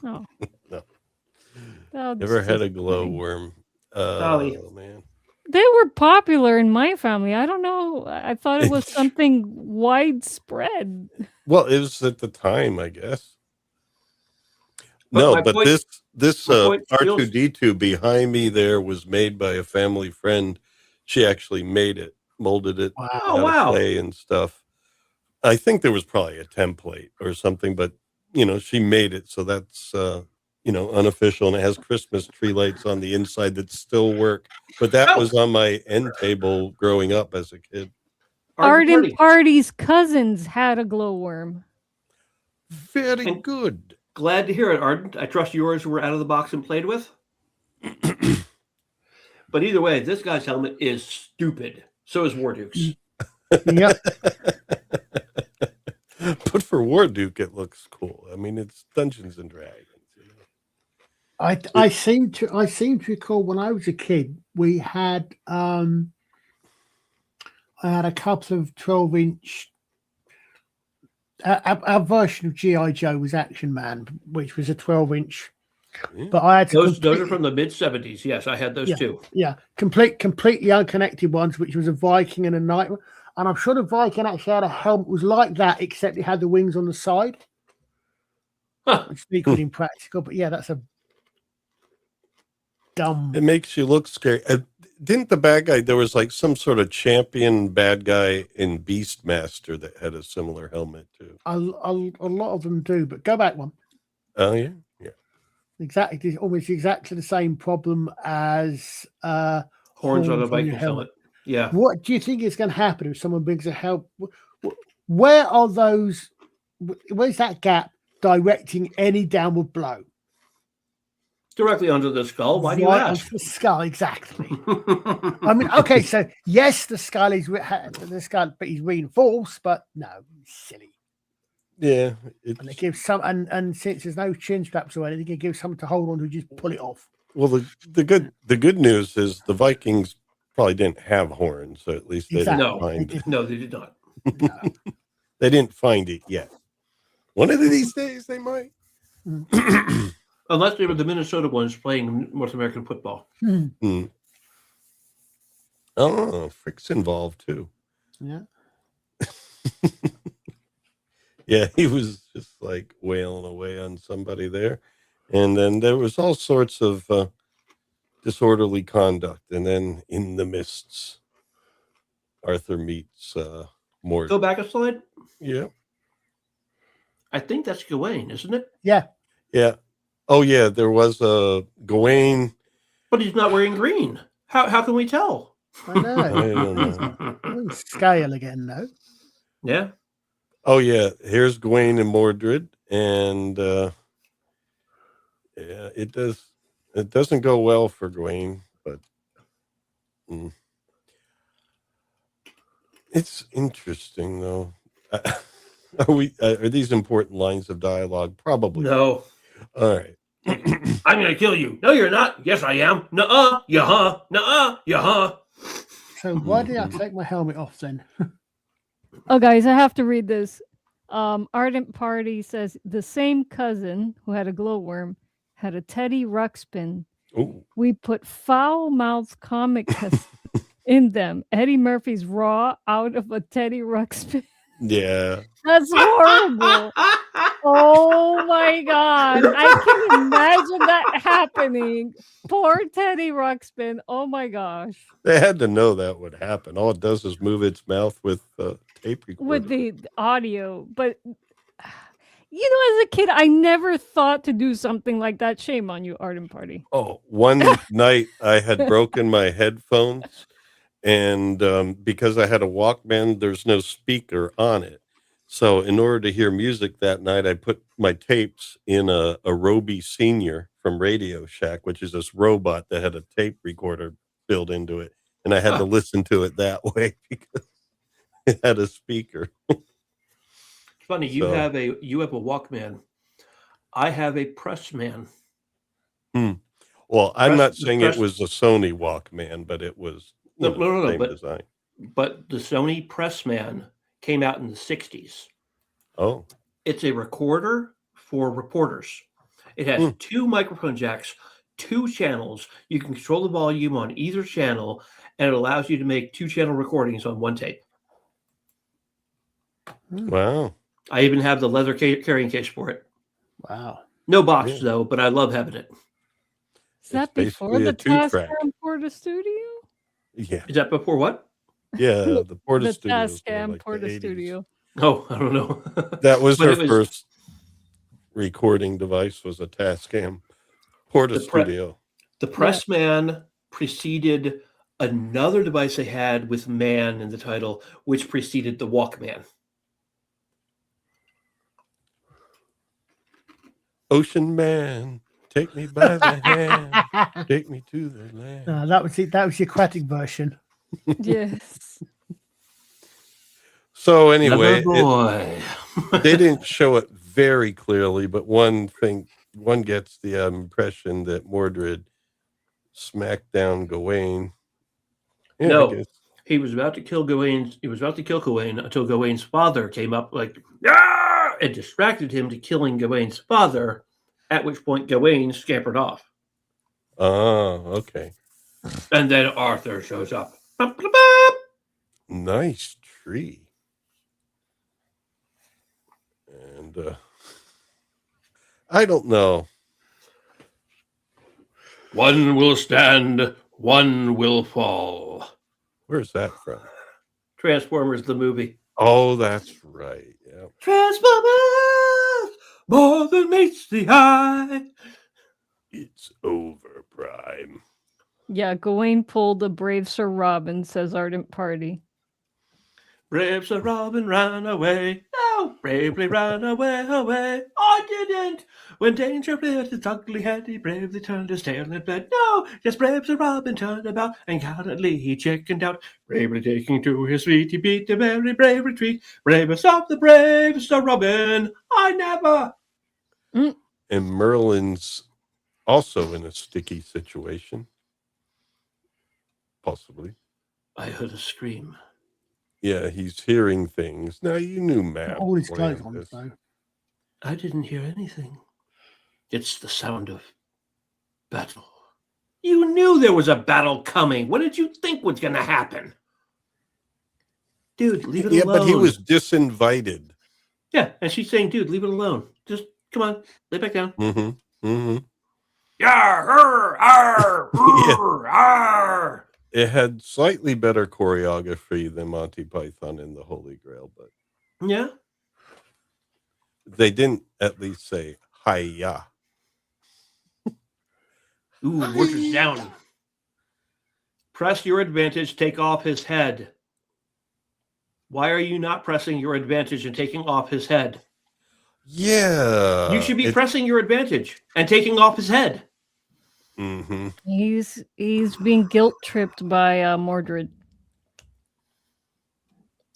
Oh. No. That's never had a disappointing. glowworm. Dolly. Oh, man. They were popular in my family. I don't know. I thought it was something widespread. Well, it was at the time, I guess. But my No, but point- this my point still- R2D2 behind me there was made by a family friend. She actually made it, molded it, Wow. Oh, how wow. to play and stuff. I think there was probably a template or something, but she made it, so that's unofficial, and it has Christmas tree lights on the inside that still work. But that Oh. was on my end table growing up as a kid. Arden Party's cousins had a glowworm. Very And- good. Glad to hear it, Arden. I trust yours were out of the box and played with. But either way, this guy's helmet is stupid. So is Warduke's. Yep. But for Warduke, it looks cool. I mean, it's Dungeons and Dragons. I seem to recall when I was a kid, we had I had a couple of 12-inch. Our version of G.I. Joe was Action Man, which was a 12-inch. Yeah. But I had to Those are from the mid-70s. Yes, I had those too. Yeah, completely unconnected ones, which was a Viking and a Knight. And I'm sure the Viking actually had a helmet was like that, except it had the wings on the side, Huh. which is equally impractical. But yeah, that's a dumb. It makes you look scary. Didn't the bad guy, there was like some sort of champion bad guy in Beastmaster that had a similar helmet too. A lot of them do, but go back one. Oh, yeah. Yeah. Exactly, almost exactly the same problem as Horns on a your Viking helmet. Yeah. What do you think is going to happen if someone brings a help? Where are those? Where's that gap directing any downward blow? Directly under the skull. Why do you Right ask? onto the skull, exactly. I mean, okay, so yes, the skull is but he's reinforced, but no, it's silly. Yeah. And it gives some, and since there's no chin straps or anything, it gives someone to hold on to just pull it off. Well, the good news is the Vikings probably didn't have horns, so at least they Exactly. didn't find it. No, they did not. They didn't find it yet. One of these days they might. Unless they were the Minnesota ones playing North American football. Oh, Frick's involved too. Yeah. Yeah, he was just like wailing away on somebody there. And then there was all sorts of disorderly conduct. And then in the mists, Arthur meets Morte. Go back a slide. Yeah. I think that's Gawain, isn't it? Yeah. Yeah. Oh, yeah. There was a Gawain. But he's not wearing green. How can we tell? I know. I don't know. Scale again, though. Yeah. Oh, yeah. Here's Gawain and Mordred. And yeah, it doesn't go well for Gawain, but it's interesting, though. Are these important lines of dialogue? Probably. No. All right. I'm going to kill you. No, you're not. Yes, I am. Nuh-uh. Yeah-huh. Nuh-uh. Yeah-huh. So why did I take my helmet off then? Oh, guys, I have to read this. Ardent Party says the same cousin who had a glowworm had a Teddy Ruxpin Ooh. We put foul-mouthed comic in them. Eddie Murphy's raw out of a Teddy Ruxpin. Yeah. That's horrible. Oh my God. I can imagine that happening. Poor Teddy Ruxpin. Oh my gosh. They had to know that would happen. All it does is move its mouth with tape recorder. With the audio. But, as a kid, I never thought to do something like that. Shame on you, Arden Party. Oh, one night I had broken my headphones, and because I had a Walkman, there's no speaker on it. So in order to hear music that night, I put my tapes in a Roby Senior from Radio Shack, which is this robot that had a tape recorder built into it. And I had to listen to it that way because it had a speaker. Funny, you have a Walkman. I have a Pressman. Well, I'm not saying it was a Sony Walkman, but it was no, same design. But the Sony Pressman came out in the 60s. Oh. It's a recorder for reporters. It has 2 microphone jacks, 2 channels. You can control the volume on either channel, and it allows you to make 2-channel recordings on one tape. Wow. I even have the leather carrying case for it. Wow. No box, though, but I love having it. Is that before the Tascam Porta Studio? Yeah. Is that before what? Yeah, the Porta Studio. The Tascam Porta Studio. Oh, I don't know. That was her first recording device, was a Tascam Porta Studio. The Pressman preceded another device they had with man in the title, which preceded the Walkman. Ocean Man, take me by the hand, take me to the land. No, that was it. That was the aquatic version. Yes. So anyway, boy. They didn't show it very clearly, but one gets the impression that Mordred smacked down Gawain. Yeah, no, he was about to kill Gawain. He was about to kill Gawain until Gawain's father came up and distracted him to killing Gawain's father, at which point Gawain scampered off. Oh, okay. And then Arthur shows up. Nice tree. And I don't know. One will stand, one will fall. Where's that from? Transformers, the movie. Oh, that's right. Yeah. Transformers, more than meets the eye. It's over, Prime. Yeah, Gawain pulled a brave Sir Robin, says Ardent Party. Brave Sir Robin ran away. Oh, bravely ran away. I didn't. When danger reared his ugly head, he bravely turned his tail and fled. No, just brave Sir Robin turned about, and gallantly he chickened out. Bravely taking to his feet, he beat a very brave retreat. Bravest of the brave, Sir Robin, I never. And Merlin's also in a sticky situation. Possibly. I heard a scream. Yeah, he's hearing things. Now, you knew Mab. All his clothes on, though. I didn't hear anything. It's the sound of battle. You knew there was a battle coming. What did you think was going to happen? Dude, leave it alone. Yeah, but he was disinvited. Yeah, and she's saying, dude, leave it alone. Just, come on, lay back down. Yar, hur, ar, hur, ar. It had slightly better choreography than Monty Python and the Holy Grail, but yeah, they didn't at least say hi-ya. Ooh, Richard's down. Press your advantage, take off his head. Why are you not pressing your advantage and taking off his head? Yeah. You should be pressing your advantage and taking off his head. Mm-hmm. He's being guilt tripped by Mordred.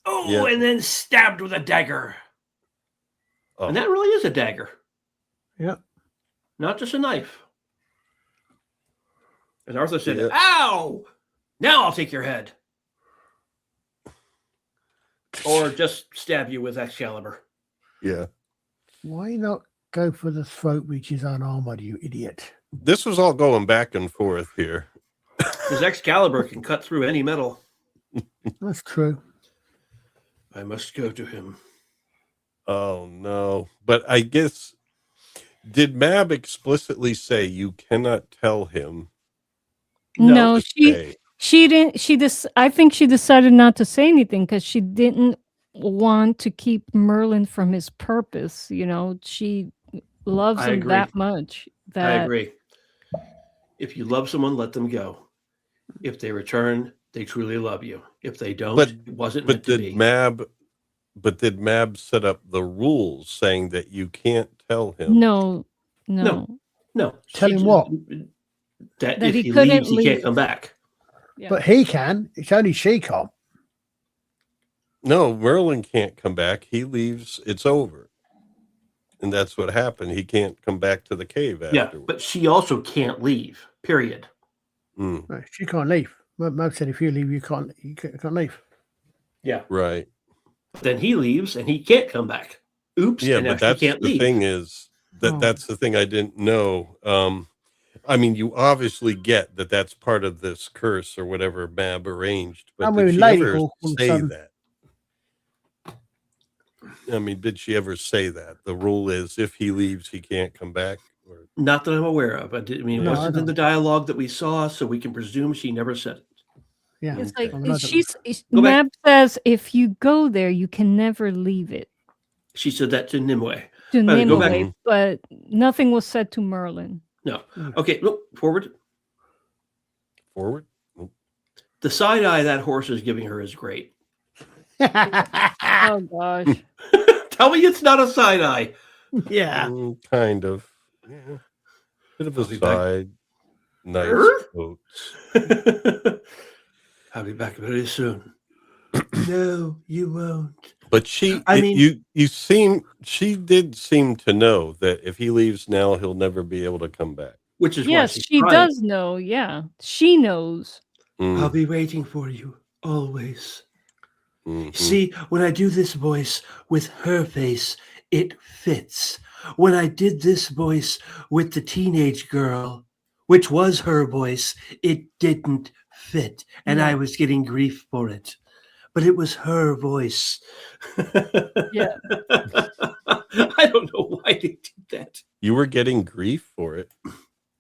Oh, Yeah. and then stabbed with a dagger. Oh. And that really is a dagger. Yep. Not just a knife. And Arthur said, Yeah. ow! Now I'll take your head. Or just stab you with Excalibur. Yeah. Why not go for the throat, which is unarmored, you idiot? this was all going back and forth here. His Excalibur can cut through any metal. That's true. I must go to him. Oh no! But I guess did Mab explicitly say you cannot tell him? No, to stay? she didn't. I think she decided not to say anything because she didn't want to keep Merlin from his purpose. You know, she loves I him agree. that much. I agree. If you love someone, let them go. If they return, they truly love you. If they don't, it wasn't meant to be. Did Mab set up the rules saying that you can't tell him? No. Tell him what? That That if he he couldn't leaves, he can't leave. come back. Yeah. But he can. It's only she can't. No, Merlin can't come back. He leaves. It's over. And that's what happened. He can't come back to the cave afterwards. Yeah, but she also can't leave. Period. Mm, No, she can't leave. Mab said if you leave, you can't leave. Yeah. right. Then he leaves and he can't come back. Oops. Yeah, and now but she that's can't the leave. thing is that's the thing I didn't know. I mean, you obviously get that that's part of this curse or whatever Mab arranged, but did she ever say that? I mean, did she ever say that? The rule is if he leaves, he can't come back? Or... Not that I'm aware of. It No, wasn't in the dialogue that we saw, so we can presume she never said it. Yeah. It's like Go back. Mab says if you go there, you can never leave it. She said that to Nimue. To By the way, go Nimue, back. but nothing was said to Merlin. No. Okay, look, forward. Forward? The side eye that horse is giving her is great. Oh gosh. Tell me it's not a side eye. Yeah. Kind of. Yeah. Bit of a I'll be back. side. Nice quotes. I'll be back very soon. No, you won't. But she did seem to know that if he leaves now, he'll never be able to come back. Which is yes, why she does know. Yeah, she knows. I'll be waiting for you always. Mm-hmm. See, when I do this voice with her face, it fits. When I did this voice with the teenage girl, which was her voice, it didn't fit, and I was getting grief for it. But it was her voice. Yeah. I don't know why they did that. You were getting grief for it.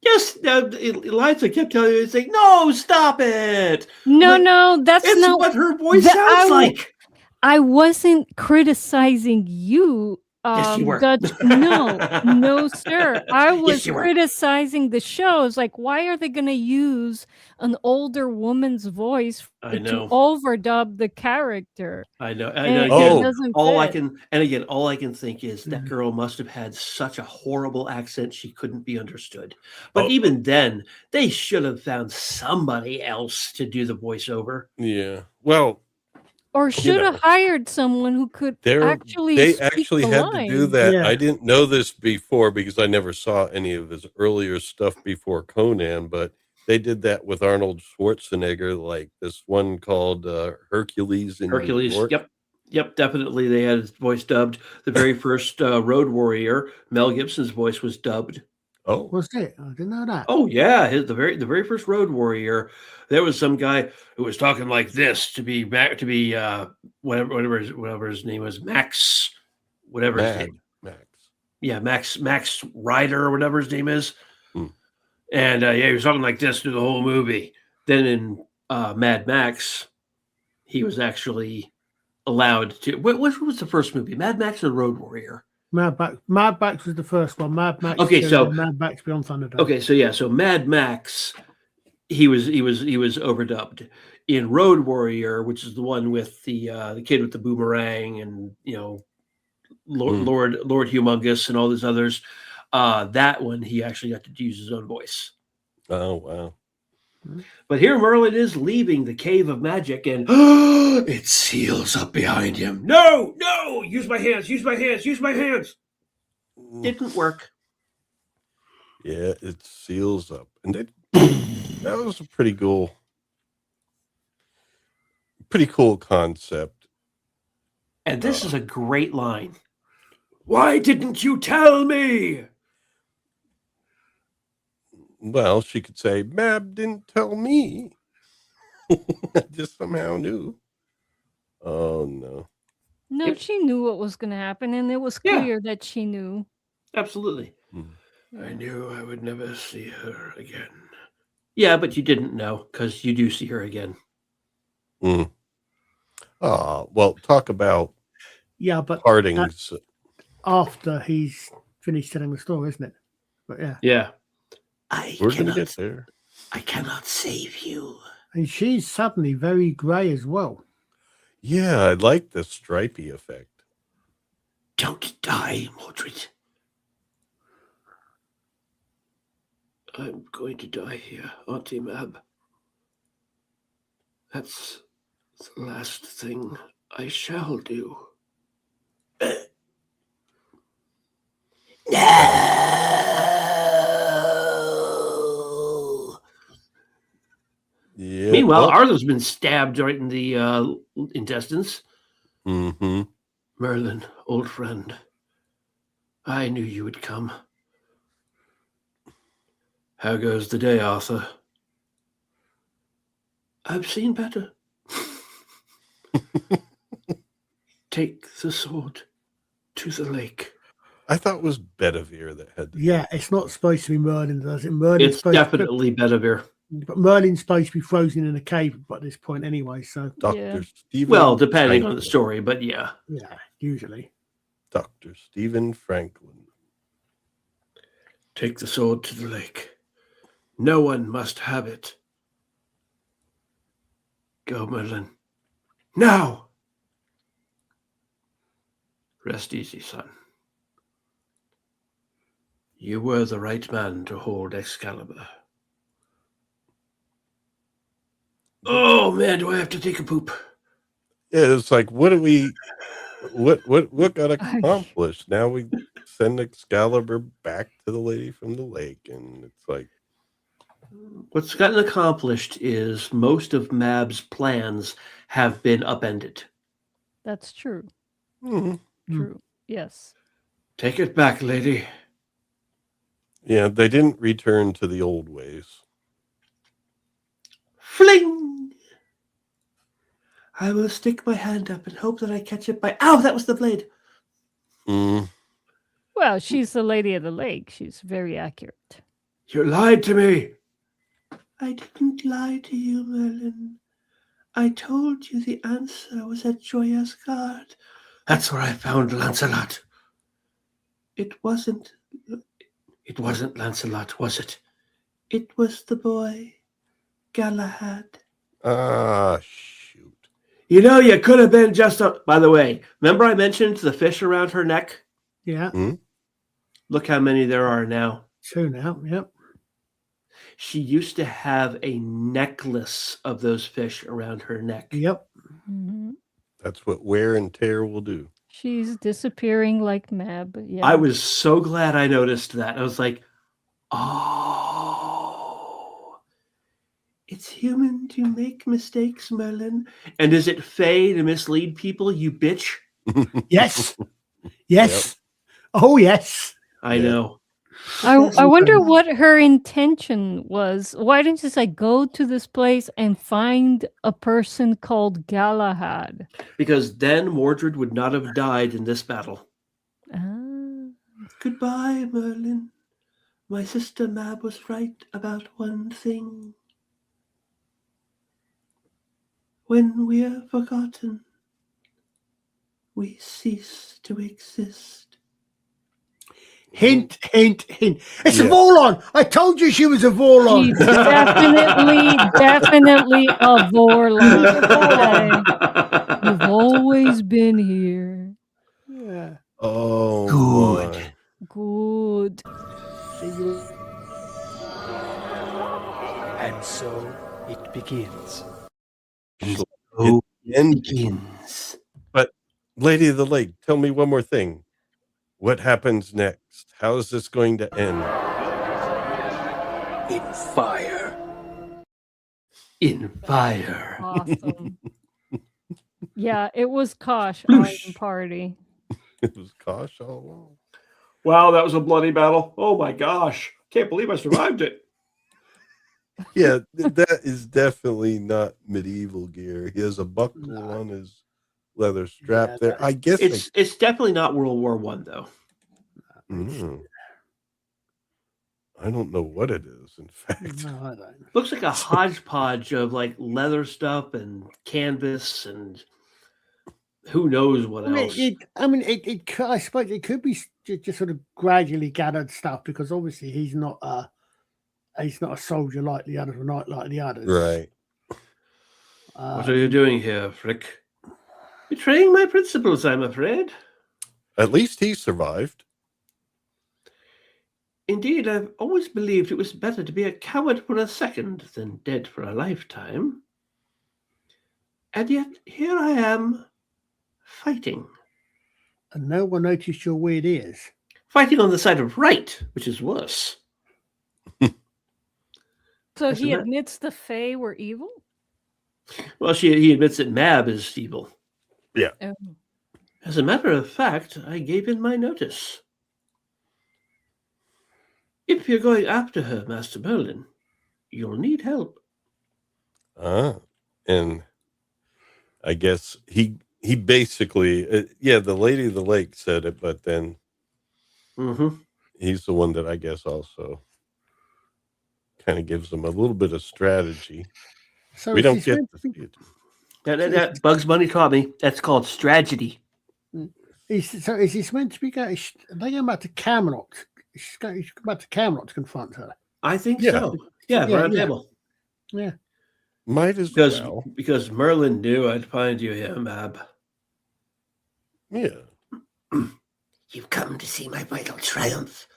Yes, Eliza kept telling me, "Say no, stop it." No, that's it's not what her voice sounds like. I wasn't criticizing you. Yes, you were. Dutch. No, sir. I was Yes, you were. criticizing the show. It's like, why are they going to use an older woman's voice I know. to overdub the character? I know. It doesn't all I fit. can think is that girl must have had such a horrible accent she couldn't be understood. But even then, they should have found somebody else to do the voiceover. Yeah. Well, or should have hired someone who could they speak actually the had line. to do that. Yeah. I didn't know this before because I never saw any of his earlier stuff before Conan, but they did that with Arnold Schwarzenegger, like this one called Hercules in New York. Yep, definitely. They had his voice dubbed. The very first Road Warrior, Mel Gibson's voice was dubbed. Oh, Was it? I didn't know that. Oh yeah, the very first Road Warrior, there was some guy who was talking like this to be whatever his name was, Max, whatever his name. Yeah, Max Ryder or whatever his name is. And he was talking like this through the whole movie. Then in Mad Max, he was actually allowed to. What was the first movie? Mad Max or Road Warrior? Mad Max was the first one. Mad Max. Okay, so Mad Max Beyond Thunderdome. Okay, so Mad Max, he was overdubbed. In Road Warrior, which is the one with the kid with the boomerang and Lord Humongous and all those others, that one he actually got to use his own voice. Oh wow! But here Merlin is leaving the cave of magic, and it seals up behind him. No! Use my hands! Didn't work. Yeah, it seals up, and that was a pretty cool concept. And this is a great line. Why didn't you tell me? Well, she could say, Mab didn't tell me. I just somehow knew. Oh, no. No, she knew what was going to happen, and it was Yeah. clear that she knew. Absolutely. I knew I would never see her again. Yeah, but you didn't know because you do see her again. Well, talk about but partings. after he's finished telling the story, isn't it? But yeah. Yeah. We're going to get there. I cannot save you. And she's suddenly very grey as well. Yeah, I like the stripy effect. Don't die, Mordred. I'm going to die here, Auntie Mab. That's the last thing I shall do. No! Yeah. Meanwhile, Arthur's been stabbed right in the intestines. Mm-hmm. Merlin, old friend, I knew you would come. How goes the day, Arthur? I've seen better. Take the sword to the lake. I thought it was Guinevere that had. Yeah, it's not supposed to be Merlin, does it? Merlin's It's definitely Guinevere. But Merlin's supposed to be frozen in a cave at this point anyway, so Dr. Stephen. Well, depending on the story, but yeah. Yeah, usually. Dr. Stephen Franklin. Take the sword to the lake. No one must have it. Go, Merlin. Now! Rest easy, son. You were the right man to hold Excalibur. Oh, man, do I have to take a poop? Yeah, it's like, what got accomplished? Now we send Excalibur back to the lady from the lake, and it's like, what's gotten accomplished is most of Mab's plans have been upended. That's true. Mm-hmm. True. Yes. Take it back, lady. Yeah, they didn't return to the old ways. Fling! I will stick my hand up and hope that I catch it by... Ow, that was the blade. Well, she's the lady of the lake. She's very accurate. You lied to me. I didn't lie to you, Merlin. I told you the answer was at Joya's Guard. That's where I found Lancelot. It wasn't Lancelot, was it? It was the boy, Galahad. Ah, shoot. You know, you could have been just a... By the way, remember I mentioned the fish around her neck? Yeah. Look how many there are now. 2 now, yep. She used to have a necklace of those fish around her neck. Yep. Mm-hmm. That's what wear and tear will do. She's disappearing like Mab. Yeah. I was so glad I noticed that. I was like, oh, it's human to make mistakes, Merlin. And is it fey to mislead people, you bitch? Yes. Yes. Yep. Oh, yes. I know. I wonder what her intention was. Why didn't she say, go to this place and find a person called Galahad? Because then Mordred would not have died in this battle. Goodbye, Merlin. My sister Mab was right about one thing. When we are forgotten, we cease to exist. Hint, hint, hint. It's a Vorlon. I told you she was a Vorlon. She's definitely a Vorlon. You've always been here. Yeah. Oh, good. Good. And so it begins. So it begins. But Lady of the Lake, tell me one more thing. What happens next? How is this going to end? In fire. In fire. Awesome. Yeah, it was Kosh Island Party. It was Kosh all along. Wow, that was a bloody battle. Oh my gosh. Can't believe I survived it. Yeah, that is definitely not medieval gear. He has a buckle on his leather strap there. I guess it's definitely not World War One though. I don't know what it is, in fact. No, I don't. Looks like a hodgepodge of like leather stuff and canvas and who knows what else. I suppose it could be just sort of gradually gathered stuff because obviously he's not a soldier like the others, or not like the others. Right. What are you doing here, Frick? Betraying my principles, I'm afraid. At least he survived. Indeed, I've always believed it was better to be a coward for a second than dead for a lifetime. And yet, here I am, fighting. And no one noticed your weird ears. Fighting on the side of right, which is worse. So he admits the Fae were evil? Well, he admits that Mab is evil. Yeah. Oh. As a matter of fact, I gave in my notice. If you're going after her, Master Merlin, you'll need help. And I guess he basically, the Lady of the Lake said it, but then he's the one that I guess also kind of gives them a little bit of strategy. So we don't get to see it. That Bugs Bunny taught me. That's called strategy. Is this meant to be going? Are they going back to Camelot? She's going back to Camelot to confront her. I think so. Yeah, round table. Yeah. Might as well. Because Merlin knew I'd find you here, Mab. Yeah. You've come to see my final triumph.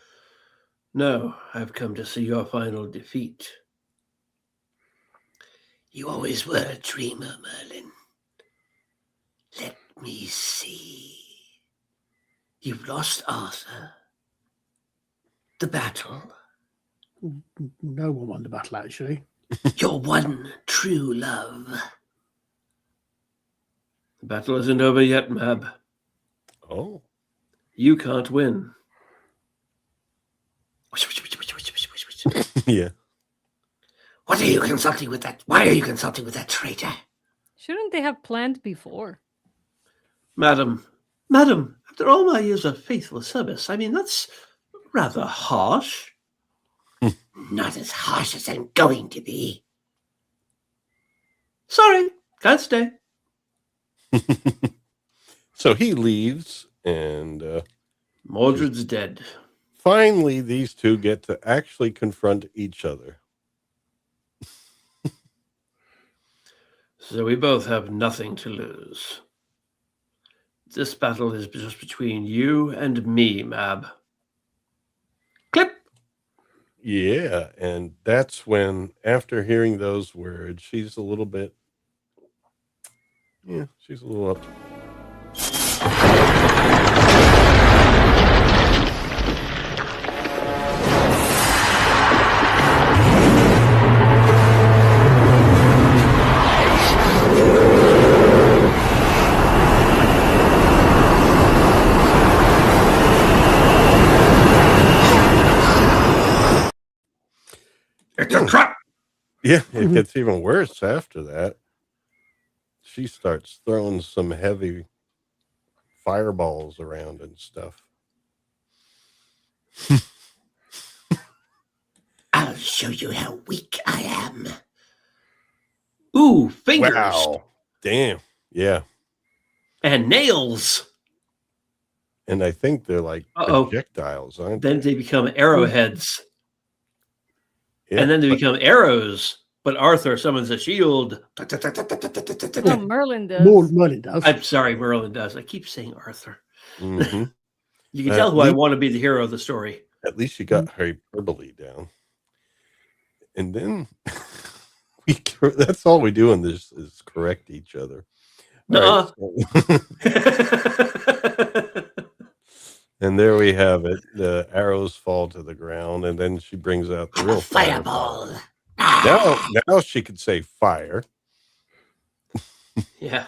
No, I've come to see your final defeat. You always were a dreamer, Merlin. Let me see. You've lost Arthur. The battle. No one won the battle, actually. Your one true love. The battle isn't over yet, Mab. Oh. You can't win. Yeah. What are you consulting with that? Why are you consulting with that traitor? Shouldn't they have planned before? Madam, after all my years of faithful service, I mean, that's rather harsh. Not as harsh as I'm going to be. Sorry, can't stay. So he leaves, and Mordred's dead. Finally, these two get to actually confront each other. So we both have nothing to lose. This battle is just between you and me, Mab. Clip! Yeah, and that's when, after hearing those words, she's a little bit... Yeah, she's a little up. It's a trap! Yeah, it gets even worse after that. She starts throwing some heavy fireballs around and stuff. I'll show you how weak I am. Ooh, fingers. Wow. Damn. Yeah. And nails. And I think they're like projectiles, aren't Then they become arrowheads. Yeah, and then they become arrows. But Arthur summons a shield. No, Merlin does. Merlin does. I'm sorry, Merlin does. I keep saying Arthur. Mm-hmm. You can tell who I want to be the hero of the story. At least you got hyperbole down. And then that's all we do in this is correct each other. No. Right, and there we have it. The arrows fall to the ground, and then she brings out the real fireball. Now she could say fire. Yeah.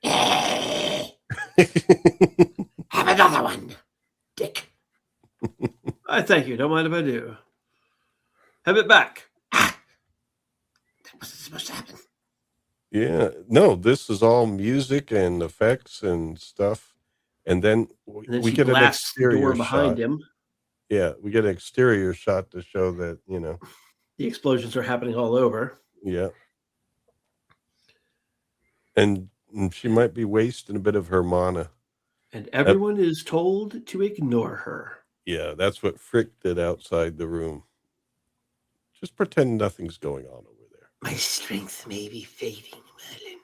Have another one, Dick. I thank you. Don't mind if I do. Have it back. Yeah. No, this is all music and effects and stuff. And then And then we she get an blasts the door exterior behind shot. him. Yeah, we get an exterior shot to show that, The explosions are happening all over. yeah. And she might be wasting a bit of her mana. And everyone is told to ignore her. Yeah, that's what Frick did outside the room. Just pretend nothing's going on over there. My strength may be fading, Merlin,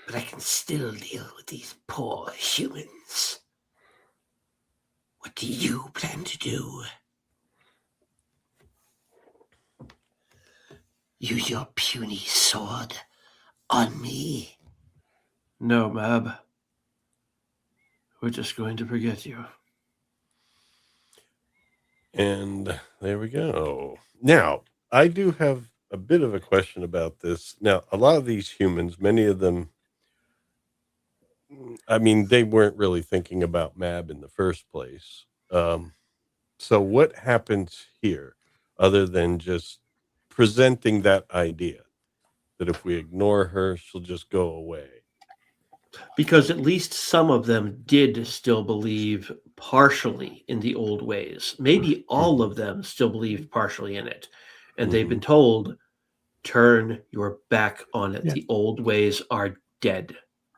but I can still deal with these poor humans. What do you plan to do? Use your puny sword on me? No, Mab. We're just going to forget you. And there we go. Now, I do have a bit of a question about this. Now, a lot of these humans, many of them, I mean, they weren't really thinking about Mab in the first place. So what happens here other than just presenting that idea that if we ignore her, she'll just go away? Because at least some of them did still believe partially in the old ways. Maybe all of them still believed partially in it. And they've been told, turn your back on it. Yeah. The old ways are dead.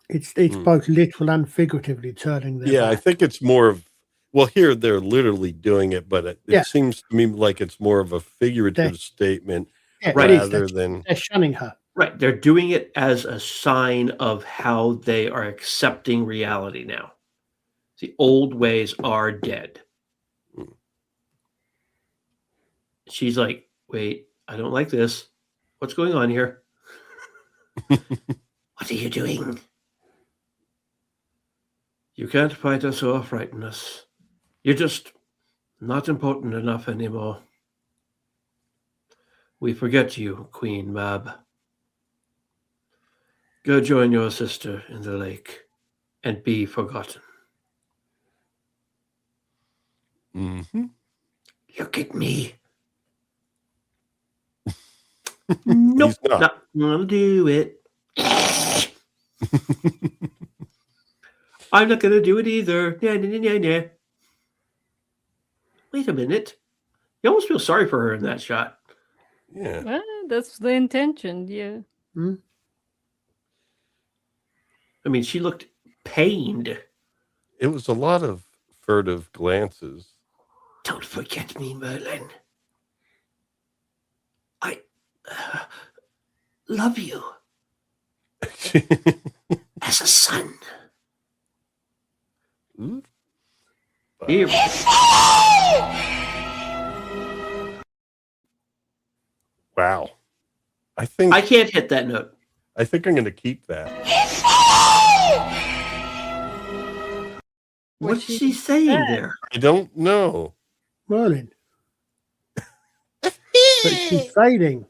It's both literal and figuratively turning their Yeah, I back. think it's more of, well, here they're literally doing it, but it Yeah. seems to me like it's more of a figurative statement Yeah, it is. rather than. They're shunning her. Right. They're doing it as a sign of how they are accepting reality now. The old ways are dead. She's like, wait, I don't like this. What's going on here? What are you doing? You can't fight us or frighten us. You're just not important enough anymore. We forget you, Queen Mab. Go join your sister in the lake and be forgotten. Look at me. Nope, He's not. not gonna do it. I'm not gonna do it either. Nah. Wait a minute. You almost feel sorry for her in that shot. Yeah. Well, that's the intention, yeah. I mean, she looked pained. It was a lot of furtive glances. Don't forget me, Merlin. I love you as a son. Here. Wow. I think I can't hit that note. I think I'm going to keep that. What's she saying there? I don't know. Merlin. But she's fading.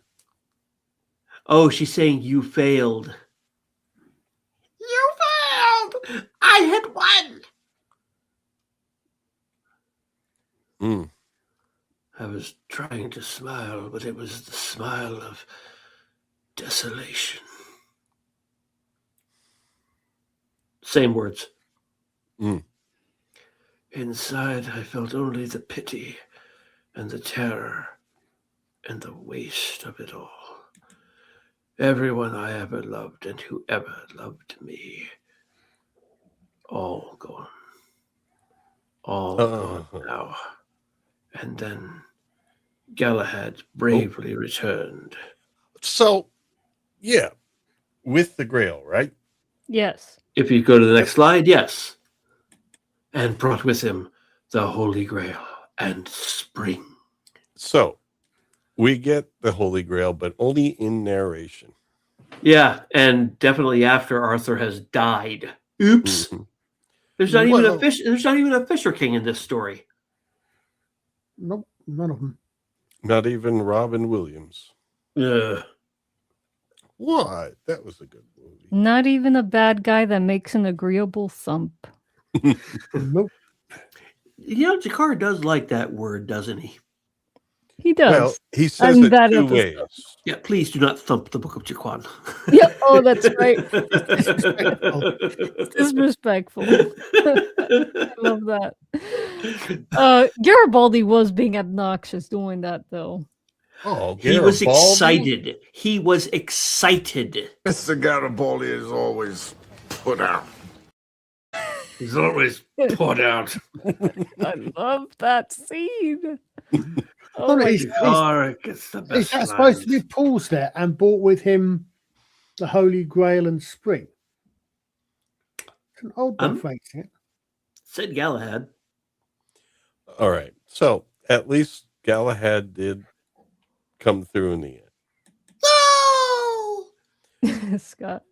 Oh, she's saying you failed. You failed! I had won! I was trying to smile, but it was the smile of desolation. Same words. Inside, I felt only the pity and the terror and the waste of it all. Everyone I ever loved and whoever loved me, all gone. All gone now. And then Galahad bravely returned. So, yeah, with the Grail, right? Yes. If you go to the next slide, yes. And brought with him the Holy Grail and spring. So, we get the Holy Grail, but only in narration. Yeah, and definitely after Arthur has died. Oops. There's not even a fish. There's not even a Fisher King in this story. Nope, none of them. Not even Robin Williams. What? That was a good movie. Not even a bad guy that makes an agreeable thump. Nope. You know, Jakar does like that word, doesn't he? He does. Well, he says And it that two episode. ways. Yeah, please do not thump the Book of Jaquan. Yeah. Oh, that's right. Disrespectful. I love that. Garibaldi was being obnoxious doing that, though. Oh, He was Garibaldi? excited. He was excited. Mr. Garibaldi is always put out. He's always put out. I love that scene. Oh, no, my he's, Gets the is best that supposed to be lines. Paul's there and brought with him the Holy Grail and Spring? It's an old one phrasing it. Said Galahad. All right. So at least Galahad did come through in the end. Scott.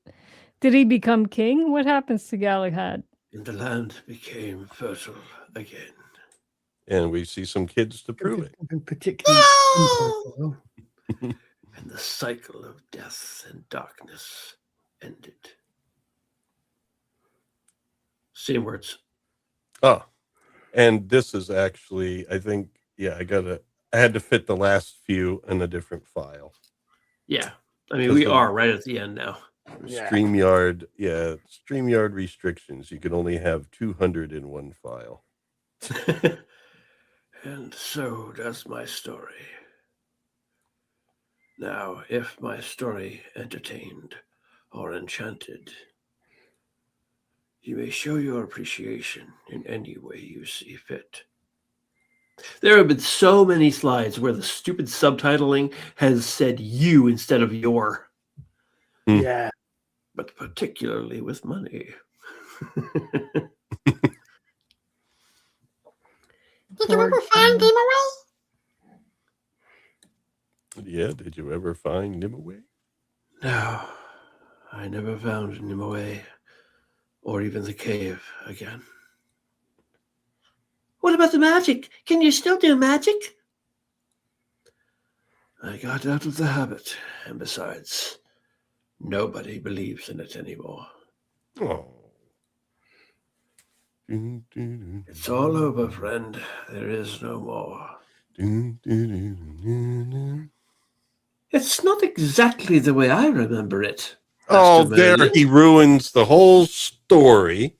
Did he become king? What happens to Galahad? And the land became fertile again. And we see some kids to prove it. Particularly. And the cycle of death and darkness ended. Same words. Oh, and this is actually, I think, I had to fit the last few in a different file. Yeah. I mean, we are right at the end now. StreamYard, StreamYard restrictions. You can only have 200 in one file. And so does my story. Now, if my story entertained or enchanted, you may show your appreciation in any way you see fit. There have been so many slides where the stupid subtitling has said you instead of your. Yeah. But particularly with money. Did you ever find Nimue? Yeah, did you ever find Nimue? No, I never found Nimue or even the cave again. What about the magic? Can you still do magic? I got out of the habit, and besides, nobody believes in it anymore. Oh. It's all over, friend. There is no more. It's not exactly the way I remember it. Oh, Master there Merlin. he ruins the whole story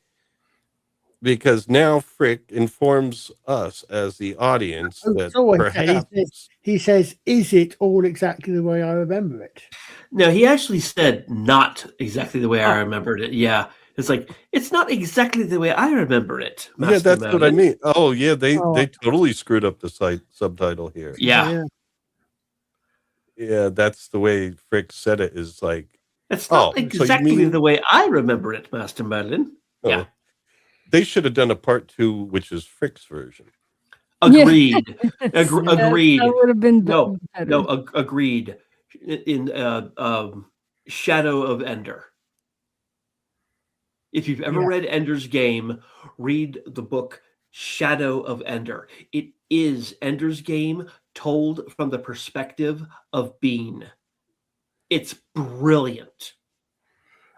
because now Frick informs us as the audience that So perhaps he says, "Is it all exactly the way I remember it?" No, he actually said not exactly the way I remembered it. Yeah. It's like, it's not exactly the way I remember it. Master that's what I Merlin. mean. Oh, yeah, they totally screwed up the subtitle here. Yeah. Yeah, that's the way Frick said it. Is like It's not so you exactly mean- the way I remember it, Master Merlin. Oh, Yeah. they should have done a part 2, which is Frick's version. Agreed. Yes, Agreed. that would have been No, better. no, agreed. In Shadow of Ender. If you've ever read Ender's Game, read the book Shadow of Ender. It is Ender's Game told from the perspective of Bean. It's brilliant.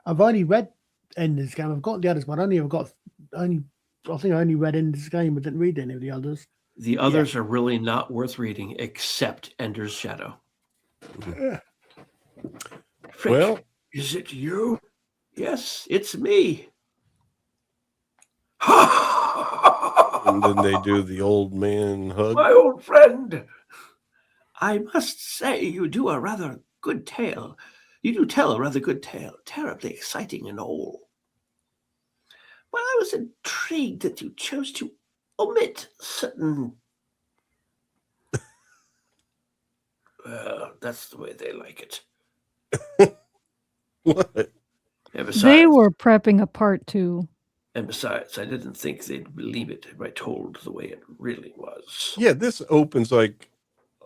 I've only read Ender's Game. I've got the others, but I think I only read Ender's Game, but didn't read any of the others. The others are really not worth reading except Ender's Shadow. Frick, Well, is it you? Yes, it's me. and then they do the old man hug. My old friend. I must say you do a rather good tale. You do tell a rather good tale. Terribly exciting and all. But I was intrigued that you chose to omit certain... Well, that's the way they like it. What? And besides, They were prepping a part 2. And besides, I didn't think they'd believe it if I told the way it really was. Yeah, this opens like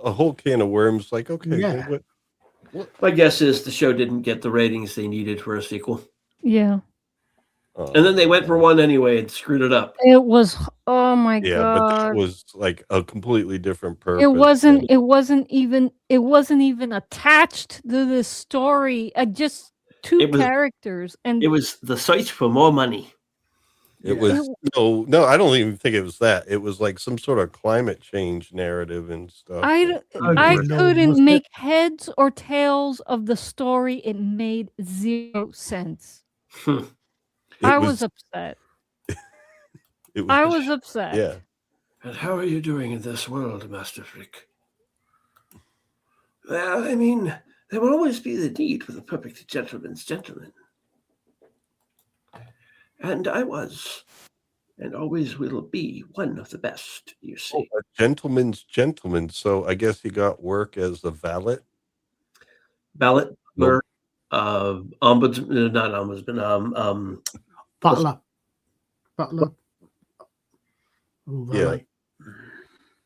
a whole can of worms. Like, okay, Yeah. what? My guess is the show didn't get the ratings they needed for a sequel. Yeah. And then they went for one anyway and screwed it up. It was, oh my Yeah, but that God. was like a completely different purpose. It wasn't and- even attached to the story. Just two It was- characters. And It was the search for more money. It Yeah. was no, I don't even think it was that. It was like some sort of climate change narrative and stuff. I Oh, I good Lord, couldn't was it? make heads or tails of the story. It made 0 sense. Hmm. I was upset. It was I was upset. yeah. And how are you doing in this world, Master Frick? Well, I mean, there will always be the need for the perfect gentleman's gentleman. And I was, and always will be, one of the best, you Oh, see. a gentleman's gentleman. So I guess he got work as a valet. Ballot, Nope. ombudsman, not ombudsman, Butler. Oh, Yeah. valet.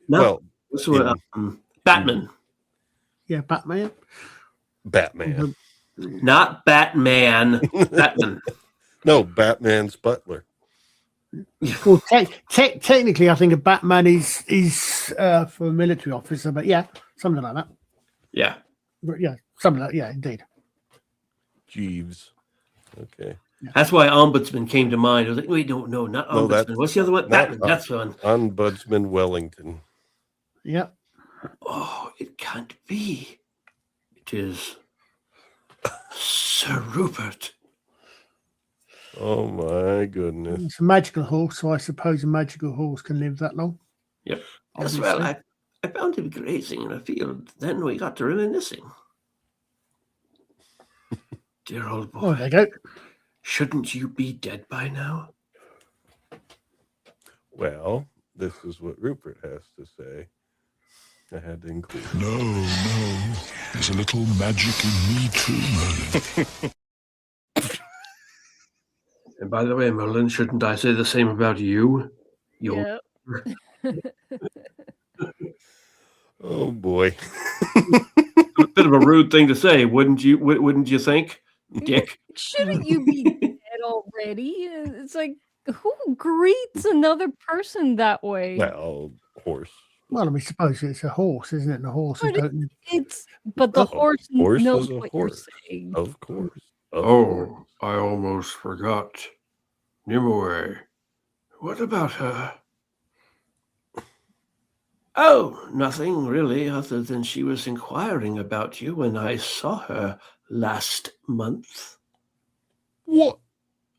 no, Well, this was, Batman. Yeah, Batman. Batman. Not Batman, Batman. No, Batman's butler. Well, technically, I think a Batman is for a military officer, but yeah, something like that. Yeah. But yeah, something like yeah, indeed. Jeeves. Okay. That's why ombudsman came to mind. I was like, wait, no, not No, ombudsman. that's What's the other one? not Batman. That's one. Ombudsman Wellington. Yep. Oh, it can't be. It is Sir Rupert. Oh my goodness. It's a magical horse, so I suppose a magical horse can live that long. Yep. Yes, Obviously. well, I found him grazing in a field. Then we got to reminiscing. Dear old boy. Oh, there you go. Shouldn't you be dead by now? Well, this is what Rupert has to say. I had to include. No. There's a little magic in me too, Merlin. And by the way, Merlin, shouldn't I say the same about you? Yeah. Oh boy. A bit of a rude thing to say, wouldn't you? Wouldn't you think, Dick? Shouldn't you be dead already? It's like, who greets another person that way? Well, horse. Well, I suppose it's a horse, isn't it? And the horses But don't. but the Oh, horse horse knows is a what horse. you're saying. Of course. Of Oh, course. I almost forgot. Nimue. What about her? Oh, nothing really, other than she was inquiring about you when I saw her last month. What?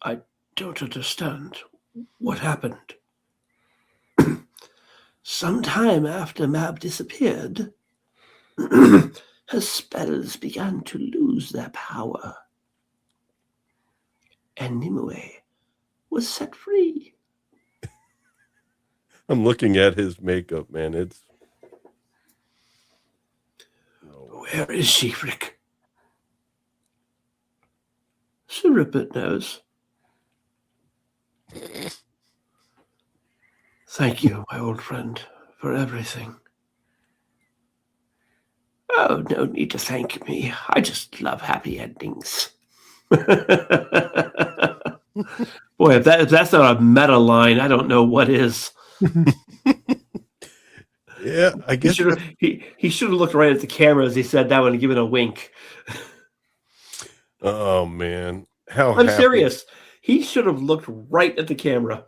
I don't understand. What happened? Sometime after Mab disappeared, her spells began to lose their power. And Nimue was set free. I'm looking at his makeup, man. It's Where is she, Frick? Sir Rupert knows. Thank you, my old friend, for everything. Oh, no need to thank me. I just love happy endings. Boy, if that's not a meta line, I don't know what is. yeah, I guess he should have looked right at the camera as he said that one and given a wink. Oh man. How I'm happy. serious. He should have looked right at the camera.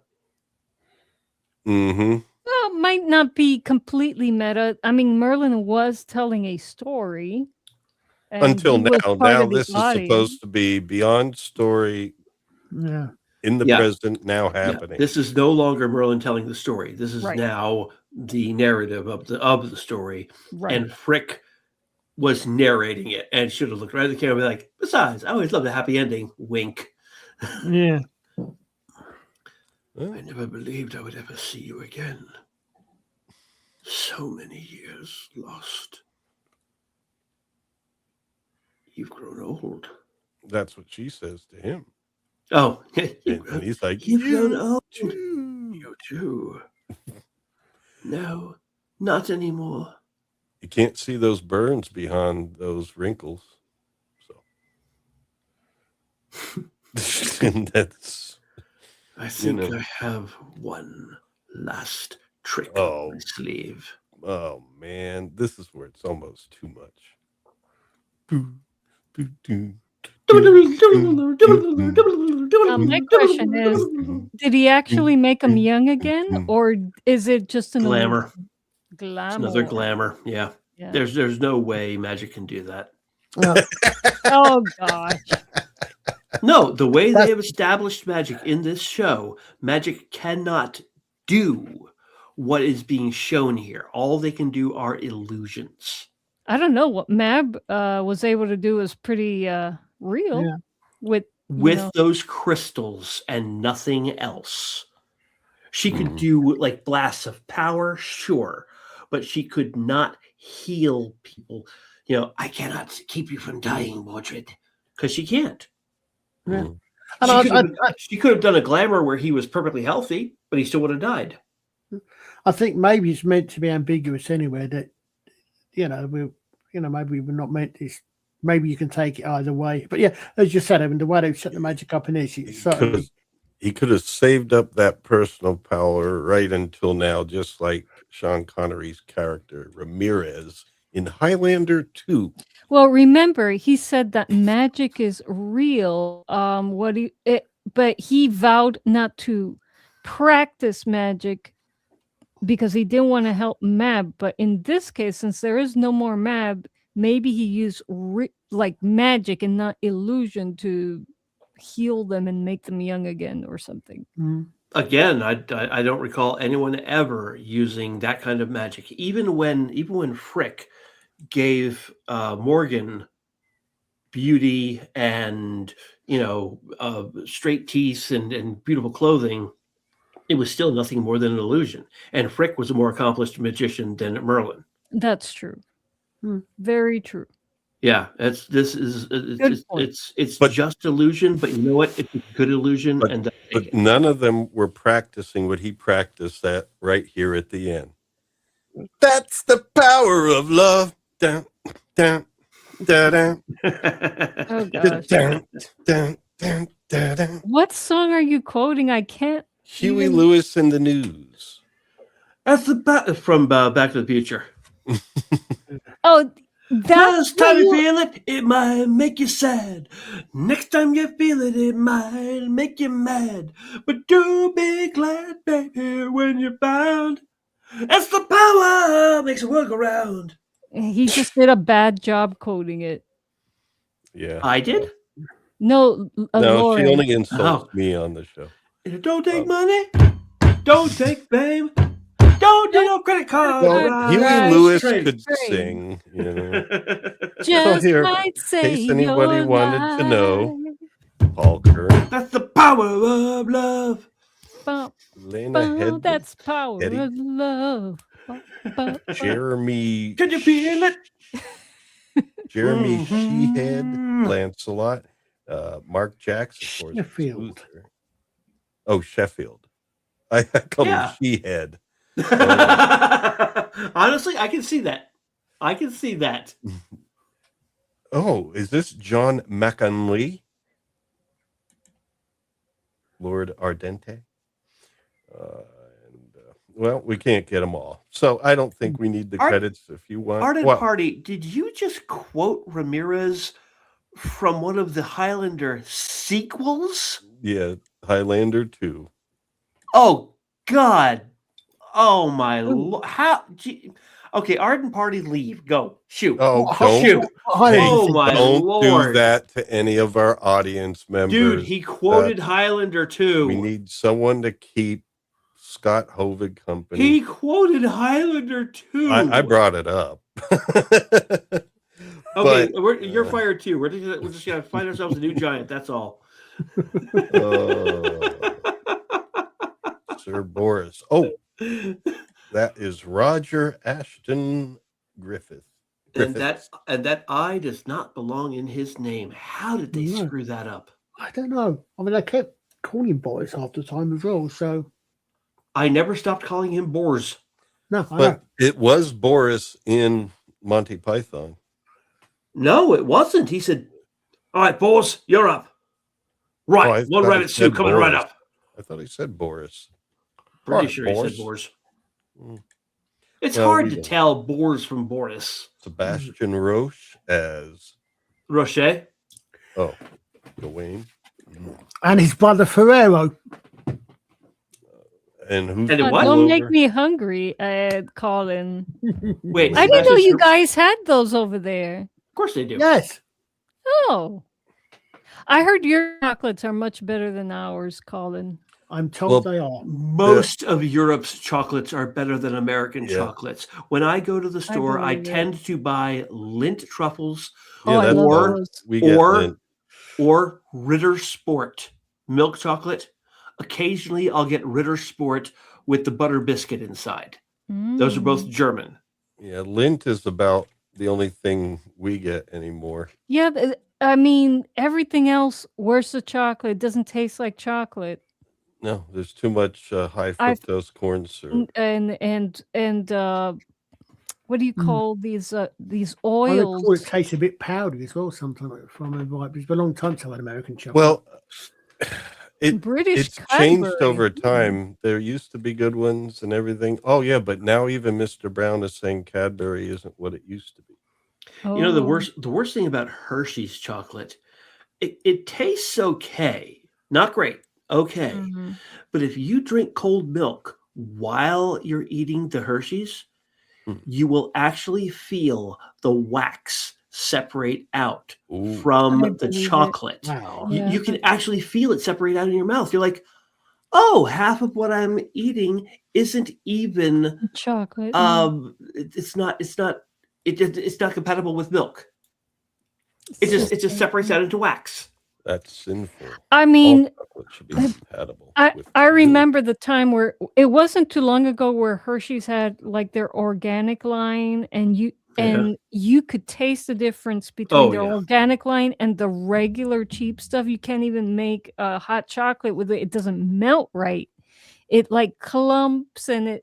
Mm-hmm. Well, it might not be completely meta. I mean, Merlin was telling a story. and Until he was now. part Now of the this is audience. supposed to be beyond story Yeah. in the Yeah. present now happening. Yeah, this is no longer Merlin telling the story. This is Right. now the narrative of the story. Right. And Frick was narrating it and should have looked right at the camera and be like, besides, I always love the happy ending. Wink. Yeah. I never believed I would ever see you again. So many years lost. You've grown old. That's what she says to him. Oh, And he's like, you've grown you old. too. You too. No, not anymore. You can't see those burns behind those wrinkles. So and that's I think know. I have one last trick Oh. up my sleeve. Oh man, this is where it's almost too much. Boo, boo, doo, My question is, did he actually make them young again, or is it just an Glamour. illusion? It's Glamour. another glamour. Yeah. Yeah. There's no way magic can do that. Oh gosh. No, the way they have established magic in this show, magic cannot do what is being shown here. All they can do are illusions. I don't know what Mab was able to do is pretty real Yeah. with Those crystals and nothing else. She could do like blasts of power, sure, but she could not heal people. I cannot keep you from dying, Mordred, because she can't. Yeah. She could have done a glamour where he was perfectly healthy, but he still would have died. I think maybe it's meant to be ambiguous anyway. That maybe we're not meant to. Maybe you can take it either way. But yeah, as you said, I mean, the way they've set the magic up in this, he could have saved up that personal power right until now, just like Sean Connery's character Ramirez in Highlander 2. Well, remember, he said that magic is real. But he vowed not to practice magic because he didn't want to help Mab. But in this case, since there is no more Mab, maybe he used like magic and not illusion to heal them and make them young again or something. Again, I don't recall anyone ever using that kind of magic. Even when Frick gave Morgan beauty and straight teeth and beautiful clothing, it was still nothing more than an illusion. And Frick was a more accomplished magician than Merlin. That's true. Very true. Yeah, it's just illusion, but you know what? It's a good illusion, but none of them were practicing what he practiced at right here at the end. That's the power of love. Dun, dun, dun, dun. Oh gosh. Dun, dun, dun, dun, dun. What song are you quoting? I can't. Huey Lewis in the News. That's from Back to the Future. Oh, that's first time you feel it, it might make you sad. Next time you feel it, it might make you mad. But do be glad, baby, when you're bound. That's the power makes the world go round. He just did a bad job quoting it. Yeah, I did. No, she only insults me on the show. Don't take money. Don't take fame. Don't do no credit card. Well, Huey Lewis could sing, Just here, might say in case anybody you're wanted to know, Paul Curran. That's the power of love. Lena Headey. That's power Headey. of love. Jeremy. Can you feel it? Jeremy Sheehead, Lancelot, Mark Jackson, of course. Sheffield. Oh, Sheffield. I called him Sheehead. Honestly, I can see that. Oh, is this John McAnally? Lord Ardente? Well, we can't get them all. So I don't think we need the credits if you want. Art and Party, did you just quote Ramirez from one of the Highlander sequels? Yeah, Highlander 2. Oh, God. Oh, my Lord. How? Okay, Art and Party, leave. Go. Shoot. Oh, shoot. Oh, my Lord. Lord. Do that to any of our audience members. Dude, he quoted Highlander 2. We need someone to keep Scott Hovig company. He quoted Highlander 2. I brought it up. Okay, you're fired too. We're just going to find ourselves a new giant. That's all. Sir Boris. Oh, that is Roger Ashton Griffith. And that I does not belong in his name. How did they screw that up? I don't know. I mean, I kept calling him Boris half the time as well. So I never stopped calling him Boris. No, but it was Boris in Monty Python. No, it wasn't. He said, "All right, Boris, you're up." Right, one rabbit soup coming right up. I thought he said Boris. Pretty sure he said Boris. It's hard to tell Boris from Boris. Sebastian Roche as Roche. Oh, Gawain. And his brother Ferrero. And who's And the what? Don't pullover? make me hungry, Colin. Wait, I didn't know Sebastian you guys had those over there. Of course they do. Yes. Oh. I heard your chocolates are much better than ours, Colin. I'm told Well, they are. Most of Europe's chocolates are better than American Yeah. chocolates. When I go to the store, I believe it. tend to buy Lindt truffles Oh, I that's love what those. we get. or Lint. or Ritter Sport milk chocolate. Occasionally, I'll get Ritter Sport with the butter biscuit inside. Those are both German. Yeah, Lint is about the only thing we get anymore. Yeah, I mean, everything else, where's the chocolate? It doesn't taste like chocolate. No, there's too much high I've- fructose corn syrup. And what do you call these I oils? recall it tastes a bit powdery as well sometimes, if I remember right. But it's been a long time since I had American chocolate. Well, British it's changed Cadbury. over time. There used to be good ones and everything. Oh yeah, but now even Mr. Brown is saying Cadbury isn't what it used to be. You know, the Oh. worst thing about Hershey's chocolate, it tastes okay, not great, okay. Mhm. But if you drink cold milk while you're eating the Hershey's, you will actually feel the wax separate out Ooh. from I the believe it. chocolate. wow. You, Yeah. you can actually feel it separate out in your mouth. You're like, oh, half of what I'm eating isn't even Chocolate. it's not compatible with milk. It just separates out into wax. That's sinful. I All mean, chocolate should be compatible. I with I milk. remember the time where it wasn't too long ago where Hershey's had like their organic line, and you could taste the difference between Oh, their yeah. organic line and the regular cheap stuff. You can't even make a hot chocolate with it; it doesn't melt right. It like clumps, and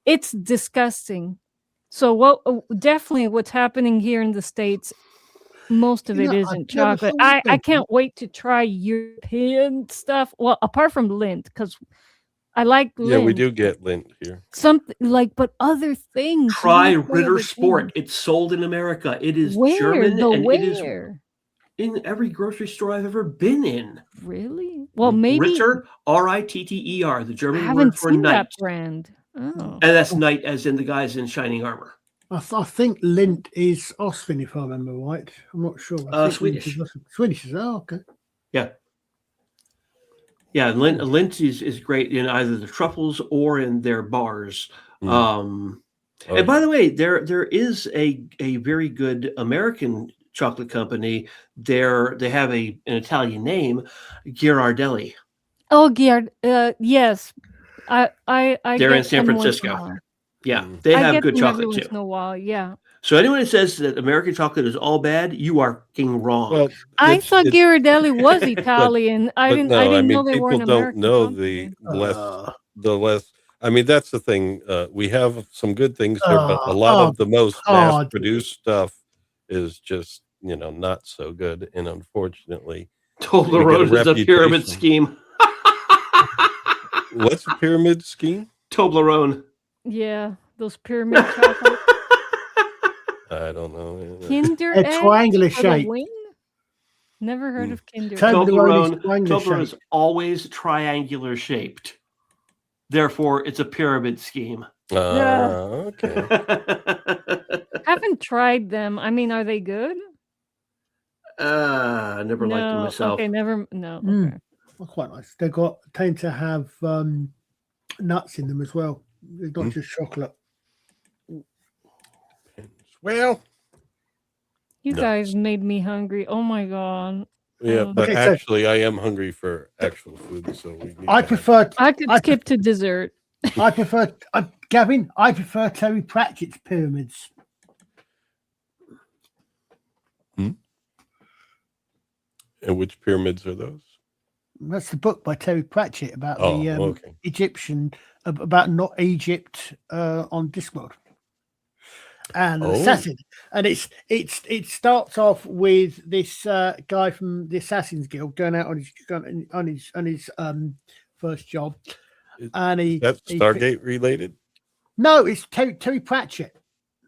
it's disgusting. So definitely what's happening here in the States, most of You it know, I've isn't never chocolate. thought I of can't wait to try European stuff. Well, apart from Lindt, because I like Yeah, we Lindt. do get Lint here. Something like, but other things. you Try don't try Ritter other Sport. things. It's sold in America. It is Where? German The and it is where? in every grocery store I've ever been in. Really? Well, maybe Ritter, Ritter, the I German word haven't for seen knight. that brand. Oh. And that's knight as in the guys in shining armor. I think Lint is Austrian, if I remember right. I'm not sure. I think Lindt is Swedish. Austrian. Swedish is okay. Yeah. Yeah, Lindt is great in either the truffles or in their bars. Oh, And by the way, there is a very good American chocolate company. They have an Italian name, Ghirardelli. Oh, Geared. Yes. I They're in get San them once in a Francisco. while. Yeah, they I have get good them every chocolate once too. in a while. Yeah. So anyone who says that American chocolate is all bad, you are fucking wrong. well, I it's- thought it's- Ghirardelli was Italian. I but didn't. no, I I didn't mean, know they were people an don't American know company. the less. I mean, that's the thing. We have some good things here, but a lot of the most mass-produced stuff is just not so good, and unfortunately, Toblerone is a pyramid reputation. scheme. What's a pyramid scheme? Toblerone. Yeah, those pyramid chocolates. I don't know. Kinder A eggs triangular for the shape. win? Never heard of Kinder eggs. Toblerone is always triangular shaped. Therefore, it's a pyramid scheme. Okay. Haven't tried them. I mean, are they good? I never liked them myself. Okay, never. No. Mm. Okay. Well, quite nice. They tend to have nuts in them as well. It's not just chocolate. Well, You No. guys made me hungry. Oh my god. yeah, but Okay, so- actually, I am hungry for actual food, so we need I to- prefer. I could skip to dessert. I prefer. Gavin, I prefer Terry Pratchett's pyramids. And which pyramids are those? That's the book by Terry Pratchett about Oh, the okay. Egyptian, about not Egypt on Discworld. And Oh. assassin, and it starts off with this guy from the Assassins Guild going out on his first job, and That's Stargate related. no, it's Terry Pratchett.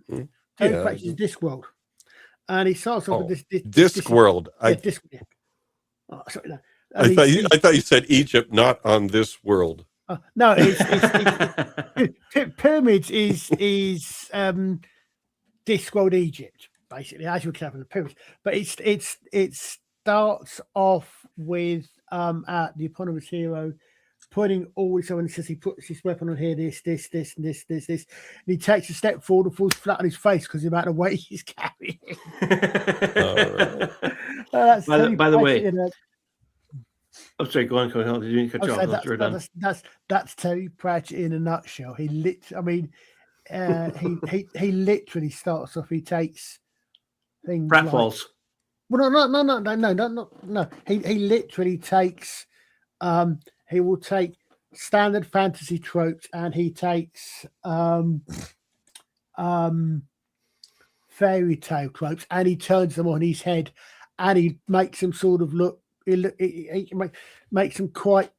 Hmm. Terry Yeah. Pratchett's Discworld, and he starts off with this Discworld. yeah, Oh, sorry, no. I thought you said Egypt, not on this world. No, pyramids is Discworld Egypt, basically, as you can have the pyramids. But it starts off with the eponymous hero putting all his own, says he puts his weapon on here, this, and this. And he takes a step forward and falls flat on his face because of the amount of weight he's carrying. By the way, I'm sorry, go on. Did you cut you off? That's Terry Pratchett in a nutshell. He literally starts off. He takes things. Pratfalls. Well, no. He literally takes. He will take standard fantasy tropes, and he takes fairy tale tropes, and he turns them on his head, and he makes them sort of look. He makes them quite.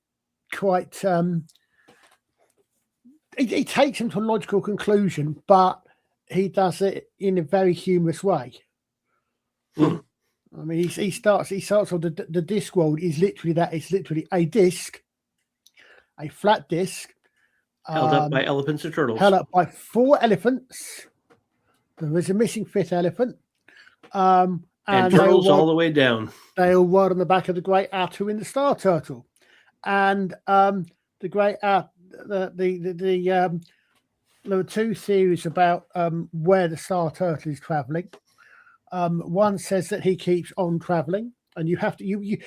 He takes them to a logical conclusion, but he does it in a very humorous way. I mean, he starts with the disc world is literally that. It's literally a disc, a flat disc, held up by elephants and turtles. Held up by 4 elephants. There is a missing 5th elephant. And turtles all the way down. They all ride on the back of the great Arthurian the star turtle, and the great there were 2 theories about where the star turtle is traveling. One says that he keeps on traveling, and you have to you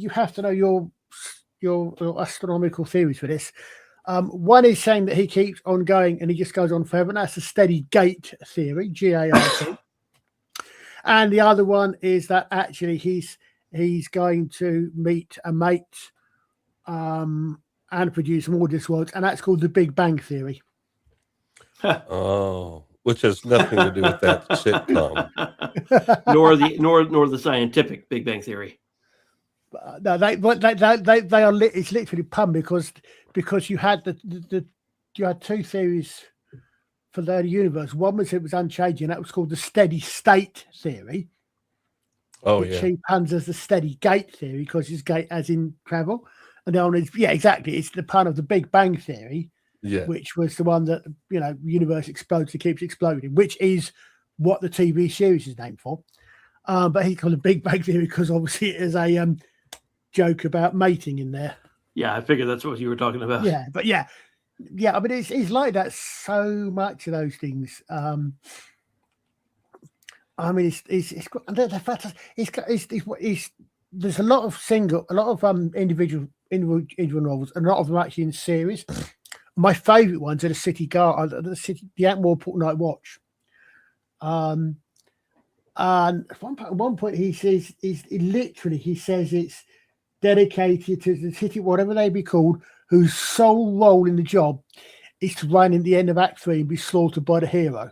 have to know your astronomical theories for this. One is saying that he keeps on going and he just goes on forever, and that's a steady gate theory, GAIT. And the other one is that actually he's going to meet a mate and produce more Discworlds, and that's called the Big Bang Theory. Oh, which has nothing to do with that sitcom, nor the scientific Big Bang Theory. No, they are. It's literally pun because you had you had 2 theories for the universe. One was it was unchanging, that was called the steady state theory. Oh, which he puns as the steady gate theory because his gate as in travel. And the other one is, exactly. It's the pun of the Big Bang Theory, which was the one that, the universe explodes, it keeps exploding, which is what the TV series is named for. But he called it Big Bang Theory because obviously it is a joke about mating in there. Yeah, I figured that's what you were talking about. Yeah, but yeah, I mean, it's like that. So much of those things. I mean, there's a lot of individual novels, and a lot of them actually in series. My favourite ones are the Ant-Warport Night Watch. And at one point he says he says it's dedicated to the city, whatever they be called, whose sole role in the job is to run in the end of Act 3 and be slaughtered by the hero.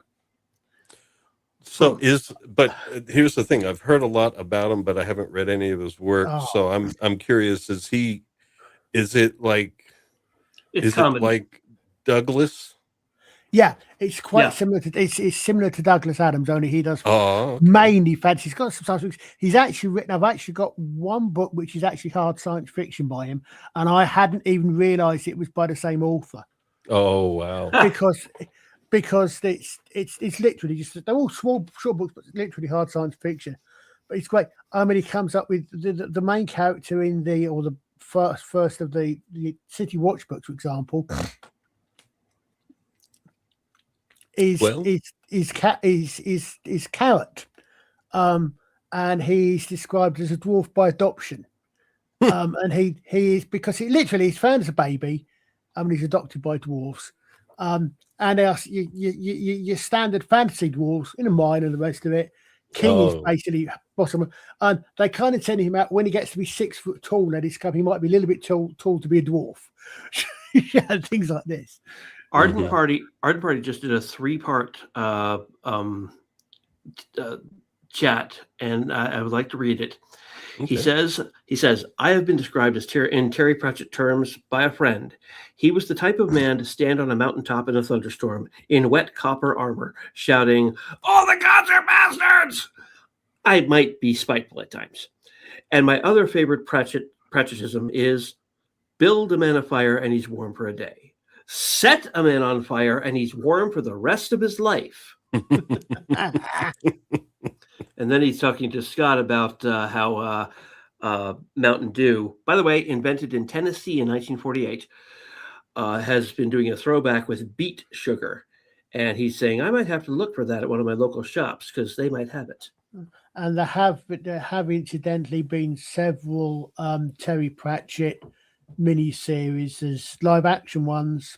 So but here's the thing: I've heard a lot about him, but I haven't read any of his work. Oh. So I'm curious: is it like Douglas? Yeah, it's quite similar to it's similar to Douglas Adams, only he does mainly fantasy. He's got some science fiction. He's actually written. I've actually got one book which is actually hard science fiction by him, and I hadn't even realised it was by the same author. Oh wow! Because it's literally just, they're all short books, but it's literally hard science fiction. But it's great. I mean, he comes up with the main character in the first of the City Watch books, for example. Is Carrot, and he's described as a dwarf by adoption, and he is, because he's found as a baby, he's adopted by dwarves, and they're your standard fantasy dwarves in a mine and the rest of it. King is basically bottom, and they kind of send him out when he gets to be 6 foot tall. At his he might be a little bit tall to be a dwarf, things like this. Ardent Party just did a 3-part chat, and I would like to read it. Okay. He says, I have been described as in Terry Pratchett terms by a friend. He was the type of man to stand on a mountaintop in a thunderstorm in wet copper armor, shouting, "All the gods are bastards!" I might be spiteful at times. And my other favorite Pratchettism is build a man a fire and he's warm for a day. Set a man on fire and he's warm for the rest of his life. And then he's talking to Scott about how Mountain Dew, by the way, invented in Tennessee in 1948, has been doing a throwback with beet sugar. And he's saying, I might have to look for that at one of my local shops because they might have it. And there have incidentally been several Terry Pratchett mini-series. There's live-action ones,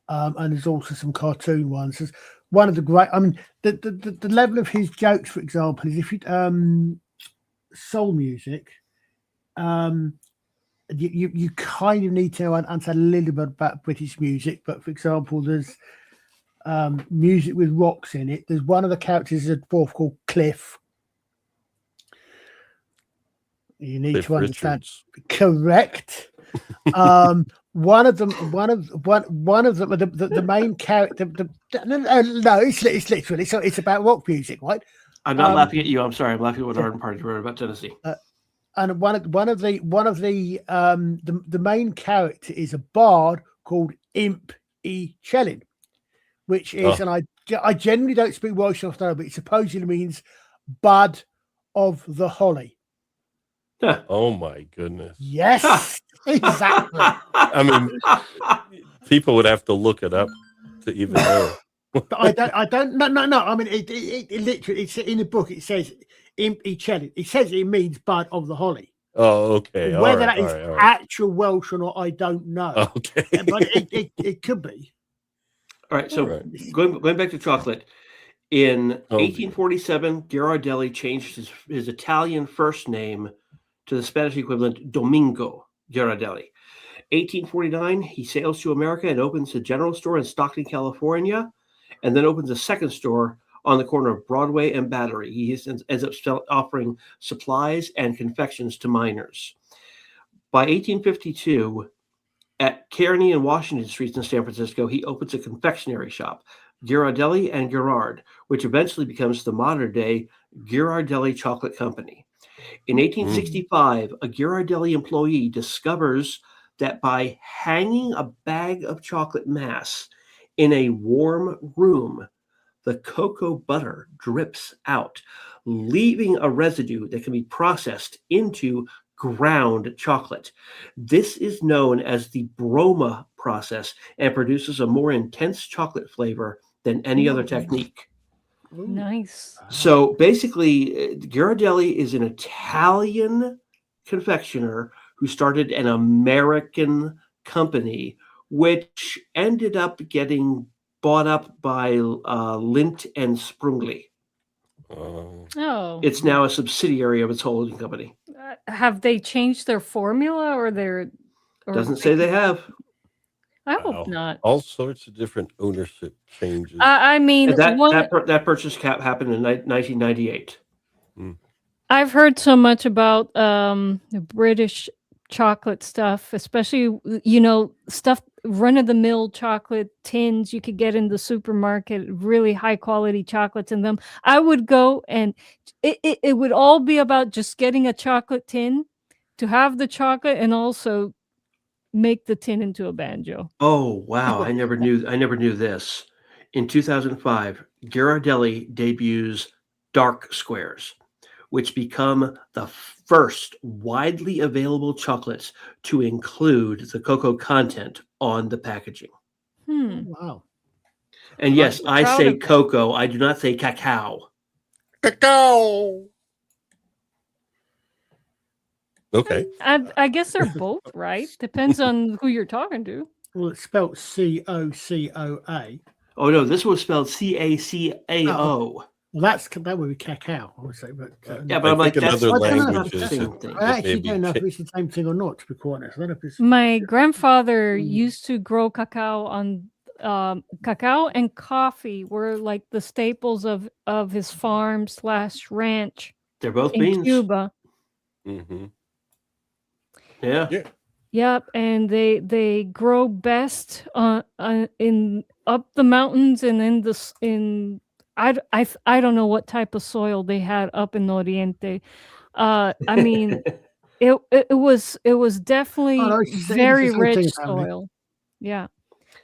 and there's also some cartoon ones. There's one of the great, I mean, the level of his jokes, for example, is if you soul music, you kind of need to understand a little bit about British music. But for example, there's music with rocks in it. There's one of the characters is a dwarf called Cliff. You need Cliff to understand. Richards. Correct. One of them, the main character. No, it's literally so it's about rock music, right? I'm not laughing at you. I'm sorry. I'm laughing at what Arden Party wrote about Tennessee. And one of the main character is a bard called Imp E. Chelin, which is, and I generally don't speak Welsh enough to know, but it supposedly means bud of the holly. Oh my goodness! Yes, exactly. I mean, people would have to look it up to even know. But I don't. No. I mean, it literally. It's in the book. It says Imp E. Chelin. It says it means bud of the holly. Oh, okay. Whether that is actual Welsh or not, I don't know. Okay, but it could be. All right. So going back to chocolate, in 1847, Ghirardelli changed his Italian first name to the Spanish equivalent Domingo Ghirardelli. 1849, he sails to America and opens a general store in Stockton, California, and then opens a second store on the corner of Broadway and Battery. He ends up offering supplies and confections to miners. By 1852, at Kearny and Washington Streets in San Francisco, he opens a confectionery shop, Ghirardelli and Girard, which eventually becomes the modern-day Ghirardelli Chocolate Company. In 1865, a Ghirardelli employee discovers that by hanging a bag of chocolate mass in a warm room, the cocoa butter drips out, leaving a residue that can be processed into ground chocolate. This is known as the Broma process and produces a more intense chocolate flavor than any other technique. Nice. So basically, Ghirardelli is an Italian confectioner who started an American company, which ended up getting bought up by Lindt and Sprungli. Oh. It's now a subsidiary of its holding company. Have they changed their formula or their? Doesn't say they have. I hope not. All sorts of different ownership changes. I mean, that purchase cap happened in 1998. I've heard so much about the British chocolate stuff, especially stuff run-of-the-mill chocolate tins you could get in the supermarket, really high quality chocolates in them. I would go and it would all be about just getting a chocolate tin to have the chocolate and also make the tin into a banjo. Oh wow, I never knew this. In 2005, Ghirardelli debuts dark squares, which become the first widely available chocolates to include the cocoa content on the packaging. Wow. And yes, I say cocoa. I do not say cacao. Cacao. Okay. I guess they're both right. Depends on who you're talking to. Well, it's spelled Cocoa. Oh no, this was spelled Cacao. Well, that would be cacao, I would say. But yeah, but I'm like, that's other languages. I actually don't know if it's the same thing or not, to be quite honest. I don't know if it's... My grandfather used to grow cacao on cacao and coffee were like the staples of his farm / ranch. They're both in beans. Cuba. Mm-hmm. Yeah. Yep, and they grow best in up the mountains and in I don't know what type of soil they had up in Oriente, I mean, it was definitely Oh, no, it's the very same rich thing, apparently. soil. Yeah,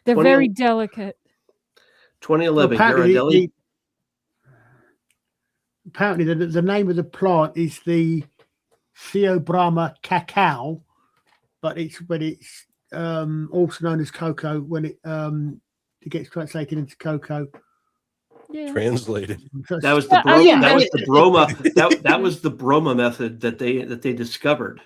they're 20 very delicate. 2011, Apparently, Ghirardelli. apparently the name of the plant is the Theobroma cacao, but it's also known as cocoa when it gets translated into cocoa. Yeah. Translated. That was the Yeah, I mean, that was the broma that was the broma method that they discovered.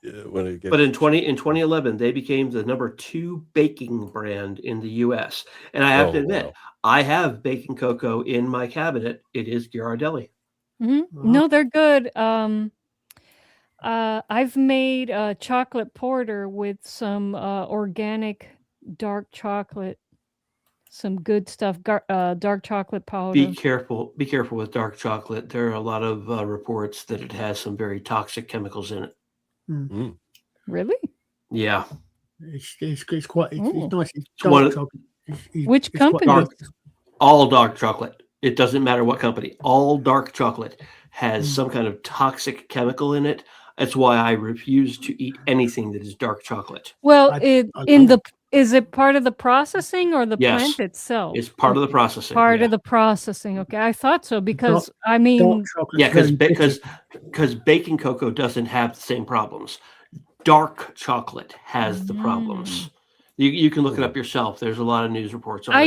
Yeah, when it gets, But in 2011, they became the number 2 baking brand in the U.S. And I have to admit, wow. I have baking cocoa in my cabinet. It is Ghirardelli. No, they're good. I've made a chocolate porter with some organic dark chocolate, some good stuff. Dark chocolate powder. Be careful with dark chocolate. There are a lot of reports that it has some very toxic chemicals in it. Mm. Really? Yeah. It's quite it's nice. It's One dark of- chocolate. Which it's quite company? dark. All dark chocolate. It doesn't matter what company. All dark chocolate has some kind of toxic chemical in it. That's why I refuse to eat anything that is dark chocolate. Well, I is it part of the processing or the Yes. plant itself? It's part of the processing. Part yeah. of the processing. Okay, I thought so because Dark- I mean, dark chocolate. Yeah, because baking cocoa doesn't have the same problems. Dark chocolate has the problems. You can look it up yourself. There's a lot of news reports on it.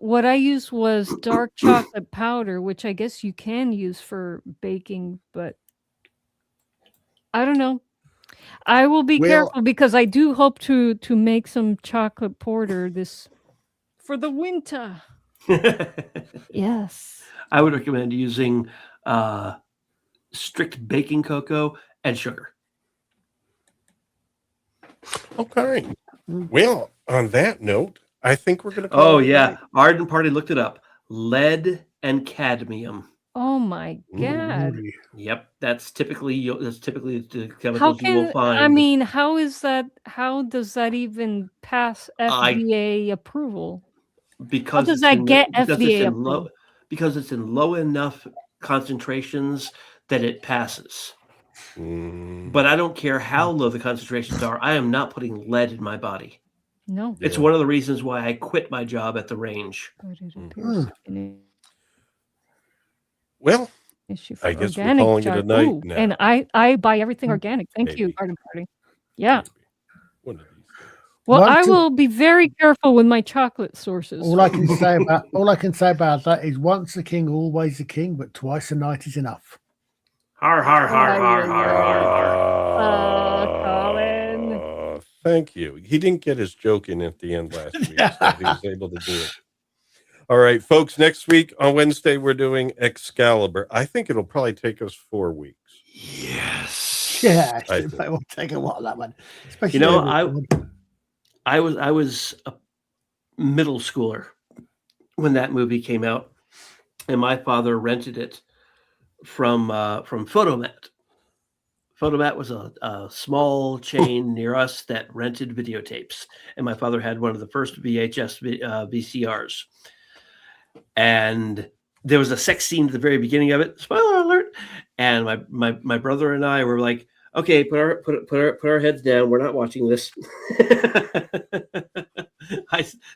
what I used was dark chocolate powder, which I guess you can use for baking, but I don't know. I will be careful because I do hope to make some chocolate porter for the winter. Yes. I would recommend using strict baking cocoa and sugar. Okay. Well, on that note, I think we're going to. Oh yeah, Arden Party looked it up. Lead and cadmium. Oh my God. Yep, that's typically the How chemicals you will can find. I mean? How does that even pass FDA approval? Because does it's that in- get because it's FDA in low, approval? because it's in low enough concentrations that it passes. But I don't care how low the concentrations are. I am not putting lead in my body. No. It's one of the reasons why I quit my job at the range. But it appears to be an Well, issue for I guess we're organic calling it a chocolate. night Ooh, now. and I buy everything organic. Thank you, Maybe. Garden Party. Yeah. One of these days. Well, One, I two- will be very careful with my chocolate sources. All I can say about that is once a king, always a king, but twice a night is enough. Har har har har har har. Colin. Thank you. He didn't get his joke in at the end last week, so he was able to do it. All right, folks. Next week on Wednesday, we're doing Excalibur. I think it'll probably take us 4 weeks. Yes. Yeah, I it will take a while, that one. Especially You know, over- I was a middle schooler when that movie came out, and my father rented it from Photomat. Photomat was a small chain near us that rented videotapes, and my father had one of the first VHS VCRs. And there was a sex scene at the very beginning of it. Spoiler alert! And my brother and I were like, "Okay, put our heads down. We're not watching this."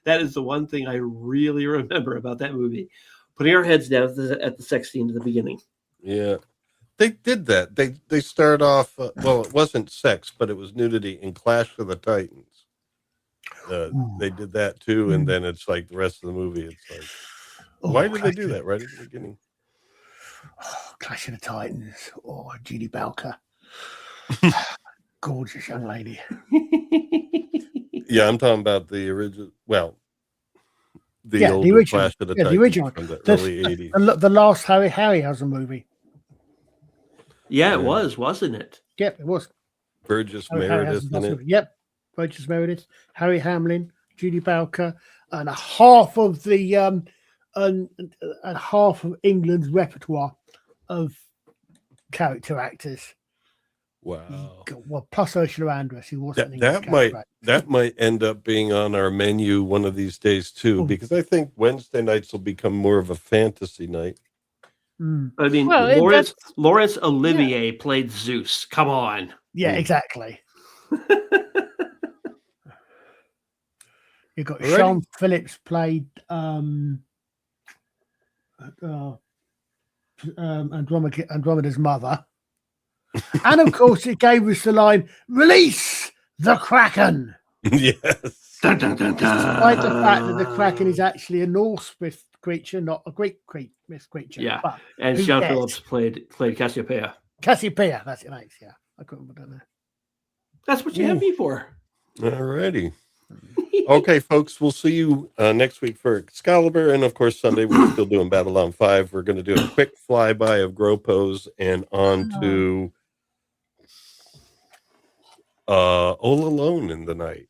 That is the one thing I really remember about that movie. Putting our heads down at the sex scene at the beginning. Yeah, they did that. They start off. Well, it wasn't sex, but it was nudity in Clash of the Titans. They did that too, and then it's like the rest of the movie. It's like, why did they do that right at the beginning? Clash of the Titans. Oh, Judy Balker. Gorgeous young lady. Yeah, I'm talking about the original. Well, the Yeah, the older original. Clash of the Yeah, the Titans original. from the early '80s. The last Harryhausen movie. Yeah, it was, wasn't it? Yep, it was. Burgess Harry Meredith Harryhausen's in last it. movie. Yep, Burgess Meredith, Harry Hamlin, Judy Balker, and half of the and half of England's repertoire of character actors. Wow. Well, plus Ursula Andress, who wasn't an English That character actor. that might end up being on our menu one of these days too, because I think Wednesday nights will become more of a fantasy night. I mean, Well, Laurence Olivier played Zeus. Come on. Yeah, exactly. You've got Alrighty. Sean Phillips played Andromeda's mother. And of course, it gave us the line, "Release the Kraken." Yes. Dun, dun, dun, Despite the fact that the dun. Kraken is actually a Norse myth creature, not a Greek myth creature. Yeah, But and who Sean cares? Phillips played Cassiopeia. Cassiopeia, that's it. Nice, yeah. I couldn't put that there. That's what you have me for. Alrighty. Okay, folks, we'll see you next week for Excalibur. And of course, Sunday, we're still doing Babylon 5. We're going to do a quick flyby of Gropos and on to All Alone in the Night.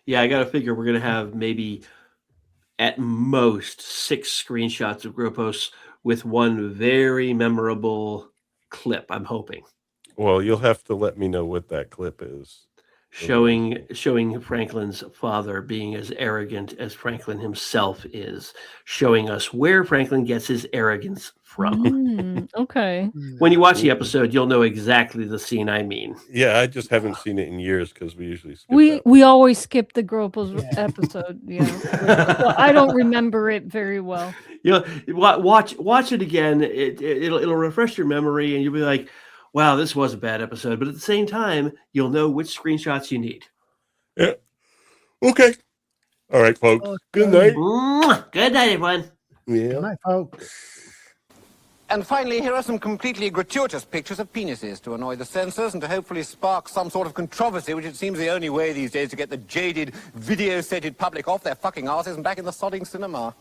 Yeah, I got to figure we're going to have maybe at most 6 screenshots of Gropos with one very memorable clip, I'm hoping. Well, you'll have to let me know what that clip is. Showing Franklin's father being as arrogant as Franklin himself is, showing us where Franklin gets his arrogance from. Okay. When you watch the episode, you'll know exactly the scene I mean. Yeah, I just haven't seen it in years because we usually skip We always skip the Gropos episode. Yeah, well, I don't remember it very well. You know, watch it again. It'll refresh your memory, and you'll be like, "Wow, this was a bad episode." But at the same time, you'll know which screenshots you need. Yeah. Okay. All right, folks. Good night. Good night, everyone. Yeah. Good night, folks. And finally, here are some completely gratuitous pictures of penises to annoy the censors and to hopefully spark some sort of controversy, which it seems the only way these days to get the jaded, video-setted public off their fucking asses and back in the sodding cinema.